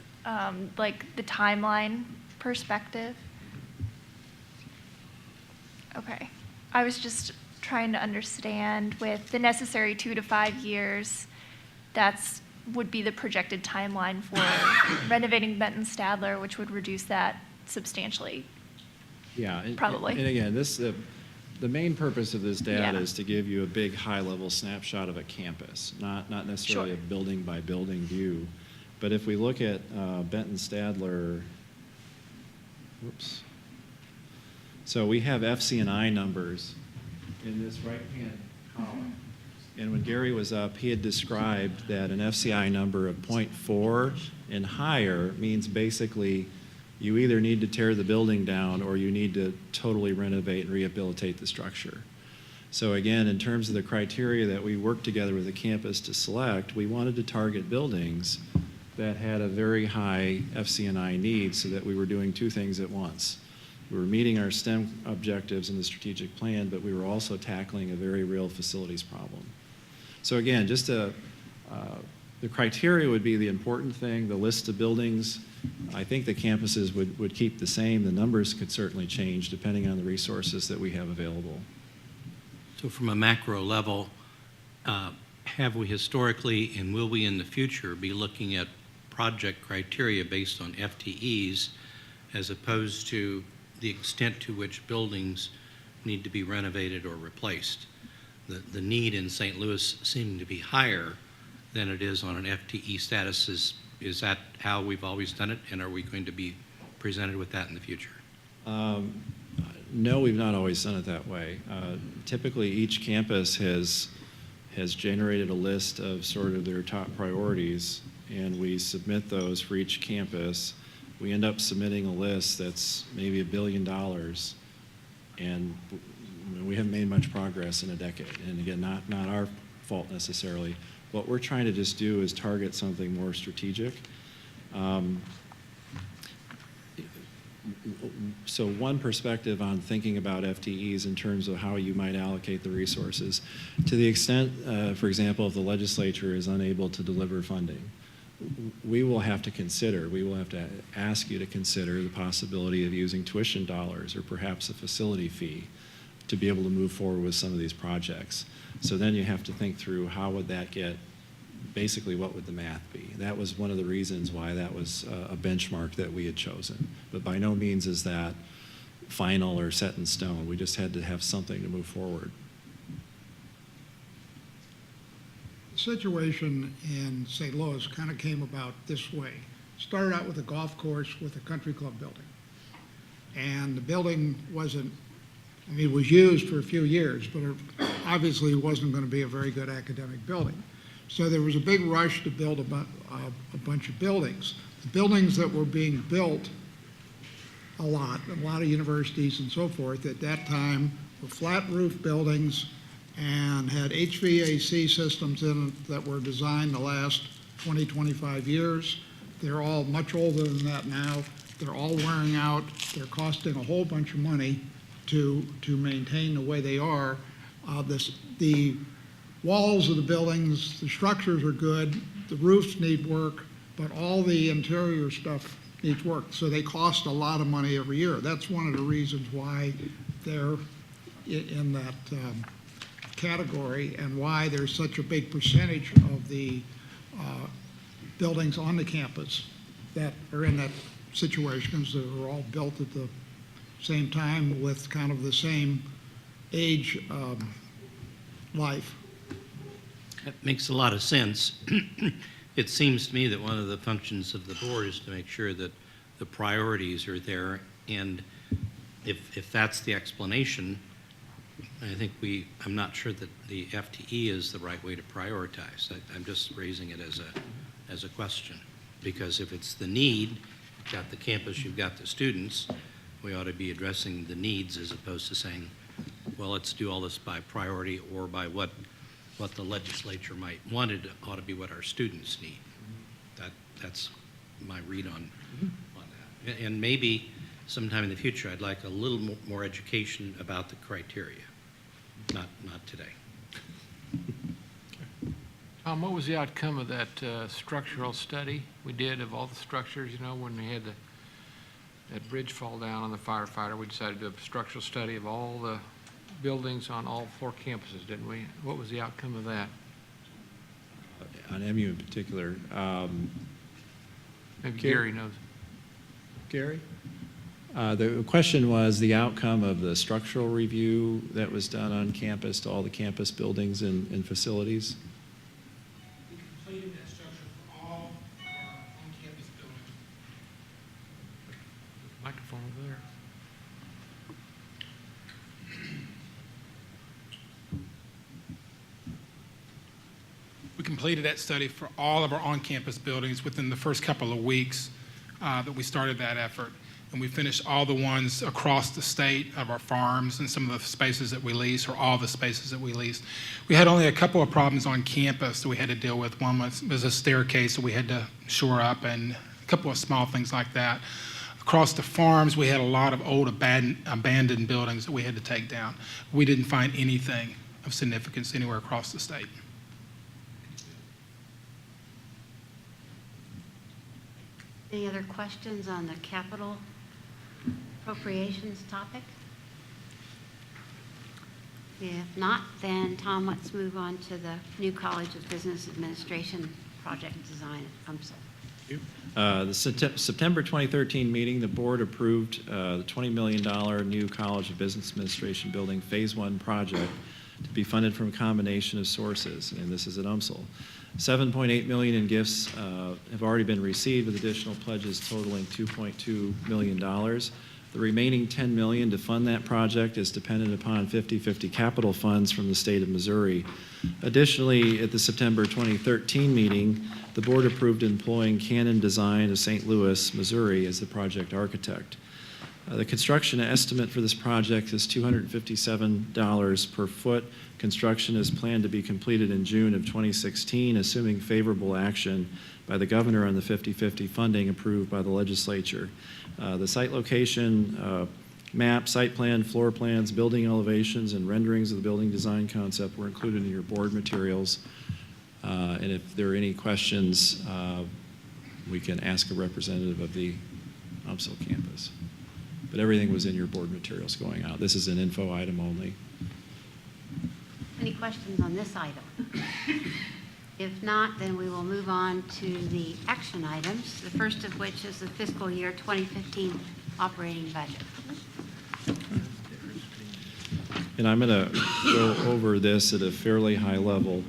like the timeline perspective. Okay. I was just trying to understand with the necessary 2 to 5 years, that's would be the projected timeline for renovating Benton Stadler, which would reduce that substantially. Yeah, Probably. And again, the main purpose of this data Yeah. is to give you a big high-level snapshot of a campus, not necessarily Sure. a building-by-building view. But if we look at Benton Stadler, whoops. So we have FC&I numbers in this right-hand column. And when Gary was up, he had described that an FCI number of 0.4 and higher means basically you either need to tear the building down or you need to totally renovate and rehabilitate the structure. So again, in terms of the criteria that we worked together with the campus to select, we wanted to target buildings that had a very high FC&I need so that we were doing two things at once. We were meeting our STEM objectives in the strategic plan, but we were also tackling a very real facilities problem. So again, just the criteria would be the important thing, the list of buildings. I think the campuses would keep the same. The numbers could certainly change depending on the resources that we have available. So from a macro level, have we historically and will we in the future be looking at project criteria based on FTEs as opposed to the extent to which buildings need to be renovated or replaced? The need in St. Louis seeming to be higher than it is on an FTE status. Is that how we've always done it, and are we going to be presented with that in the future? No, we've not always done it that way. Typically, each campus has generated a list of sort of their top priorities, and we submit those for each campus. We end up submitting a list that's maybe $1 billion, and we haven't made much progress in a decade. And again, not our fault necessarily. What we're trying to just do is target something more strategic. So one perspective on thinking about FTEs in terms of how you might allocate the resources, to the extent, for example, if the legislature is unable to deliver funding, we will have to ask you to consider the possibility of using tuition dollars or perhaps a facility fee to be able to move forward with some of these projects. So then you have to think through how would that get, basically what would the math be? That was one of the reasons why that was a benchmark that we had chosen. But by no means is that final or set in stone. We just had to have something to move forward. The situation in St. Louis kind of came about this way. Started out with a golf course with a country club building. And the building wasn't, I mean, it was used for a few years, but it obviously wasn't going to be a very good academic building. So there was a big rush to build a bunch of buildings. The buildings that were being built a lot of universities and so forth at that time were flat roof buildings and had HVAC systems in it that were designed to last 20, 25 years. They're all much older than that now. They're all wearing out. They're costing a whole bunch of money to maintain the way they are. The walls of the buildings, the structures are good, the roofs need work, but all the interior stuff needs work. So they cost a lot of money every year. That's one of the reasons why they're in that category and why there's such a big percentage of the buildings on the campus that are in that situation, because they were all built at the same time with kind of the same age life. That makes a lot of sense. It seems to me that one of the functions of the board is to make sure that the priorities are there, and if that's the explanation, I think I'm not sure that the FTE is the right way to prioritize. I'm just raising it as a question, because if it's the need, you've got the campus, you've got the students, we ought to be addressing the needs as opposed to saying, well, let's do all this by priority or by what the legislature might want. It ought to be what our students need. That's my read on that. And maybe sometime in the future, I'd like a little more education about the criteria. Not today. Tom, what was the outcome of that structural study we did of all the structures? You know, when we had that bridge fall down on the firefighter, we decided to do a structural study of all the buildings on all 4 campuses, didn't we? What was the outcome of that? On MU in particular. Maybe Gary knows. Gary? The question was the outcome of the structural review that was done on campus to all the campus buildings and facilities. We completed that structure for all of our on-campus buildings. Microphone over there. We completed that study for all of our on-campus buildings within the first couple of weeks that we started that effort. And we finished all the ones across the state of our farms and some of the spaces that we lease, or all the spaces that we lease. We had only a couple of problems on campus that we had to deal with. One was a staircase that we had to shore up, and a couple of small things like that. Across the farms, we had a lot of old abandoned buildings that we had to take down. We didn't find anything of significance anywhere across the state. Any other questions on the capital appropriations topic? If not, then Tom, let's move on to the new College of Business Administration project design at UMSL. The September 2013 meeting, the board approved the $20 million new College of Business Administration building Phase 1 project to be funded from a combination of sources, and this is at UMSL. $7.8 million in gifts have already been received, with additional pledges totaling $2.2 million. The remaining $10 million to fund that project is dependent upon 50/50 capital funds from the state of Missouri. Additionally, at the September 2013 meeting, the board approved employing Cannon Design of St. Louis, Missouri as the project architect. The construction estimate for this project is $257 per foot. Construction is planned to be completed in June of 2016, assuming favorable action by the governor on the 50/50 funding approved by the legislature. The site location, map, site plan, floor plans, building elevations, and renderings of the building design concept were included in your board materials. And if there are any questions, we can ask a representative of the UMSL campus. But everything was in your board materials going out. This is an info item only. Any questions on this item? If not, then we will move on to the action items, the first of which is the fiscal year 2015 operating budget. And I'm going to go over this at a fairly high level.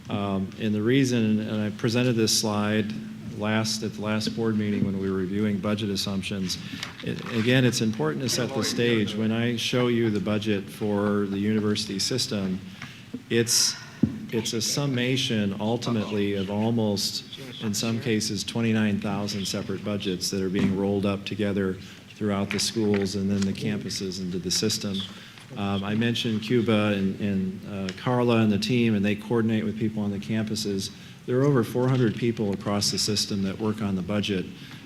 And the reason, and I presented this slide at the last board meeting when we were reviewing budget assumptions. Again, it's important to set the stage. When I show you the budget for the university system, it's a summation ultimately of almost, in some cases, 29,000 separate budgets that are being rolled up together throughout the schools and then the campuses into the system. I mentioned Cuba and Carla and the team, and they coordinate with people on the campuses. There are over 400 people across the system that work on the budget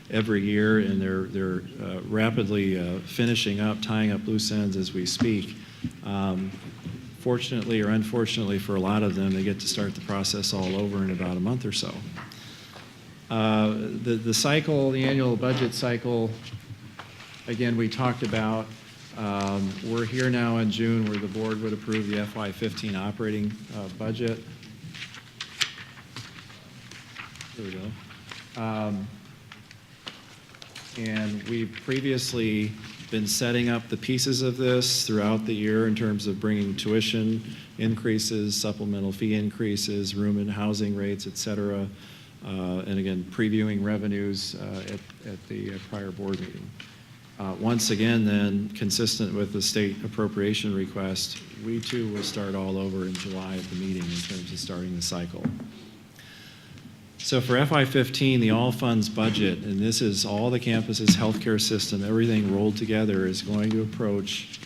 every year, and they're rapidly finishing up, tying up loose ends as we speak. Fortunately or unfortunately for a lot of them, they get to start the process all over in about a month or so. The cycle, the annual budget cycle, again, we talked about. We're here now in June where the board would approve the FY15 operating budget. There we go. And we've previously been setting up the pieces of this throughout the year in terms of bringing tuition increases, supplemental fee increases, room and housing rates, et cetera, and again, previewing revenues at the prior board meeting. Once again, then, consistent with the state appropriation request, we too will start all over in July at the meeting in terms of starting the cycle. So for FY15, the all funds budget, and this is all the campuses, healthcare system, everything rolled together, is going to approach,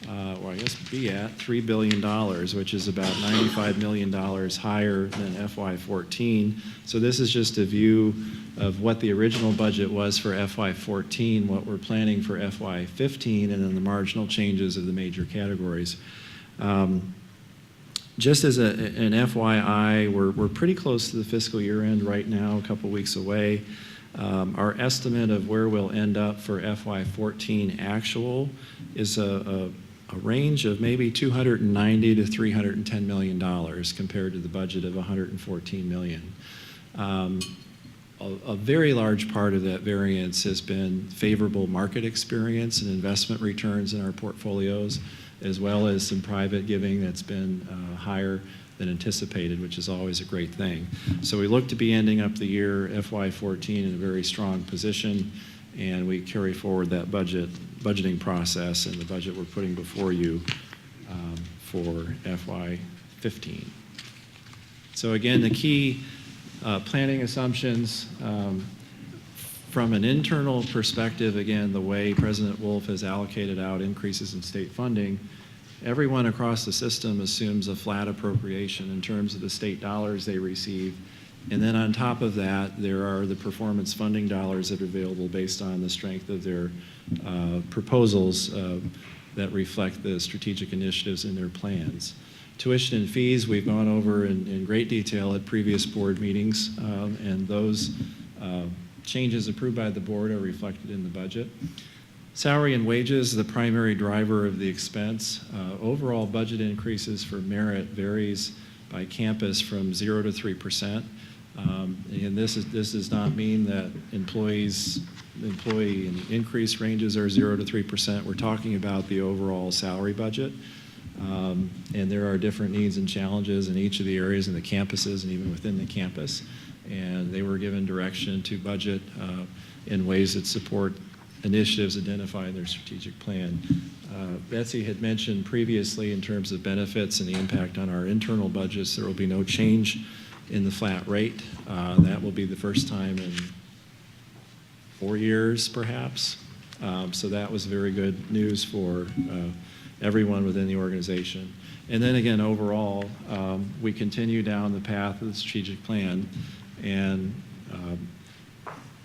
or I guess be at $3 billion, which is about $95 million higher than FY14. So this is just a view of what the original budget was for FY14, what we're planning for FY15, and then the marginal changes of the major categories. Just as an FYI, we're pretty close to the fiscal year end right now, a couple weeks away. Our estimate of where we'll end up for FY14 actual is a range of maybe $290 to $310 million compared to the budget of $114 million. A very large part of that variance has been favorable market experience and investment returns in our portfolios, as well as some private giving that's been higher than anticipated, which is always a great thing. So we look to be ending up the year FY14 in a very strong position, and we carry forward that budgeting process and the budget we're putting before you for FY15. So again, the key planning assumptions from an internal perspective, again, the way President Wolf has allocated out increases in state funding, everyone across the system assumes a flat appropriation in terms of the state dollars they receive. And then on top of that, there are the performance funding dollars that are available based on the strength of their proposals that reflect the strategic initiatives in their plans. Tuition and fees, we've gone over in great detail at previous board meetings, and those changes approved by the board are reflected in the budget. Salary and wages, the primary driver of the expense. Overall budget increases for merit varies by campus from 0 to 3%. And this does not mean that employee increase ranges are 0 to 3%. We're talking about the overall salary budget. And there are different needs and challenges in each of the areas in the campuses and even within the campus. And they were given direction to budget in ways that support initiatives identified in their strategic plan. Betsy had mentioned previously in terms of benefits and the impact on our internal budgets, there will be no change in the flat rate. That will be the first time in 4 years, perhaps. So that was very good news for everyone within the organization. And then again, overall, we continue down the path of the strategic plan, and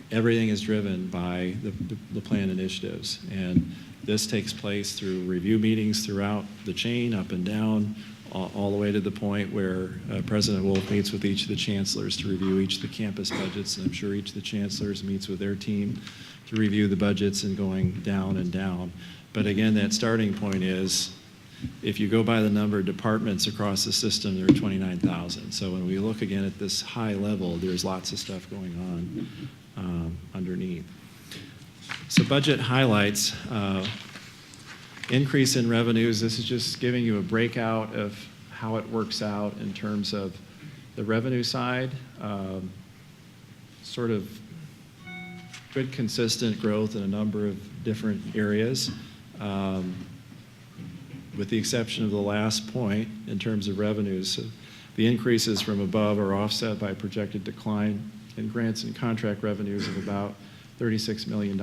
everything is driven by the plan initiatives. And this takes place through review meetings throughout the chain, up and down, all the way to the point where President Wolf meets with each of the chancellors to review each of the campus budgets, and I'm sure each of the chancellors meets with their team to review the budgets, and going down and down. But again, that starting point is, if you go by the number of departments across the system, there are 29,000. So when we look again at this high level, there's lots of stuff going on underneath. So budget highlights, increase in revenues. This is just giving you a breakout of how it works out in terms of the revenue side, sort of good consistent growth in a number of different areas. With the exception of the last point in terms of revenues. So the increases from above are offset by a projected decline in grants and contract revenues of about $36 million.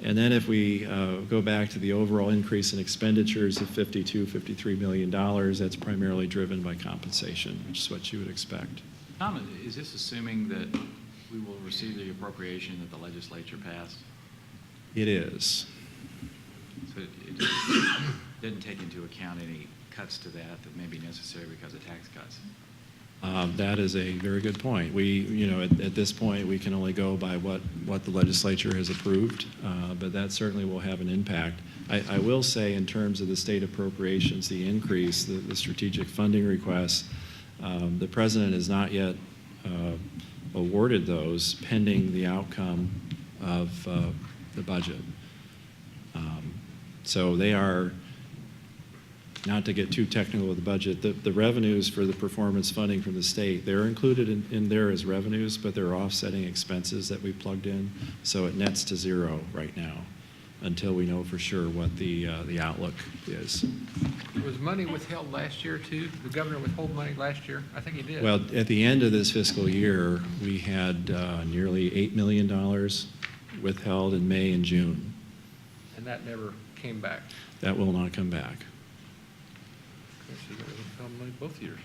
And then if we go back to the overall increase in expenditures of $53 million, that's primarily driven by compensation, which is what you would expect. Tom, is this assuming that we will receive the appropriation that the legislature passed? It is. So it didn't take into account any cuts to that may be necessary because of tax cuts. That is a very good point. We, at this point, we can only go by what the legislature has approved, but that certainly will have an impact. I will say, in terms of the state appropriations, the increase, the strategic funding requests, the president has not yet awarded those pending the outcome of the budget. So they are, not to get too technical with the budget, the revenues for the performance funding from the state, they're included in there as revenues, but they're offsetting expenses that we plugged in. So it nets to zero right now until we know for sure what the outlook is. Was money withheld last year too? Did the governor withhold money last year? I think he did. Well, at the end of this fiscal year, we had nearly $8 million withheld in May and June. And that never came back. That will not come back. Okay, so that was withheld money both years.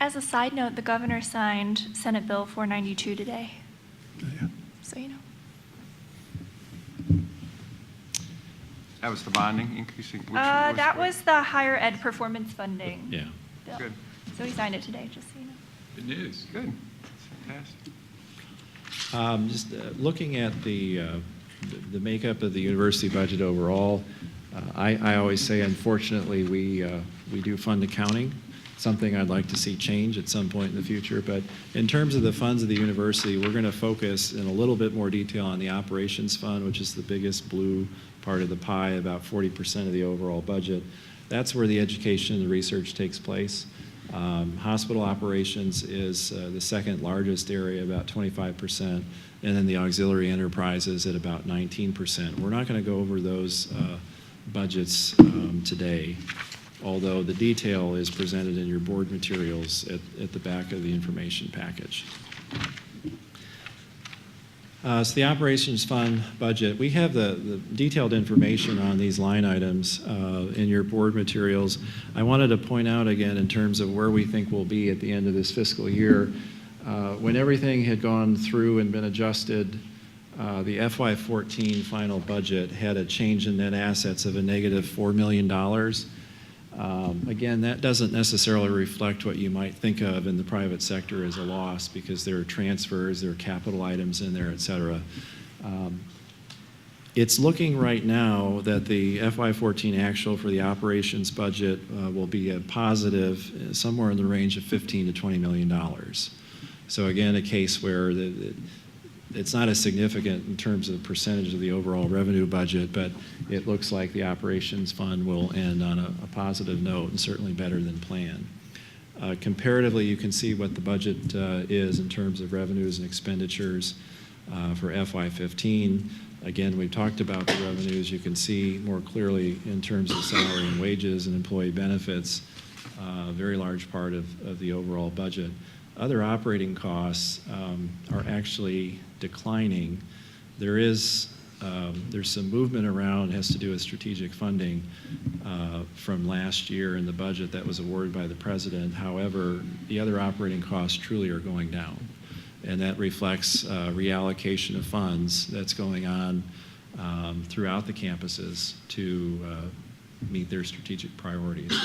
As a side note, the governor signed Senate Bill 492 today. Yeah. So you know. That was the bonding increasing? That was the higher ed performance funding. Yeah. bill. Good. So he signed it today, just so you know. Good news. Good. That's fantastic. Just looking at the makeup of the university budget overall, I always say, unfortunately, we do fund accounting, something I'd like to see change at some point in the future. But in terms of the funds of the university, we're going to focus in a little bit more detail on the operations fund, which is the biggest blue part of the pie, about 40% of the overall budget. That's where the education and the research takes place. Hospital operations is the second largest area, about 25%, and then the auxiliary enterprises at about 19%. We're not going to go over those budgets today, although the detail is presented in your board materials at the back of the information package. So the operations fund budget, we have the detailed information on these line items in your board materials. I wanted to point out again in terms of where we think we'll be at the end of this fiscal year. When everything had gone through and been adjusted, the FY14 final budget had a change in net assets of a negative $4 million. Again, that doesn't necessarily reflect what you might think of in the private sector as a loss, because there are transfers, there are capital items in there, et cetera. It's looking right now that the FY14 actual for the operations budget will be a positive somewhere in the range of $15 to $20 million. So again, a case where it's not as significant in terms of the percentage of the overall revenue budget, but it looks like the operations fund will end on a positive note and certainly better than planned. Comparatively, you can see what the budget is in terms of revenues and expenditures for FY15. Again, we've talked about the revenues. You can see more clearly in terms of salary and wages and employee benefits, a very large part of the overall budget. Other operating costs are actually declining. There's some movement around, it has to do with strategic funding from last year in the budget that was awarded by the president. However, the other operating costs truly are going down, and that reflects reallocation of funds that's going on throughout the campuses to meet their strategic priorities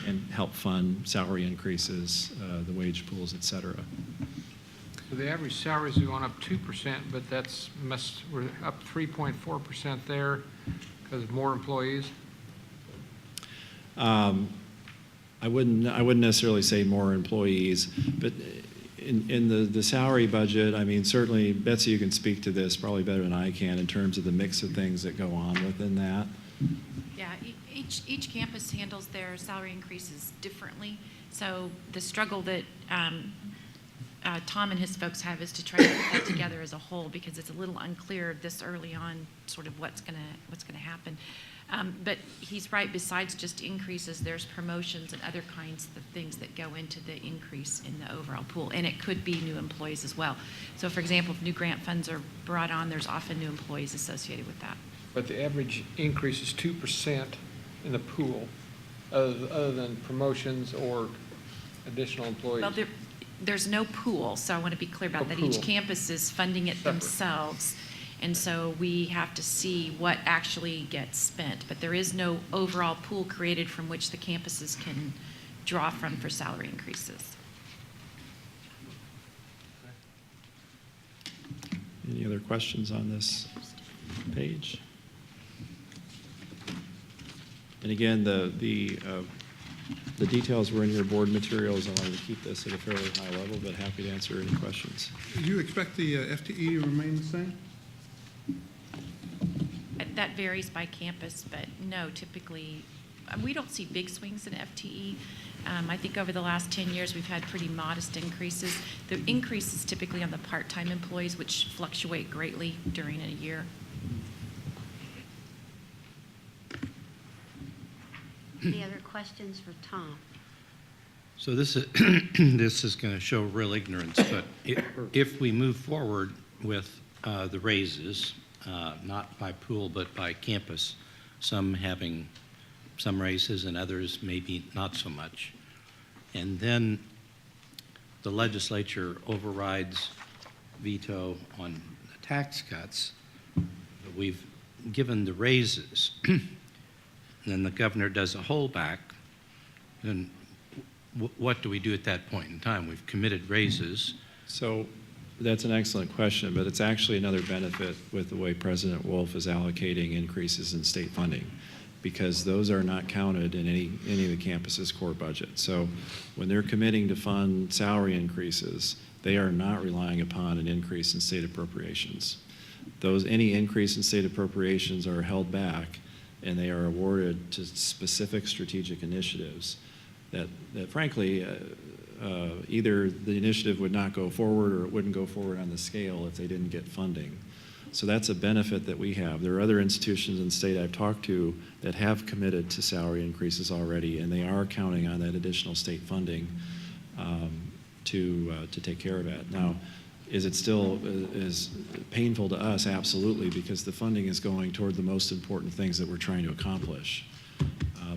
and help fund salary increases, the wage pools, et cetera. So the average salaries are going up 2%, but we're up 3.4% there because of more employees? I wouldn't necessarily say more employees, but in the salary budget, I mean, certainly, Betsy, you can speak to this probably better than I can in terms of the mix of things that go on within that. Yeah, each campus handles their salary increases differently. So the struggle that Tom and his folks have is to try to put that together as a whole, because it's a little unclear this early on sort of what's gonna happen. But he's right, besides just increases, there's promotions and other kinds of things that go into the increase in the overall pool. And it could be new employees as well. So for example, if new grant funds are brought on, there's often new employees associated with that. But the average increase is 2% in the pool, other than promotions or additional employees. Well, there's no pool, so I want to be clear about that. Each campus is funding it themselves, and so we have to see what actually gets spent. But there is no overall pool created from which the campuses can draw from for salary increases. Any other questions on this page? And again, the The details were in your board materials. I wanted to keep this at a fairly high level, but happy to answer any questions. Do you expect the FTE to remain the same? That varies by campus, but no, typically, we don't see big swings in FTE. I think over the last 10 years, we've had pretty modest increases. The increase is typically on the part-time employees, which fluctuate greatly during a year. Any other questions for Tom? So this is, this is going to show real ignorance, but if we move forward with the raises, not by pool but by campus, some having some raises and others maybe not so much, and then the legislature overrides veto on the tax cuts, but we've given the raises, then the governor does a holdback, then what do we do at that point in time? We've committed raises. So that's an excellent question, but it's actually another benefit with the way President Wolf is allocating increases in state funding, because those are not counted in any of the campus's core budget. So when they're committing to fund salary increases, they are not relying upon an increase in state appropriations. Any increase in state appropriations are held back, and they are awarded to specific strategic initiatives that frankly, either the initiative would not go forward or it wouldn't go forward on the scale if they didn't get funding. So that's a benefit that we have. There are other institutions in the state I've talked to that have committed to salary increases already, and they are counting on that additional state funding to take care of that. Now, is it still is painful to us? Absolutely, because the funding is going toward the most important things that we're trying to accomplish.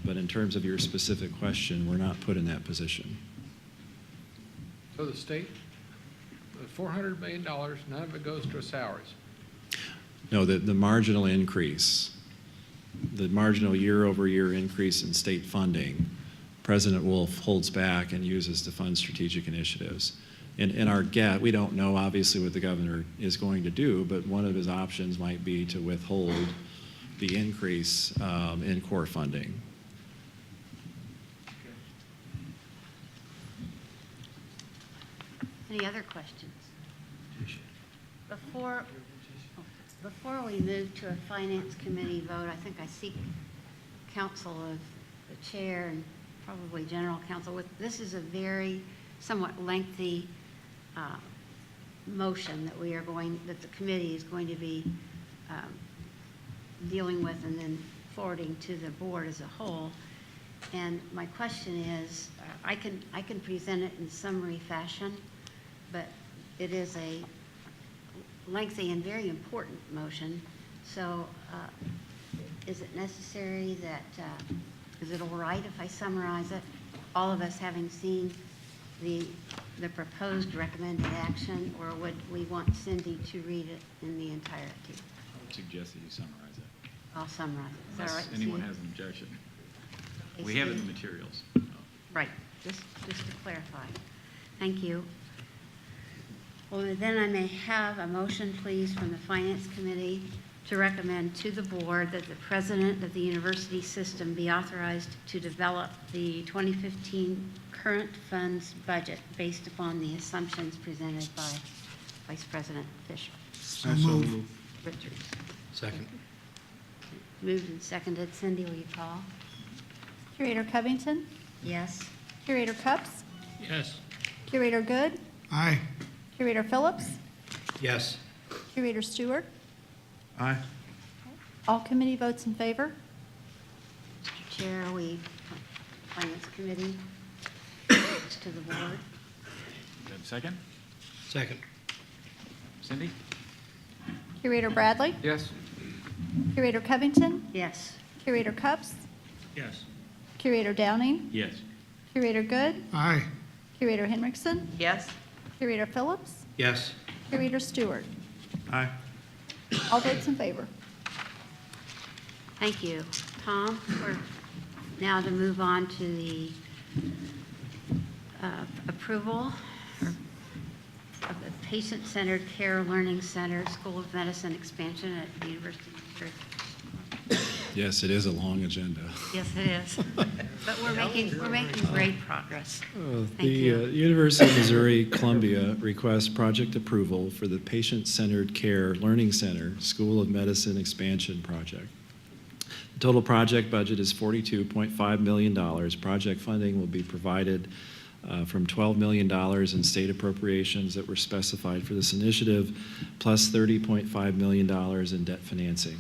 But in terms of your specific question, we're not put in that position. So the state, the $400 million, none of it goes to salaries. No, the marginal increase, the marginal year-over-year increase in state funding, President Wolf holds back and uses to fund strategic initiatives. In our get, we don't know obviously what the governor is going to do, but one of his options might be to withhold the increase in core funding. Any other questions? Before we move to a finance committee vote, I think I seek counsel of the chair and probably general counsel. This is a very somewhat lengthy motion that that the committee is going to be dealing with and then forwarding to the board as a whole. And my question is, I can present it in summary fashion, but it is a lengthy and very important motion. So is it necessary that, is it all right if I summarize it? All of us having seen the proposed recommended action, or would we want Cindy to read it in the entirety? I would suggest that you summarize it. I'll summarize it. Is that all Unless right, anyone Cindy? has an objection. Okay, We have it in Cindy? the materials. Right, just to clarify. Thank you. Well, then I may have a motion, please, from the Finance Committee to recommend to the board that the president of the university system be authorized to develop the 2015 current funds budget based upon the assumptions presented by Vice President Fisher. So move. Richards. Second. Moved and seconded. Cindy, will you call? Curator Covington? Yes. Curator Cups? Yes. Curator Good? Aye. Curator Phillips? Yes. Curator Stewart? Aye. All committee votes in favor? Mr. Chair, Finance Committee, to the board. Do you have a second? Second. Cindy? Curator Bradley? Yes. Curator Covington? Yes. Curator Cups? Yes. Curator Downing? Yes. Curator Good? Aye. Curator Henriksen? Yes? Curator Phillips? Yes. Curator Stewart? Aye. All votes in favor. Thank you. Tom, we're now to move on to the approval of the Patient-Centered Care Learning Center School of Medicine expansion at the University of Missouri. Yes, it is a long agenda. Yes, it is. But we're making great progress. Thank The you. University of Missouri Columbia requests project approval for the Patient-Centered Care Learning Center School of Medicine Expansion Project. The total project budget is $42.5 million. Project funding will be provided from $12 million in state appropriations that were specified for this initiative, plus $30.5 million in debt financing.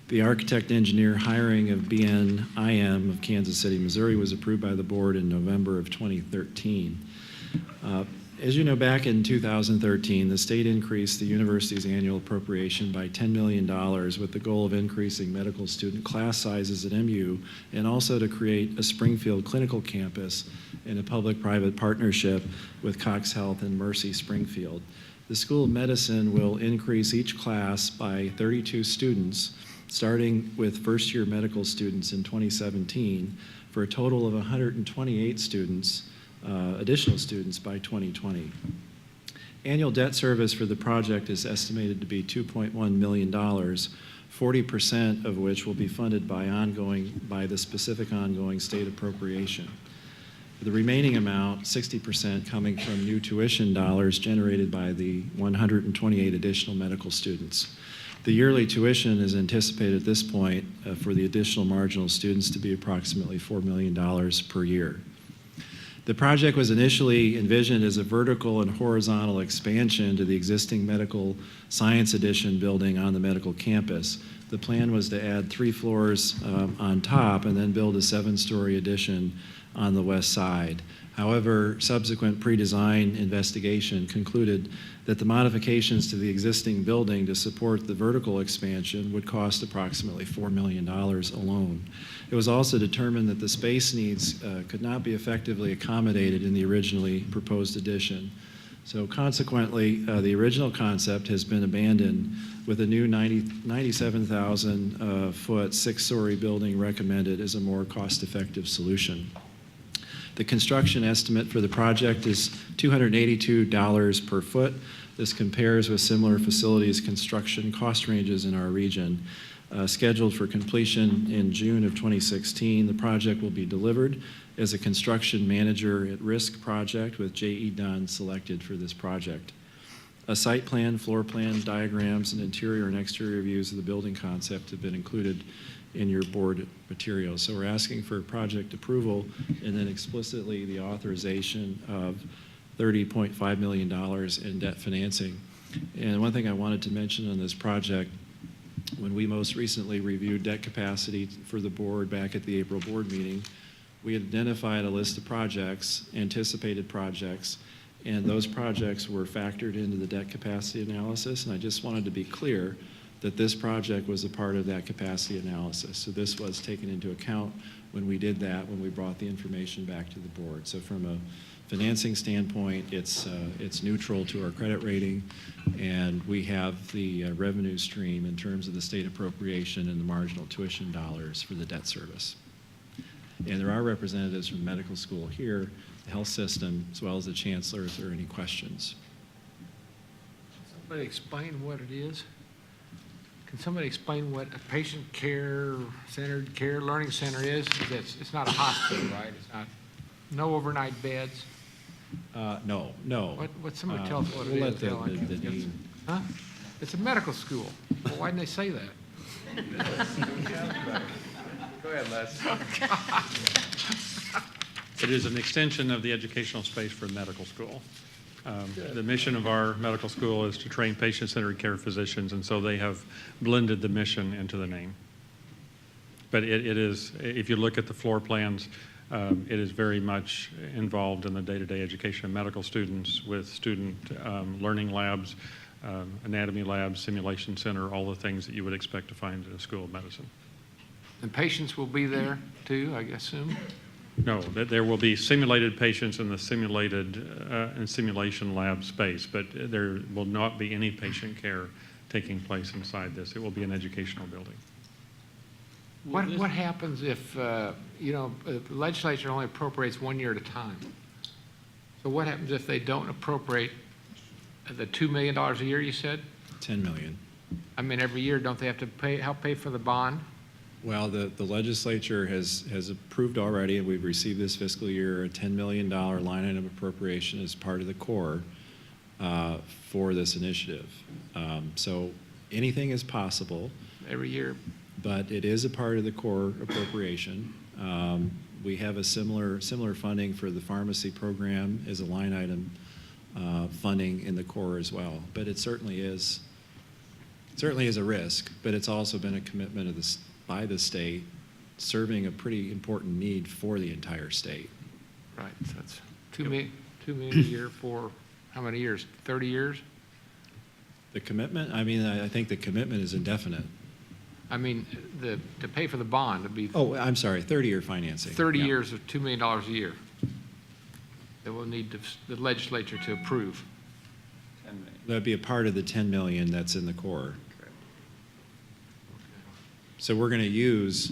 The architect engineer hiring of BNIM of Kansas City, Missouri was approved by the board in November of 2013. As you know, back in 2013, the state increased the university's annual appropriation by $10 million with the goal of increasing medical student class sizes at MU and also to create a Springfield clinical campus in a public-private partnership with Cox Health and Mercy Springfield. The School of Medicine will increase each class by 32 students, starting with first-year medical students in 2017, for a total of 128 students, additional students by 2020. Annual debt service for the project is estimated to be $2.1 million, 40% of which will be funded by the specific ongoing state appropriation. The remaining amount, 60%, coming from new tuition dollars generated by the 128 additional medical students. The yearly tuition is anticipated at this point for the additional marginal students to be approximately $4 million per year. The project was initially envisioned as a vertical and horizontal expansion to the existing Medical Science Edition building on the medical campus. The plan was to add 3 floors on top and then build a 7-story addition on the west side. However, subsequent pre-design investigation concluded that the modifications to the existing building to support the vertical expansion would cost approximately $4 million alone. It was also determined that the space needs could not be effectively accommodated in the originally proposed addition. So consequently, the original concept has been abandoned with a new 97,000 foot 6-story building recommended as a more cost-effective solution. The construction estimate for the project is $282 per foot. This compares with similar facilities construction cost ranges in our region. Scheduled for completion in June of 2016, the project will be delivered as a construction manager at risk project with J.E. Dunn selected for this project. A site plan, floor plan, diagrams, and interior and exterior views of the building concept have been included in your board materials. So we're asking for project approval and then explicitly the authorization of $30.5 million in debt financing. And one thing I wanted to mention on this project, when we most recently reviewed debt capacity for the board back at the April board meeting, we identified a list of projects, anticipated projects, and those projects were factored into the debt capacity analysis. And I just wanted to be clear that this project was a part of that capacity analysis. So this was taken into account when we did that, when we brought the information back to the board. So from a financing standpoint, it's neutral to our credit rating, and we have the revenue stream in terms of the state appropriation and the marginal tuition dollars for the debt service. And there are representatives from medical school here, the health system, as well as the chancellor, if there are any questions. Somebody explain what it is? Can somebody explain what a patient care-centered care learning center is? It's not a hospital, right? It's not, no overnight beds? No. What, somebody tell us what it we'll is. let the dean. Huh? It's a medical school. Well, why didn't they say that? Go ahead, Les. It is an extension of the educational space for medical school. The mission of our medical school is to train patient-centered care physicians, and so they have blended the mission into the name. But it is, if you look at the floor plans, it is very much involved in the day-to-day education of medical students with student learning labs, anatomy labs, simulation center, all the things that you would expect to find at a school of medicine. And patients will be there too, I assume? No, there will be simulated patients in the simulated and simulation lab space, but there will not be any patient care taking place inside this. It will be an educational building. What happens if, the legislature only appropriates 1 year at a time? So what happens if they don't appropriate the $2 million a year, you said? $10 million. I mean, every year, don't they have to help pay for the bond? Well, the legislature has approved already, and we've received this fiscal year, a $10 million line item appropriation as part of the core for this initiative. So anything is possible. Every year. But it is a part of the core appropriation. We have a similar funding for the pharmacy program as a line item funding in the core as well. But it certainly is a risk, but it's also been a commitment of by the state, serving a pretty important need for the entire state. Right, so that's $2 million a year for how many years? 30 years? The commitment, I mean, I think the commitment is indefinite. I mean, to pay for the bond, it'd be. Oh, I'm sorry, 30-year financing. 30 Yeah. years of $2 million a year that we'll need the legislature to approve. That'd be a part of the 10 million that's in the core. So we're going to use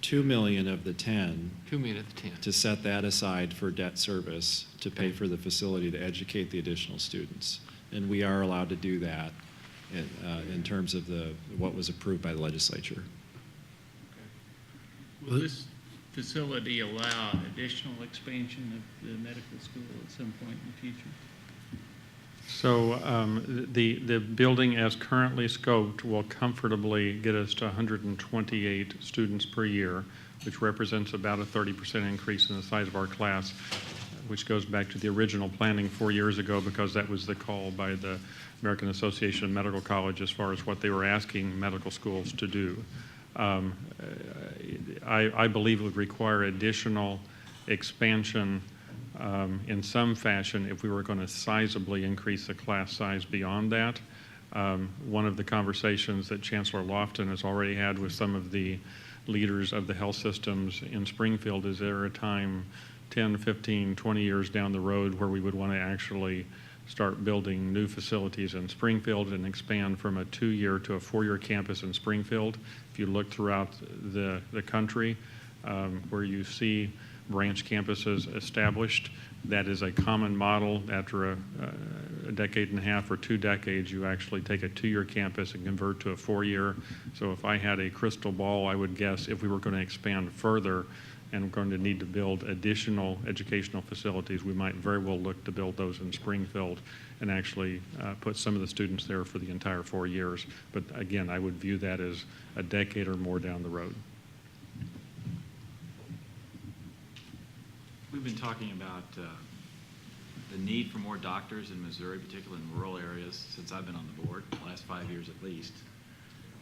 2 million of the 10. 2 million of the 10. To set that aside for debt service to pay for the facility to educate the additional students. And we are allowed to do that in terms of what was approved by the legislature. Will this facility allow additional expansion of the medical school at some point in the future? So the building as currently scoped will comfortably get us to 128 students per year, which represents about a 30% increase in the size of our class, which goes back to the original planning 4 years ago, because that was the call by the American Association of Medical College as far as what they were asking medical schools to do. I believe it would require additional expansion in some fashion if we were going to sizably increase the class size beyond that. One of the conversations that Chancellor Lofton has already had with some of the leaders of the health systems in Springfield is there a time 10, 15, 20 years down the road where we would want to actually start building new facilities in Springfield and expand from a 2-year to a 4-year campus in Springfield. If you look throughout the country where you see branch campuses established, that is a common model. After a decade and a half or 2 decades, you actually take a 2-year campus and convert to a 4-year. So if I had a crystal ball, I would guess if we were going to expand further and going to need to build additional educational facilities, we might very well look to build those in Springfield and actually put some of the students there for the entire 4 years. But again, I would view that as a decade or more down the road. We've been talking about the need for more doctors in Missouri, particularly in rural areas, since I've been on the board, the last 5 years at least.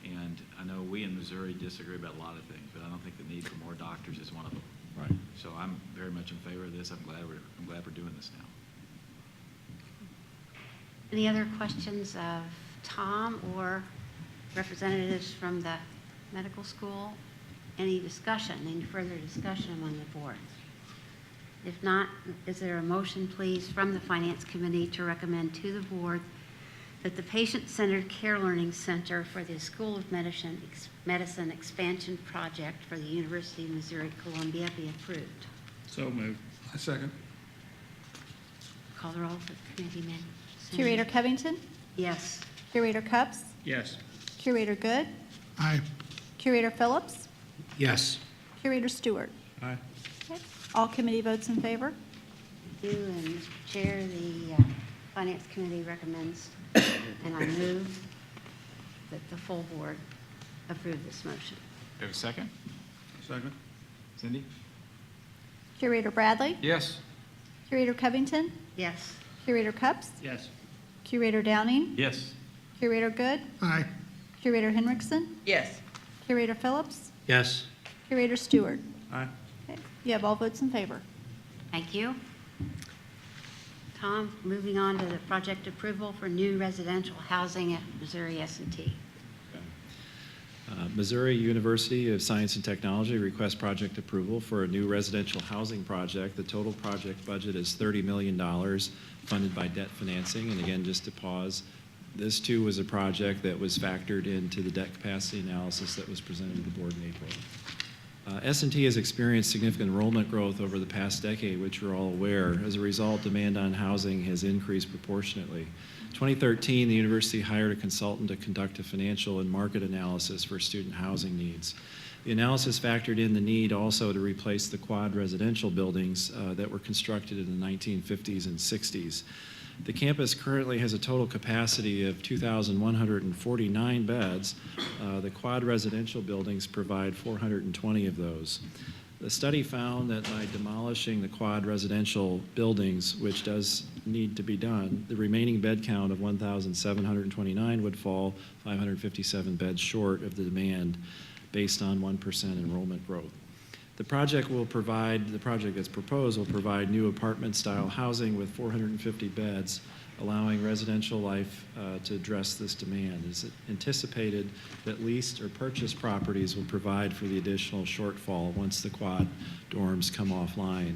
And I know we in Missouri disagree about a lot of things, but I don't think the need for more doctors is one of them. Right. So I'm very much in favor of this. I'm glad we're doing this now. Any other questions of Tom or representatives from the medical school? Any further discussion among the board? If not, is there a motion, please, from the Finance Committee to recommend to the board that the Patient-Centered Care Learning Center for the School of Medicine expansion project for the University of Missouri-Columbia be approved? So moved. I second. Call the roll for committee men. Curator Covington? Yes. Curator Cupps? Yes. Curator Good? Aye. Curator Phillips? Yes. Curator Stewart? Aye. Okay. All committee votes in favor? Thank you, and Mr. Chair, the Finance Committee recommends, and I move that the full board approve this motion. Do you have a second? Second. Cindy? Curator Bradley? Yes. Curator Covington? Yes. Curator Cupps? Yes. Curator Downing? Yes. Curator Good? Aye. Curator Henriksen? Yes. Curator Phillips? Yes. Curator Stewart? Aye. Okay. You have all votes in favor. Thank you. Tom, moving on to the project approval for new residential housing at Missouri S&T. Missouri University of Science and Technology requests project approval for a new residential housing project. The total project budget is $30 million, funded by debt financing. And again, just to pause, this too was a project that was factored into the debt capacity analysis that was presented to the board in April. S&T has experienced significant enrollment growth over the past decade, which you're all aware. As a result, demand on housing has increased proportionately. In 2013, the university hired a consultant to conduct a financial and market analysis for student housing needs. The analysis factored in the need also to replace the quad residential buildings that were constructed in the 1950s and 60s. The campus currently has a total capacity of 2,149 beds. The quad residential buildings provide 420 of those. The study found that by demolishing the quad residential buildings, which does need to be done, the remaining bed count of 1,729 would fall 557 beds short of the demand based on 1% enrollment growth. The project that's proposed will provide new apartment-style housing with 450 beds, allowing residential life to address this demand. It's anticipated that leased or purchased properties will provide for the additional shortfall once the quad dorms come offline.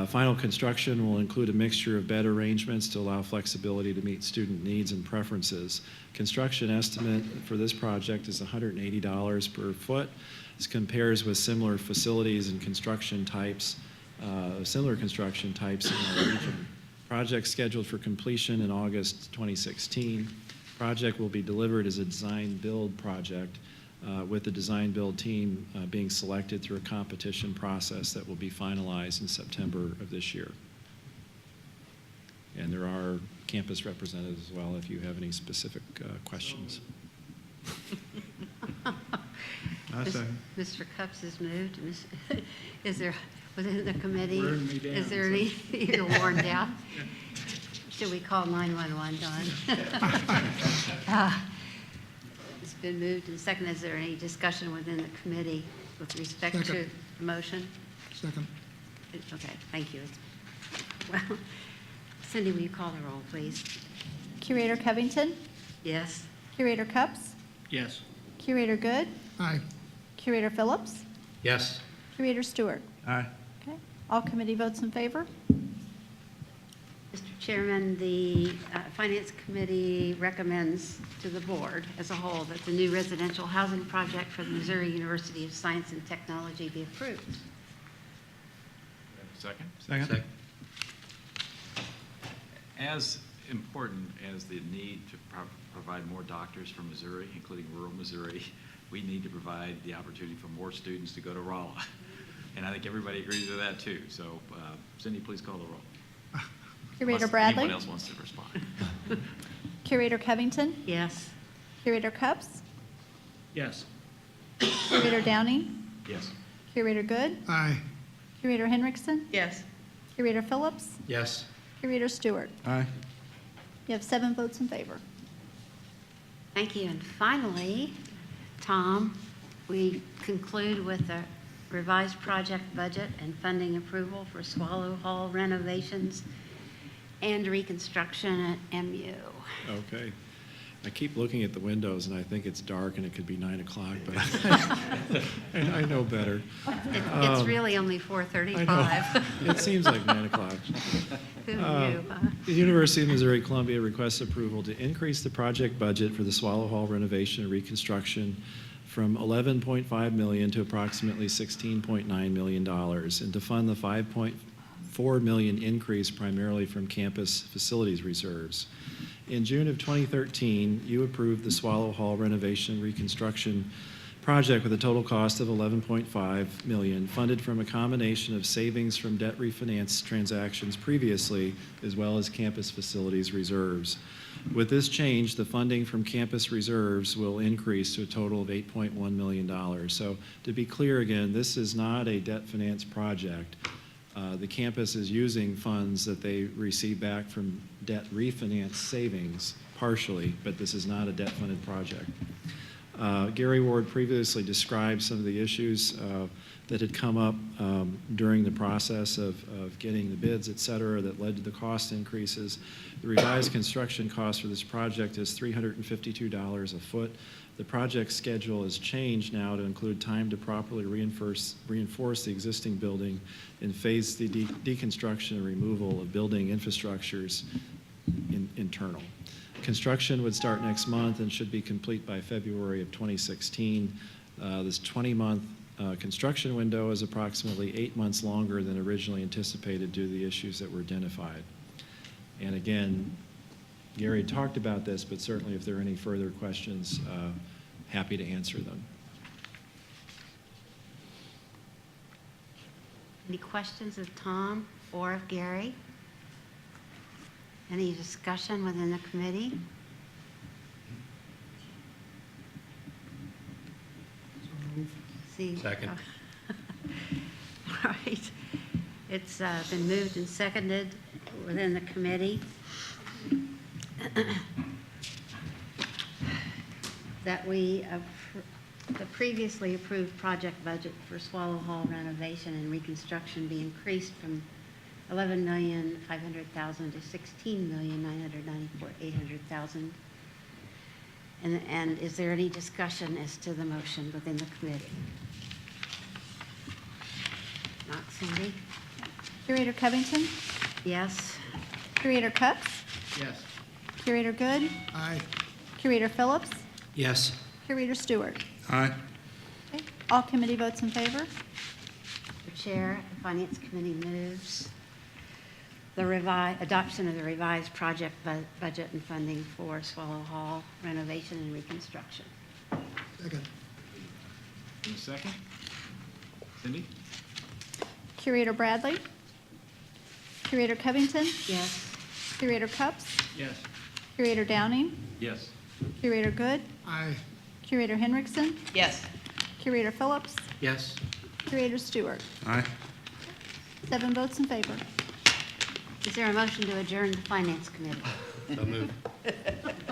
Final construction will include a mixture of bed arrangements to allow flexibility to meet student needs and preferences. Construction estimate for this project is $180 per foot. This compares with similar facilities and construction types, similar construction types in our region. Project scheduled for completion in August 2016. Project will be delivered as a design-build project with the design-build team being selected through a competition process that will be finalized in September of this year. And there are campus representatives as well if you have any specific questions. Mr. Cups has moved. Is there, within the committee, Wearing me down, is there any, you're worn down? Should we call 911, Don? It's been moved and seconded. Is there any discussion within the committee with respect to Second. the motion? Second. Okay, thank you. Well, Cindy, will you call the roll, please? Curator Covington? Yes? Curator Cups? Yes. Curator Good? Aye. Curator Phillips? Yes. Curator Stewart? Aye. Okay. All committee votes in favor? Mr. Chairman, the Finance Committee recommends to the board as a whole that the new residential housing project for the Missouri University of Science and Technology be approved. Second? Second. As important as the need to provide more doctors for Missouri, including rural Missouri, we need to provide the opportunity for more students to go to Rolla. And I think everybody agrees with that too. So Cindy, please call the roll. Curator Unless Bradley? anyone else wants to respond. Curator Covington? Yes? Curator Cups? Yes. Curator Downey? Yes. Curator Good? Aye. Curator Henriksen? Yes. Curator Phillips? Yes. Curator Stewart? Aye. You have 7 votes in favor. Thank you. And finally, Tom, we conclude with the revised project budget and funding approval for Swallow Hall renovations and reconstruction at MU. Okay. I keep looking at the windows and I think it's dark and it could be 9 o'clock, but I know better. It's really only 4:35. I know. It seems like 9 o'clock. Who knew, huh? The University of Missouri-Columbia requests approval to increase the project budget for the Swallow Hall renovation and reconstruction from $11.5 million to approximately $16.9 million, and to fund the $5.4 million increase primarily from campus facilities reserves. In June of 2013, you approved the Swallow Hall renovation reconstruction project with a total cost of $11.5 million, funded from a combination of savings from debt refinance transactions previously, as well as campus facilities reserves. With this change, the funding from campus reserves will increase to a total of $8.1 million. So to be clear again, this is not a debt finance project. The campus is using funds that they receive back from debt refinance savings partially, but this is not a debt-funded project. Gary Ward previously described some of the issues that had come up during the process of getting the bids, et cetera, that led to the cost increases. The revised construction cost for this project is $352 a foot. The project schedule has changed now to include time to properly reinforce the existing building and phase the deconstruction and removal of building infrastructures internal. Construction would start next month and should be complete by February of 2016. This 20-month construction window is approximately 8 months longer than originally anticipated due to the issues that were identified. And again, Gary talked about this, but certainly if there are any further questions, happy to answer them. Any questions of Tom or of Gary? Any discussion within the committee? See. Second. All right. It's been moved and seconded within the committee that the previously approved project budget for Swallow Hall renovation and reconstruction be increased from $11,500,000 to $16,994,800. And is there any discussion as to the motion within the committee? Not Cindy? Curator Covington? Yes. Curator Cups? Yes. Curator Good? Aye. Curator Phillips? Yes. Curator Stewart? Aye. Okay. All committee votes in favor? The chair, the Finance Committee moves the adoption of the revised project budget and funding for Swallow Hall renovation and reconstruction. Second. In a second. Cindy? Curator Bradley? Curator Covington? Yes. Curator Cups? Yes. Curator Downing? Yes. Curator Good? Aye. Curator Henriksen? Yes. Curator Phillips? Yes. Curator Stewart? Aye. 7 votes in favor. Is there a motion to adjourn the Finance Committee? So moved.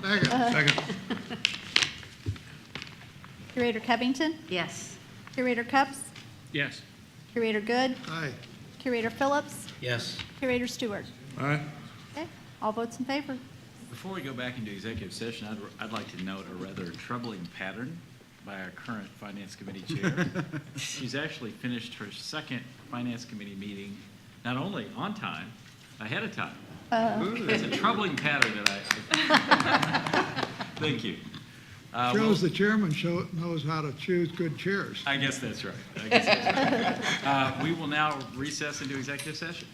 Second. Curator Covington? Yes. Curator Cups? Yes. Curator Good? Aye. Curator Phillips? Yes. Curator Stewart? Aye. Okay, all votes in favor. Before we go back into executive session, I'd like to note a rather troubling pattern by our current Finance Committee chair. She's actually finished her second Finance Committee meeting, not only on time, ahead of time. That's a troubling pattern that I thank you. Shows the chairman knows how to choose good chairs. I guess that's right. We will now recess into executive session.